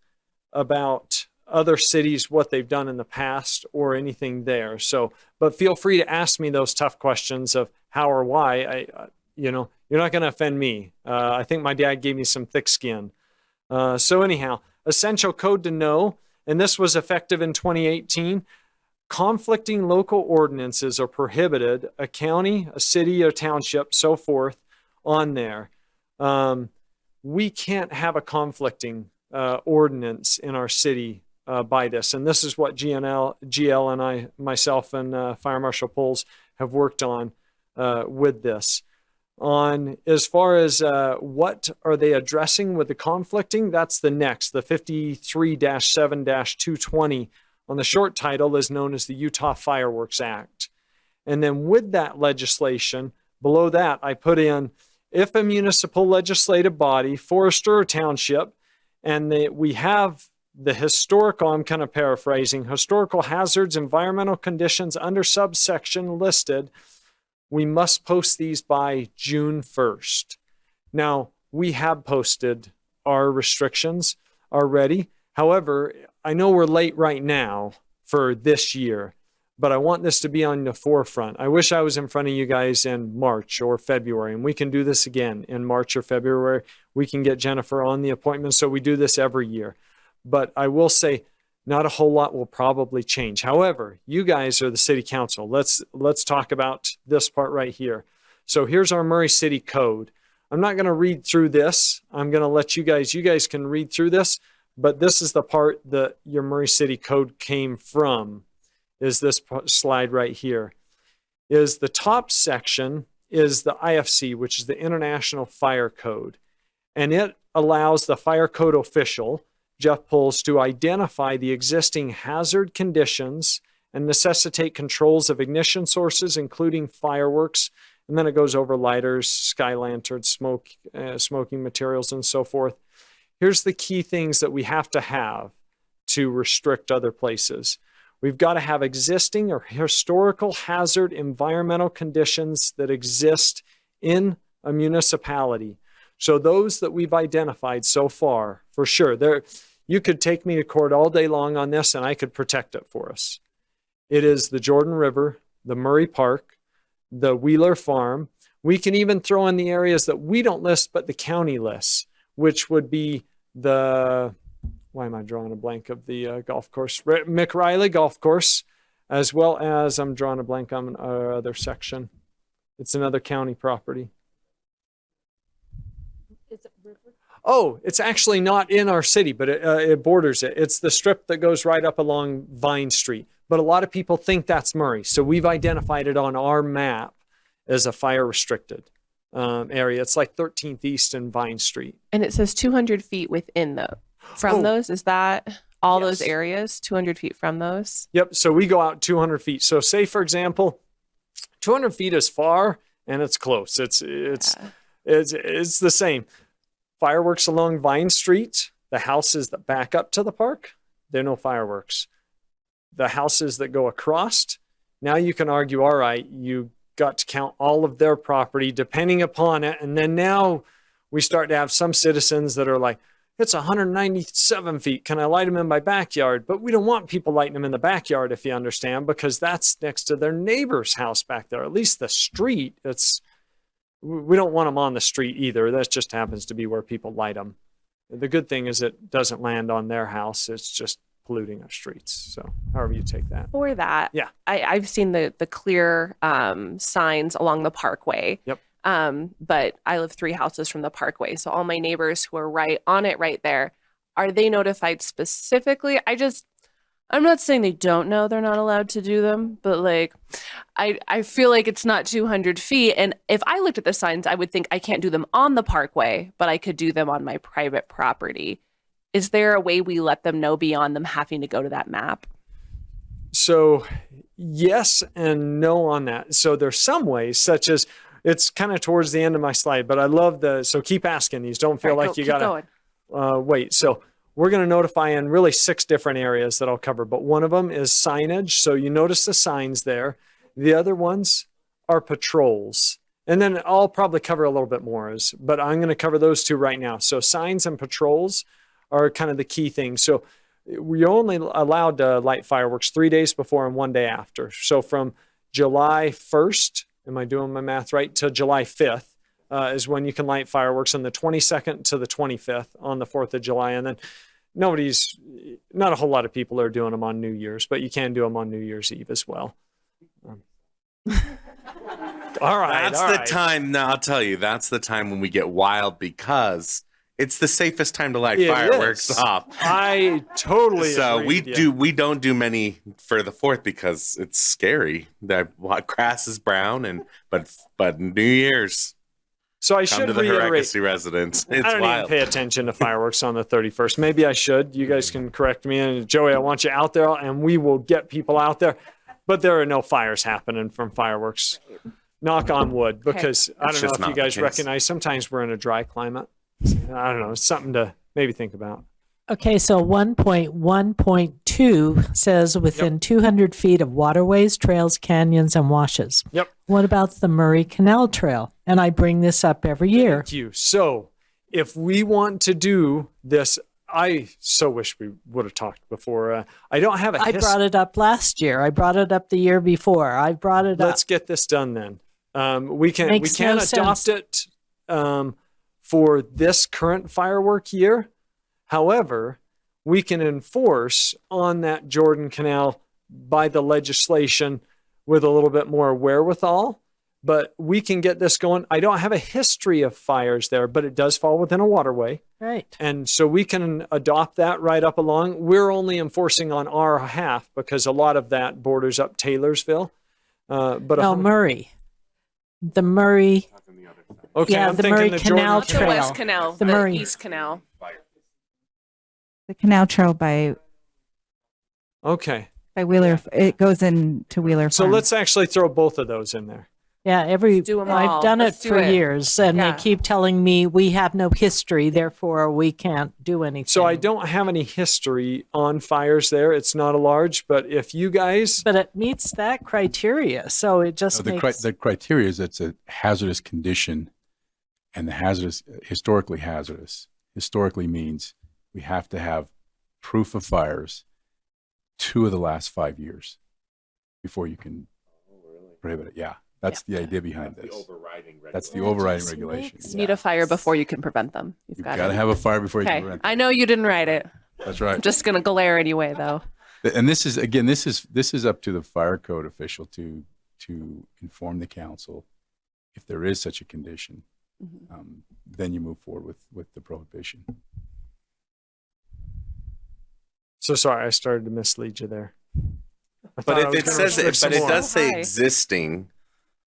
about other cities, what they've done in the past or anything there. So, but feel free to ask me those tough questions of how or why. You're not going to offend me. I think my dad gave me some thick skin. So anyhow, essential code to know, and this was effective in 2018. Conflicting local ordinances are prohibited, a county, a city, or township, so forth, on there. We can't have a conflicting ordinance in our city by this. And this is what GL and I, myself and Fire Marshal Poles have worked on with this. On as far as what are they addressing with the conflicting, that's the next. The 53-7-220 on the short title is known as the Utah Fireworks Act. And then with that legislation, below that, I put in, if a municipal legislative body, forester or township, and we have the historical, I'm kind of paraphrasing, historical hazards, environmental conditions under subsection listed, we must post these by June 1st. Now, we have posted our restrictions already. However, I know we're late right now for this year, but I want this to be on the forefront. I wish I was in front of you guys in March or February, and we can do this again in March or February. We can get Jennifer on the appointment, so we do this every year. But I will say, not a whole lot will probably change. However, you guys are the city council. Let's talk about this part right here. So here's our Murray City Code. I'm not going to read through this. I'm going to let you guys can read through this, but this is the part that your Murray City Code came from, is this slide right here. Is the top section is the IFC, which is the International Fire Code. And it allows the fire code official, Jeff Poles, to identify the existing hazard conditions and necessitate controls of ignition sources, including fireworks. And then it goes over lighters, sky lanterns, smoking materials, and so forth. Here's the key things that we have to restrict other places. We've got to have existing or historical hazard environmental conditions that exist in a municipality. So those that we've identified so far, for sure, you could take me to court all day long on this and I could protect it for us. It is the Jordan River, the Murray Park, the Wheeler Farm. We can even throw in the areas that we don't list, but the county lists, which would be why am I drawing a blank of the golf course? McRiley Golf Course, as well as I'm drawing a blank on another section. It's another county property. Oh, it's actually not in our city, but it borders it. It's the strip that goes right up along Vine Street. But a lot of people think that's Murray. So we've identified it on our map as a fire restricted area. It's like 13th East and Vine Street. And it says 200 feet within those. Is that all those areas, 200 feet from those? Yep. So we go out 200 feet. So say, for example, 200 feet is far and it's close. It's the same. Fireworks along Vine Street, the houses that back up to the park, there are no fireworks. the houses that go across, now you can argue, all right, you got to count all of their property depending upon it. And then now we start to have some citizens that are like, it's 197 feet. Can I light them in my backyard? But we don't want people lighting them in the backyard, if you understand, because that's next to their neighbor's house back there. At least the street, we don't want them on the street either. That just happens to be where people light them. The good thing is it doesn't land on their house. It's just polluting our streets. So however you take that. For that, Yeah. I've seen the clear signs along the parkway. Yep. But I live 3 houses from the parkway. So all my neighbors who are right on it right there, are they notified specifically? I'm not saying they don't know they're not allowed to do them, but like, I feel like it's not 200 feet. And if I looked at the signs, I would think I can't do them on the parkway, but I could do them on my private property. Is there a way we let them know beyond them having to go to that map? So yes and no on that. So there's some ways, such as, it's kind of towards the end of my slide, but I love so keep asking these. Don't feel like you got to wait. So we're going to notify in really 6 different areas that I'll cover, but one of them is signage. So you notice the signs there. The other ones are patrols. And then I'll probably cover a little bit more, but I'm going to cover those 2 right now. So signs and patrols are kind of the key things. So we're only allowed to light fireworks 3 days before and 1 day after. So from July 1st, am I doing my math right, to July 5th is when you can light fireworks, on the 22nd to the 25th on the 4th of July. And then not a whole lot of people are doing them on New Year's, but you can do them on New Year's Eve as well. All right. That's the time. Now I'll tell you, that's the time when we get wild, because it's the safest time to light fireworks off. I totally So agree. we don't do many for the 4th because it's scary. The grass is brown, but New Year's. So I Come should to the reiterate, Harakasi residents. It's I don't wild. even pay attention to fireworks on the 31st. Maybe I should. You guys can correct me. And Joey, I want you out there, and we will get people out there. But there are no fires happening from fireworks. Knock on wood, because I don't know if you guys recognize, sometimes we're in a dry climate. I don't know. It's something to maybe think about. Okay, so 1.1.2 says within 200 feet of waterways, trails, canyons, and washes. Yep. What about the Murray Canal Trail? And I bring this up every year. Thank you. So if we want to do this, I so wish we would have talked before. I don't have a I brought it up last year. I brought it up the year before. I brought it up. Let's get this done then. We can Makes no adopt sense. it for this current firework year. However, we can enforce on that Jordan Canal by the legislation with a little bit more wherewithal, but we can get this going. I don't have a history of fires there, but it does fall within a waterway. Right. And so we can adopt that right up along. We're only enforcing on our half because a lot of that borders up Taylorsville. But No, Murray. The Murray. Okay, yeah, I'm the thinking Murray the Canal Jordan The Trail. West Canal, The the Murray. East Canal. The canal trail by Okay. Wheeler, it goes into Wheeler So Farm. let's actually throw both of those in there. Yeah, do 'em all. I've done Let's it do for it. years, and Yeah. they keep telling me we have no history, therefore we can't do anything. So I don't have any history on fires there. It's not a large, but if you guys, But it meets that criteria, so it just No, makes. the criteria is it's a hazardous condition, and the hazardous, historically means we have to have proof of fires 2 of the last 5 years before you can prohibit it. Yeah, that's the idea behind this. That's the overriding regulation. You need a fire before you can prevent them. You've got to have a fire before you Okay, can prevent I know you didn't write it. it. That's right. I'm just gonna glare anyway, though. And this is again, this is up to the fire code official to inform the council if there is such a condition. Then you move forward with the prohibition. so sorry, I started to mislead you there. I But thought I if was it gonna says, restrict some it more. does say Why? existing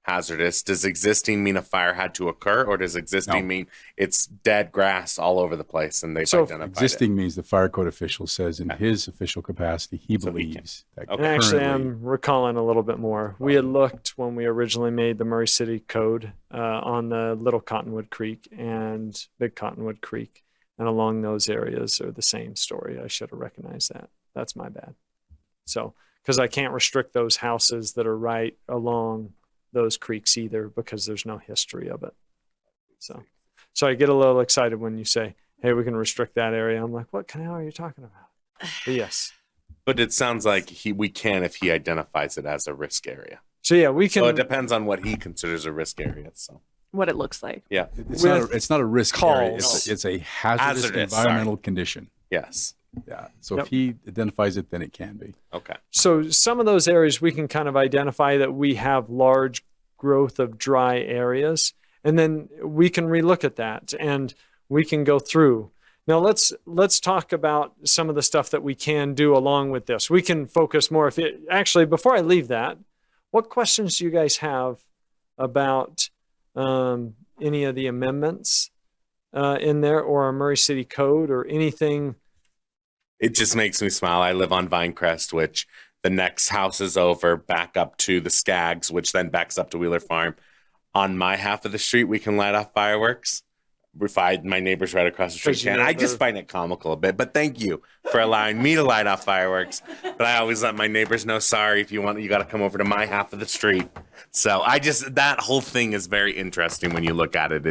hazardous. Does existing mean a fire had to occur, or does existing No. mean it's dead grass all over the place and they've So identified Existing means the fire code official says in his official capacity, he So he can- believes that Okay. And actually, currently, I'm recalling a little bit more. We had looked when we originally made the Murray City Code on the Little Cottonwood Creek and Big Cottonwood Creek, and along those areas are the same story. I should have recognized that. That's my bad. So, because I can't restrict those houses that are right along those creeks either because there's no history of it. So I get a little excited when you say, hey, we can restrict that area. I'm like, what canal are you talking about? But yes. But it sounds like we can if he identifies it as a risk area. So yeah, we can. So it depends on what he considers a risk area. So What it looks like. yeah, It's not a risk area. calls. It's a hazardous environmental condition. yes, Yeah. So Yep. if he identifies it, then it can be. okay. So some of those areas we can kind of identify that we have large growth of dry areas, and then we can relook at that and we can go through. Now let's talk about some of the stuff that we can do along with this. We can focus more. Actually, before I leave that, what questions do you guys have about any of the amendments in there, or our Murray City Code, or anything? It just makes me smile. I live on Vinecrest, which the next house is over, back up to the Skaggs, which then backs up to Wheeler Farm. On my half of the street, we can light off fireworks. My neighbors right across the street Because you can. know I just find it comical a bit, but thank you for allowing me to light off fireworks. But I always let my neighbors know, sorry, if you want, you got to come over to my half of the street. So that whole thing is very interesting when you look at it.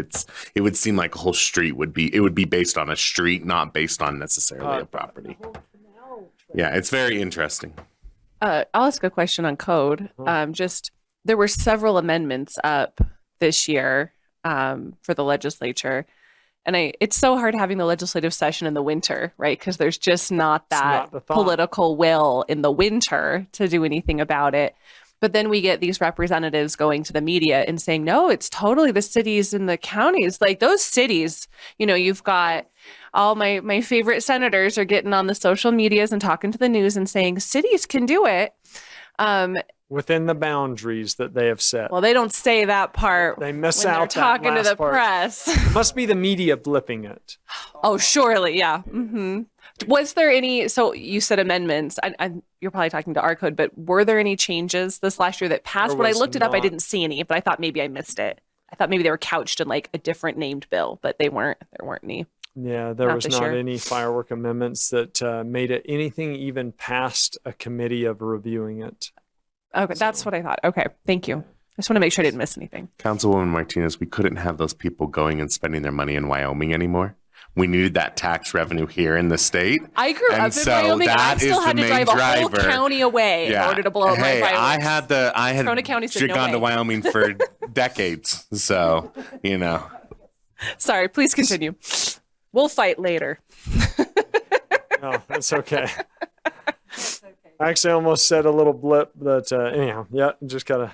It would seem like a whole street would be based on a street, not based on necessarily a property. Yeah, it's very interesting. I'll ask a question on code. There were several amendments up this year for the legislature. And it's so hard having the legislative session in the winter, right? Because there's just not that political will in the winter to do anything about it. But then we get these representatives going to the media and saying, no, it's totally the cities and the counties. Like those cities, you've got all my favorite senators are getting on the social medias and talking to the news and saying cities can do it. Within the boundaries that they have set. Well, they don't say that part. They miss when out they're talking that to last the part. press. It must be the media blipping it. Oh, surely, yeah. Mm-hmm. Was there any? So you said amendments. You're probably talking to our code, but were there any changes this last year that passed? There When I was looked it up, I not. didn't see any, but I thought maybe I missed it. I thought maybe they were couched in like a different named bill, but they weren't. There weren't any. Yeah, there Not was this not year. any firework amendments that made it anything even past a committee of reviewing it. Okay, that's what I thought. Okay, thank you. I just want to make sure I didn't miss anything. Councilwoman Martinez, we couldn't have those people going and spending their money in Wyoming anymore. We needed that tax revenue here in the state. I grew And up in so Wyoming. I that still is had the to main drive a whole driver. county away in order to blow up my Hey, fireworks. I had Corona County said no gone to way. Wyoming for decades. So, Sorry, please continue. We'll fight later. No, that's okay. I actually almost said a little blip, but anyhow, yeah, just gotta.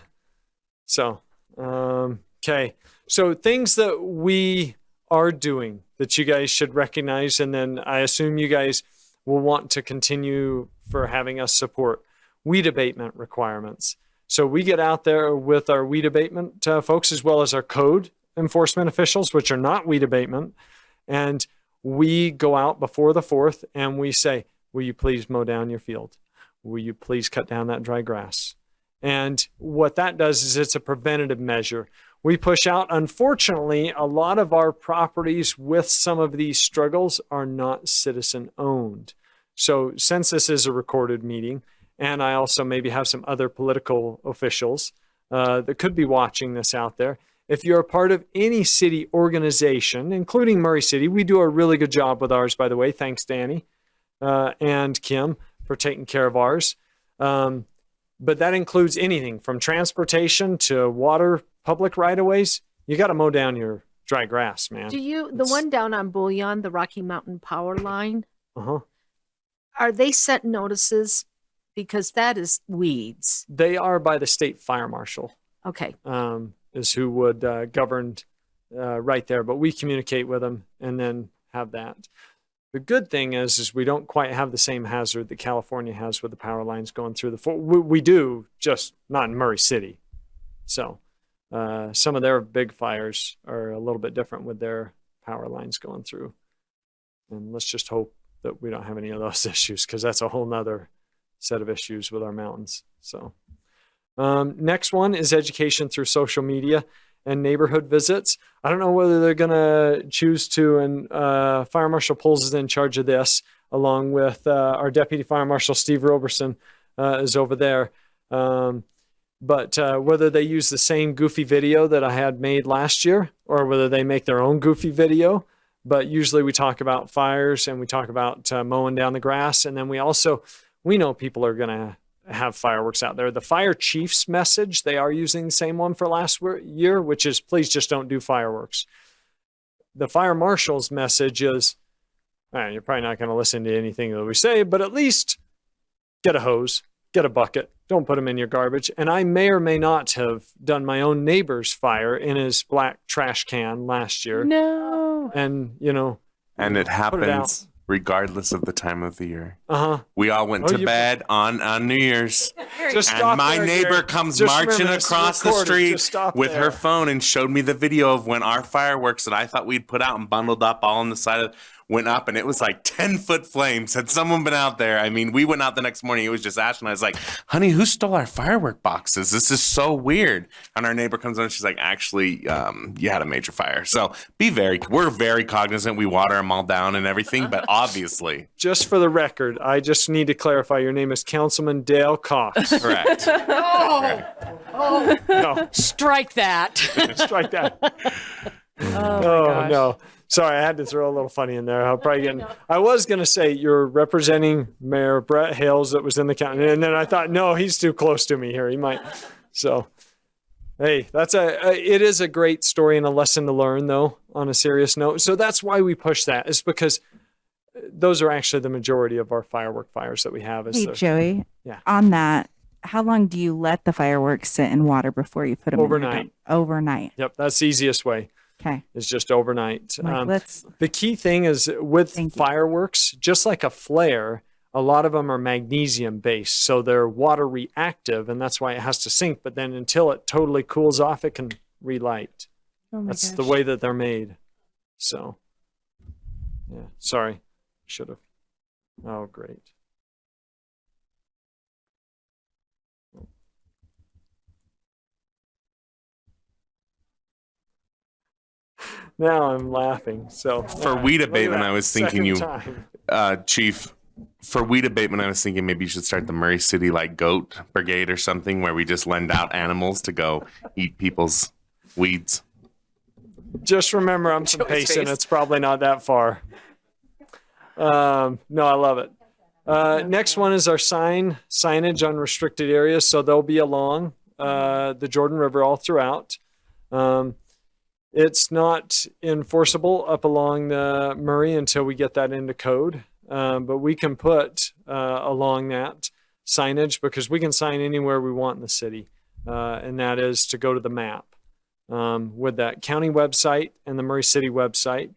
So, okay. So things that we are doing that you guys should recognize, and then I assume you guys will want to continue for having us support weed abatement requirements. So we get out there with our weed abatement folks, as well as our code enforcement officials, which are not weed abatement, and we go out before the 4th and we say, will you please mow down your field? Will you please cut down that dry grass? And what that does is it's a preventative measure. We push out, unfortunately, a lot of our properties with some of these struggles are not citizen owned. So since this is a recorded meeting, and I also maybe have some other political officials that could be watching this out there, if you're a part of any city organization, including Murray City, we do a really good job with ours, by the way. Thanks, Danny and Kim, for taking care of ours. But that includes anything from transportation to water, public right-of-ways. You got to mow down your dry grass, man. The one down on Bullion, the Rocky Mountain Power Line, Uh-huh. are they sent notices? Because that is weeds. They are by the state fire marshal. Okay. Is who would govern right there. But we communicate with them and then have that. The good thing is we don't quite have the same hazard that California has with the power lines going through we do, just not in Murray City. So some of their big fires are a little bit different with their power lines going through. And let's just hope that we don't have any of those issues, because that's a whole nother set of issues with our mountains. So next one is education through social media and neighborhood visits. I don't know whether they're going to choose to, and Fire Marshal Poles is in charge of this, along with our Deputy Fire Marshal Steve Roberson, is over there. But whether they use the same goofy video that I had made last year or whether they make their own goofy video, but usually we talk about fires and we talk about mowing down the grass. And then we know people are going to have fireworks out there. The fire chief's message, they are using the same one for last year, which is please just don't do fireworks. The fire marshal's message is, you're probably not going to listen to anything that we say, but at least get a hose, get a bucket, don't put them in your garbage. And I may or may not have done my own neighbor's fire in his black trash can last year. No. And, And it put it happens regardless of the time of the year. Uh-huh. We all went to bed on New Year's. Just And stop my there, neighbor Gary. comes Just marching remember, this is across the recorded. street Just stop with there. her phone and showed me the video of when our fireworks that I thought we'd put out and bundled up all on the side of went up, and it was like 10-foot flames. Had someone been out there? I mean, we went out the next morning. It was just Ash, and I was like, honey, who stole our firework boxes? This is so weird. And our neighbor comes on, and she's like, actually, you had a major fire. So we're very cognizant. We water them all down and everything, but obviously. Just for the record, I just need to clarify your name is Councilman Dale Cox. Correct. No, Strike that. strike that. Oh, Oh, no. Sorry, I had to throw a little funny in there. I was going to say you're representing Mayor Brett Hales that was in the county. And then I thought, no, he's too close to me here. He might. So, hey, it is a great story and a lesson to learn, though, on a serious note. So that's why we push that, is because those are actually the majority of our firework fires that we have. Hey, Joey, Yeah. on that, how long do you let the fireworks sit in water before you put them Overnight. Overnight. Yep, that's the easiest way. Okay. It's just overnight. Let's. The key thing is with fireworks, just like a flare, a lot of them are magnesium based. So they're water reactive, and that's why it has to sink. But then until it totally cools off, it can relight. Oh my That's gosh. the way that they're made. So, yeah, sorry. Should have. Oh, great. Now I'm laughing. So For weed look at abatement, that. I was thinking Second time. Chief, for weed abatement, I was thinking maybe you should start the Murray City like goat brigade or something where we just lend out animals to go eat people's weeds. Just remember, I'm from Joey's Payson. face. It's probably not that far. No, I love it. Next one is our signage on restricted areas. So they'll be along the Jordan River all throughout. It's not enforceable up along the Murray until we get that into code. But we can put along that signage because we can sign anywhere we want in the city. And that is to go to the map with that county website and the Murray City website.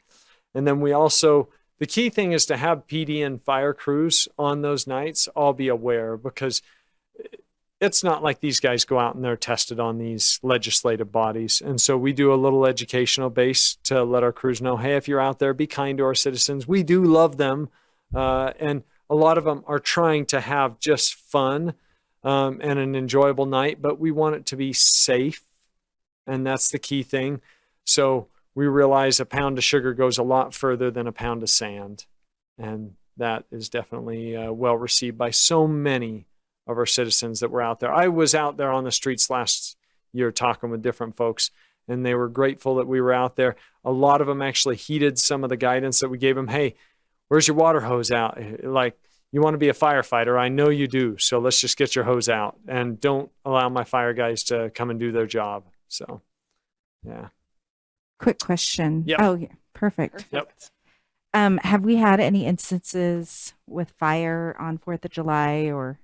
And then we also, the key thing is to have PD and fire crews on those nights all be aware, because it's not like these guys go out and they're tested on these legislative bodies. And so we do a little educational base to let our crews know, hey, if you're out there, be kind to our citizens. We do love them. And a lot of them are trying to have just fun and an enjoyable night, but we want it to be safe. And that's the key thing. So we realize a pound of sugar goes a lot further than a pound of sand. And that is definitely well received by so many of our citizens that were out there. I was out there on the streets last year talking with different folks, and they were grateful that we were out there. A lot of them actually heeded some of the guidance that we gave them. Hey, where's your water hose out? Like, you want to be a firefighter. I know you do. So let's just get your hose out and don't allow my fire guys to come and do their job. So, yeah. Quick question. Yep. Oh, yeah. Perfect. Yep. Have we had any instances with fire on 4th of July or?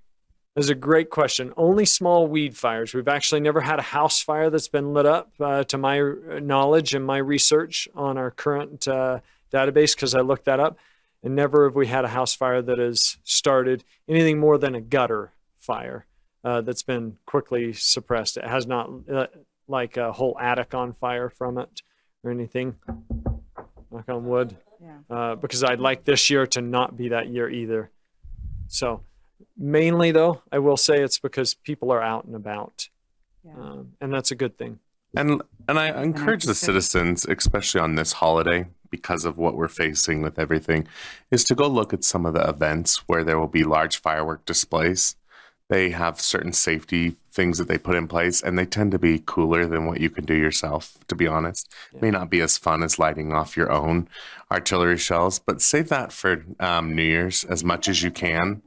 That's a great question. Only small weed fires. We've actually never had a house fire that's been lit up, to my knowledge and my research on our current database, because I looked that up, and never have we had a house fire that has started anything more than a gutter fire that's been quickly suppressed. It has not like a whole attic on fire from it or anything. Knock on wood. Yeah. Because I'd like this year to not be that year either. So mainly, though, I will say it's because people are out and about, and that's a good thing. And I encourage the citizens, especially on this holiday, because of what we're facing with everything, is to go look at some of the events where there will be large firework displays. they have certain safety things that they put in place, and they tend to be cooler than what you can do yourself, to be honest. It may not be as fun as lighting off your own artillery shells, but save that for New Year's as much as you can,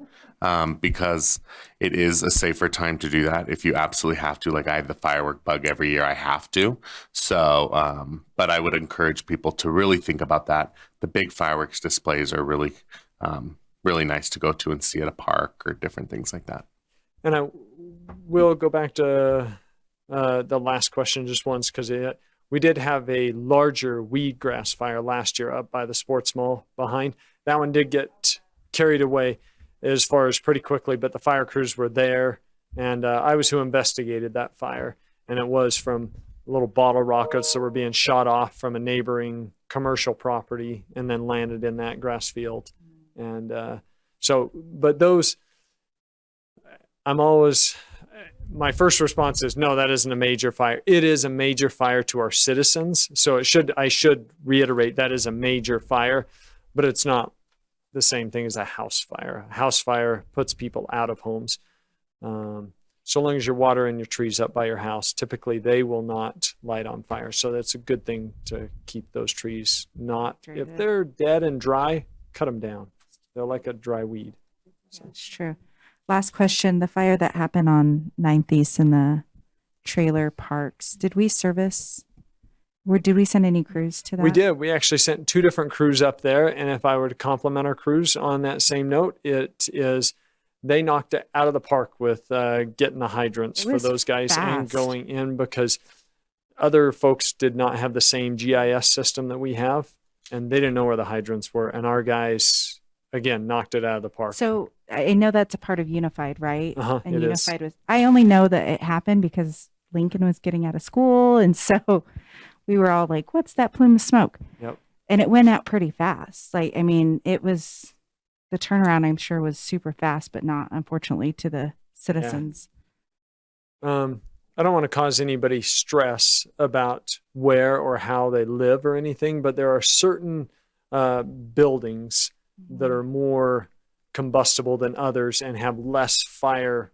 because it is a safer time to do that if you absolutely have to. Like, I have the firework bug every year. I have to. So, but I would encourage people to really think about that. The big fireworks displays are really, really nice to go to and see at a park or different things like that. And I will go back to the last question just once, because we did have a larger weed grass fire last year up by the sports mall behind. That one did get carried away as far as pretty quickly, but the fire crews were there, and I was who investigated that fire, and it was from little bottle rockets that were being shot off from a neighboring commercial property and then landed in that grass field. And but those, my first response is, no, that isn't a major fire. It is a major fire to our citizens. So I should reiterate, that is a major fire, but it's not the same thing as a house fire. A house fire puts people out of homes. So long as you're watering your trees up by your house, typically they will not light on fire. So that's a good thing to keep those trees if they're dead and dry, cut them down. They're like a dry weed. So. That's true. Last question, the fire that happened on 9th East in the trailer parks, did we send any crews to that? We did. We actually sent 2 different crews up there. And if I were to compliment our crews on that same note, they knocked it out of the park with getting the hydrants for those guys and going in, because other folks did not have the same GIS system that we have, and they didn't know where the hydrants were. And our guys, again, knocked it out of the park. So I know that's a part of Unified, right? And it Unified I only know that it happened because Lincoln was getting out of school. And so we were all like, what's that plume of smoke? Yep. And it went out pretty fast. The turnaround, I'm sure, was super fast, but not, unfortunately, to the citizens. Yeah. I don't want to cause anybody stress about where or how they live or anything, but there are certain buildings that are more combustible than others and have less firewalls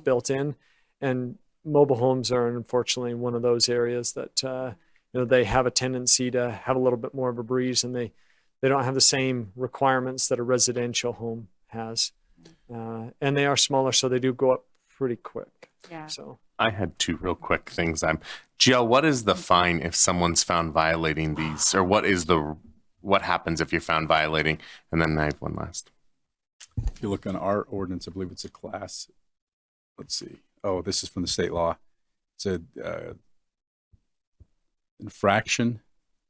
built in, and mobile homes are unfortunately one of those areas that they have a tendency to have a little bit more of a breeze, and they don't have the same requirements that a residential home has, and they are smaller, so they do go up pretty quick. Yeah. So I had 2 real quick things. Jill, what is the fine if someone's found violating these, or what happens if you're found violating? And then I have one last. If you look on our ordinance, I believe it's a class. Let's see. Oh, this is from the state law. It's a infraction,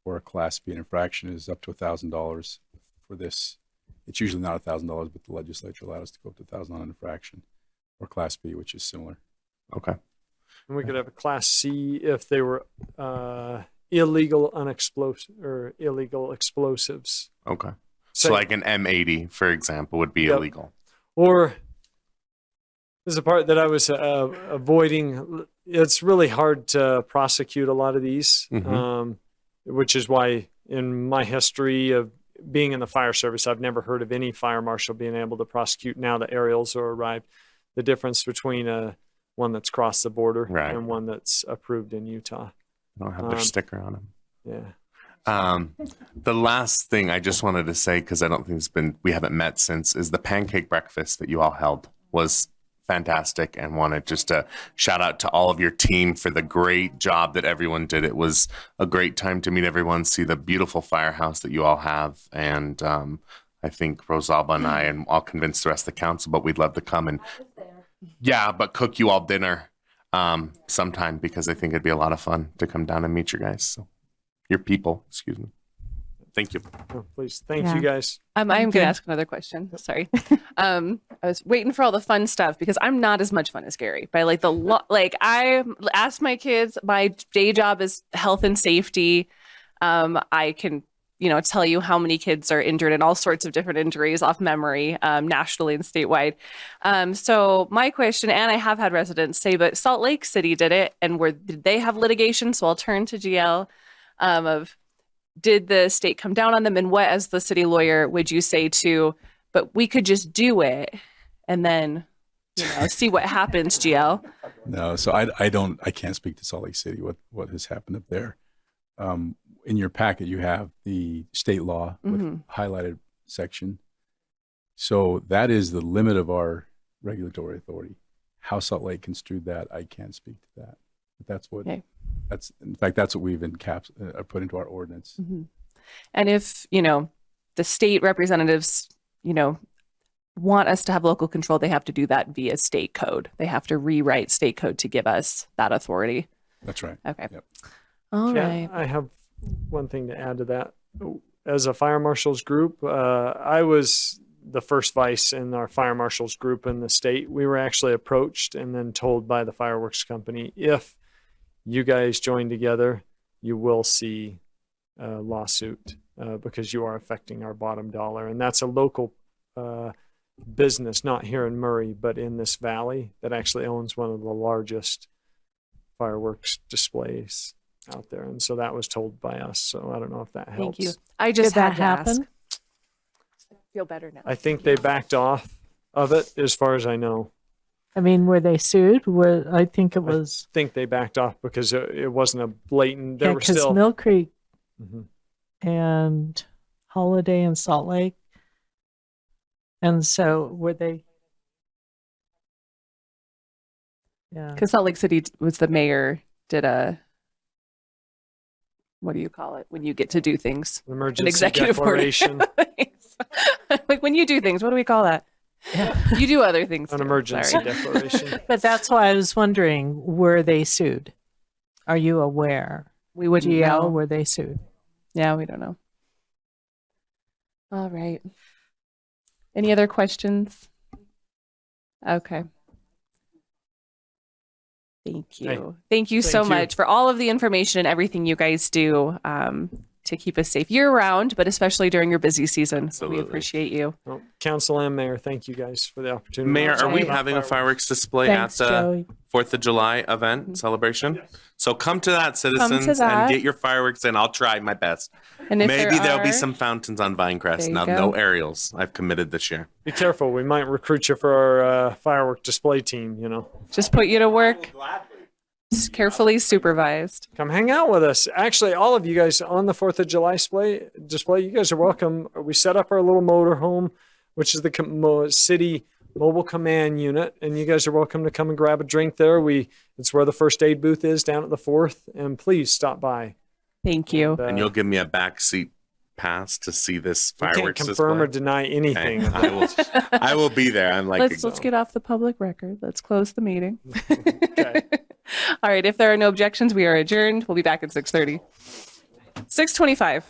or a class B. An infraction is up to $1,000 for this. It's usually not $1,000, but the legislature allowed us to go up to $1,000 on an infraction, or class B, which is similar. Okay. And we could have a class C if they were illegal explosives. Okay. So like an M80, for example, would be illegal. Or this is a part that I was avoiding. It's really hard to prosecute a lot of these, which is why in my history of being in the fire service, I've never heard of any fire marshal being able to prosecute now that aerials are arrived. The difference between one that's crossed the border and one that's approved in Utah. They don't have their sticker on them. Yeah. The last thing I just wanted to say, because I don't think we haven't met since, is the pancake breakfast that you all held was fantastic, and wanted just to shout out to all of your team for the great job that everyone did. It was a great time to meet everyone, see the beautiful firehouse that you all have, and I think Rosalba and I'll convince the rest of the council, but we'd love to come and but cook you all dinner sometime, because I think it'd be a lot of fun to come down and meet you guys. So your people, excuse me. Thank you. Oh, please. Thank you guys. I am going to ask another question. Sorry. I was waiting for all the fun stuff, because I'm not as much fun as Gary. But I asked my kids, my day job is health and safety. I can, tell you how many kids are injured in all sorts of different injuries off memory, nationally and statewide. So my question, and I have had residents say, but Salt Lake City did it, and did they have litigation? So I'll turn to GL did the state come down on them, and what, as the city lawyer, would you say to but we could just do it and then, see what happens, GL. No, so I can't speak to Salt Lake City, what has happened up there. In your packet, you have the state law with highlighted section. So that is the limit of our regulatory authority. How Salt Lake construed that, I can't speak to that. But that's what, in fact, that's what we've put into our ordinance. And if, the state representatives, want us to have local control, they have to do that via state code. They have to rewrite state code to give us that authority. That's right. Okay. Yep. All Yeah, right. I have one thing to add to that. As a fire marshals group, I was the first vice in our fire marshals group in the state. We were actually approached and then told by the fireworks company, if you guys join together, you will see a lawsuit because you are affecting our bottom dollar. And that's a local business, not here in Murray, but in this valley, that actually owns one of the largest fireworks displays out there. And so that was told by us. So I don't know if that helps. Thank you. I just Did had that to ask. happen? Feel better now. I think they backed off of it as far as I know. I mean, were they sued? I think it was. I think they backed off because it wasn't a blatant, there Yeah, were because still. Mill Creek Mhm. and Holiday and Salt Lake. And so were they? Yeah. Because Salt Lake City was the mayor did what do you call it when you get to do things? Emergency An executive order. declaration. Like when you do things, what do we call that? You do other things. An too. emergency Sorry. declaration. But that's why I was wondering, were they sued? Are you aware? We wouldn't GL, know. were they sued? Yeah, we don't know. All right. Any other questions? Okay. Thank you. Hey, Thank you so thank you. much for all of the information and everything you guys do to keep us safe year round, but especially during your busy season. Absolutely. We appreciate you. Well, Council and Mayor, thank you guys for the opportunity. Mayor, are we Right. having a fireworks display Thanks, at the Joey. 4th of July event celebration? So come to that, citizens, that. and get your fireworks in. I'll try my best. And if Maybe there'll be are- some fountains on There Vinecrest. you Now, go. no aerials. I've committed this year. Be careful. We might recruit you for our firework display team, just put you to work. Just carefully supervised. Come hang out with us. Actually, all of you guys on the 4th of July display, you guys are welcome. We set up our little motorhome, which is the city mobile command unit, and you guys are welcome to come and grab a drink there. It's where the first aid booth is down at the 4th, and please stop by. Thank you. And you'll give me a backseat pass to see this We can't fireworks confirm display? or deny anything. Okay. I will be there. I'm like, Let's get off the public record. Let's close the meeting. Okay. All right. If there are no objections, we are adjourned. We'll be back at 6:30. 6:25.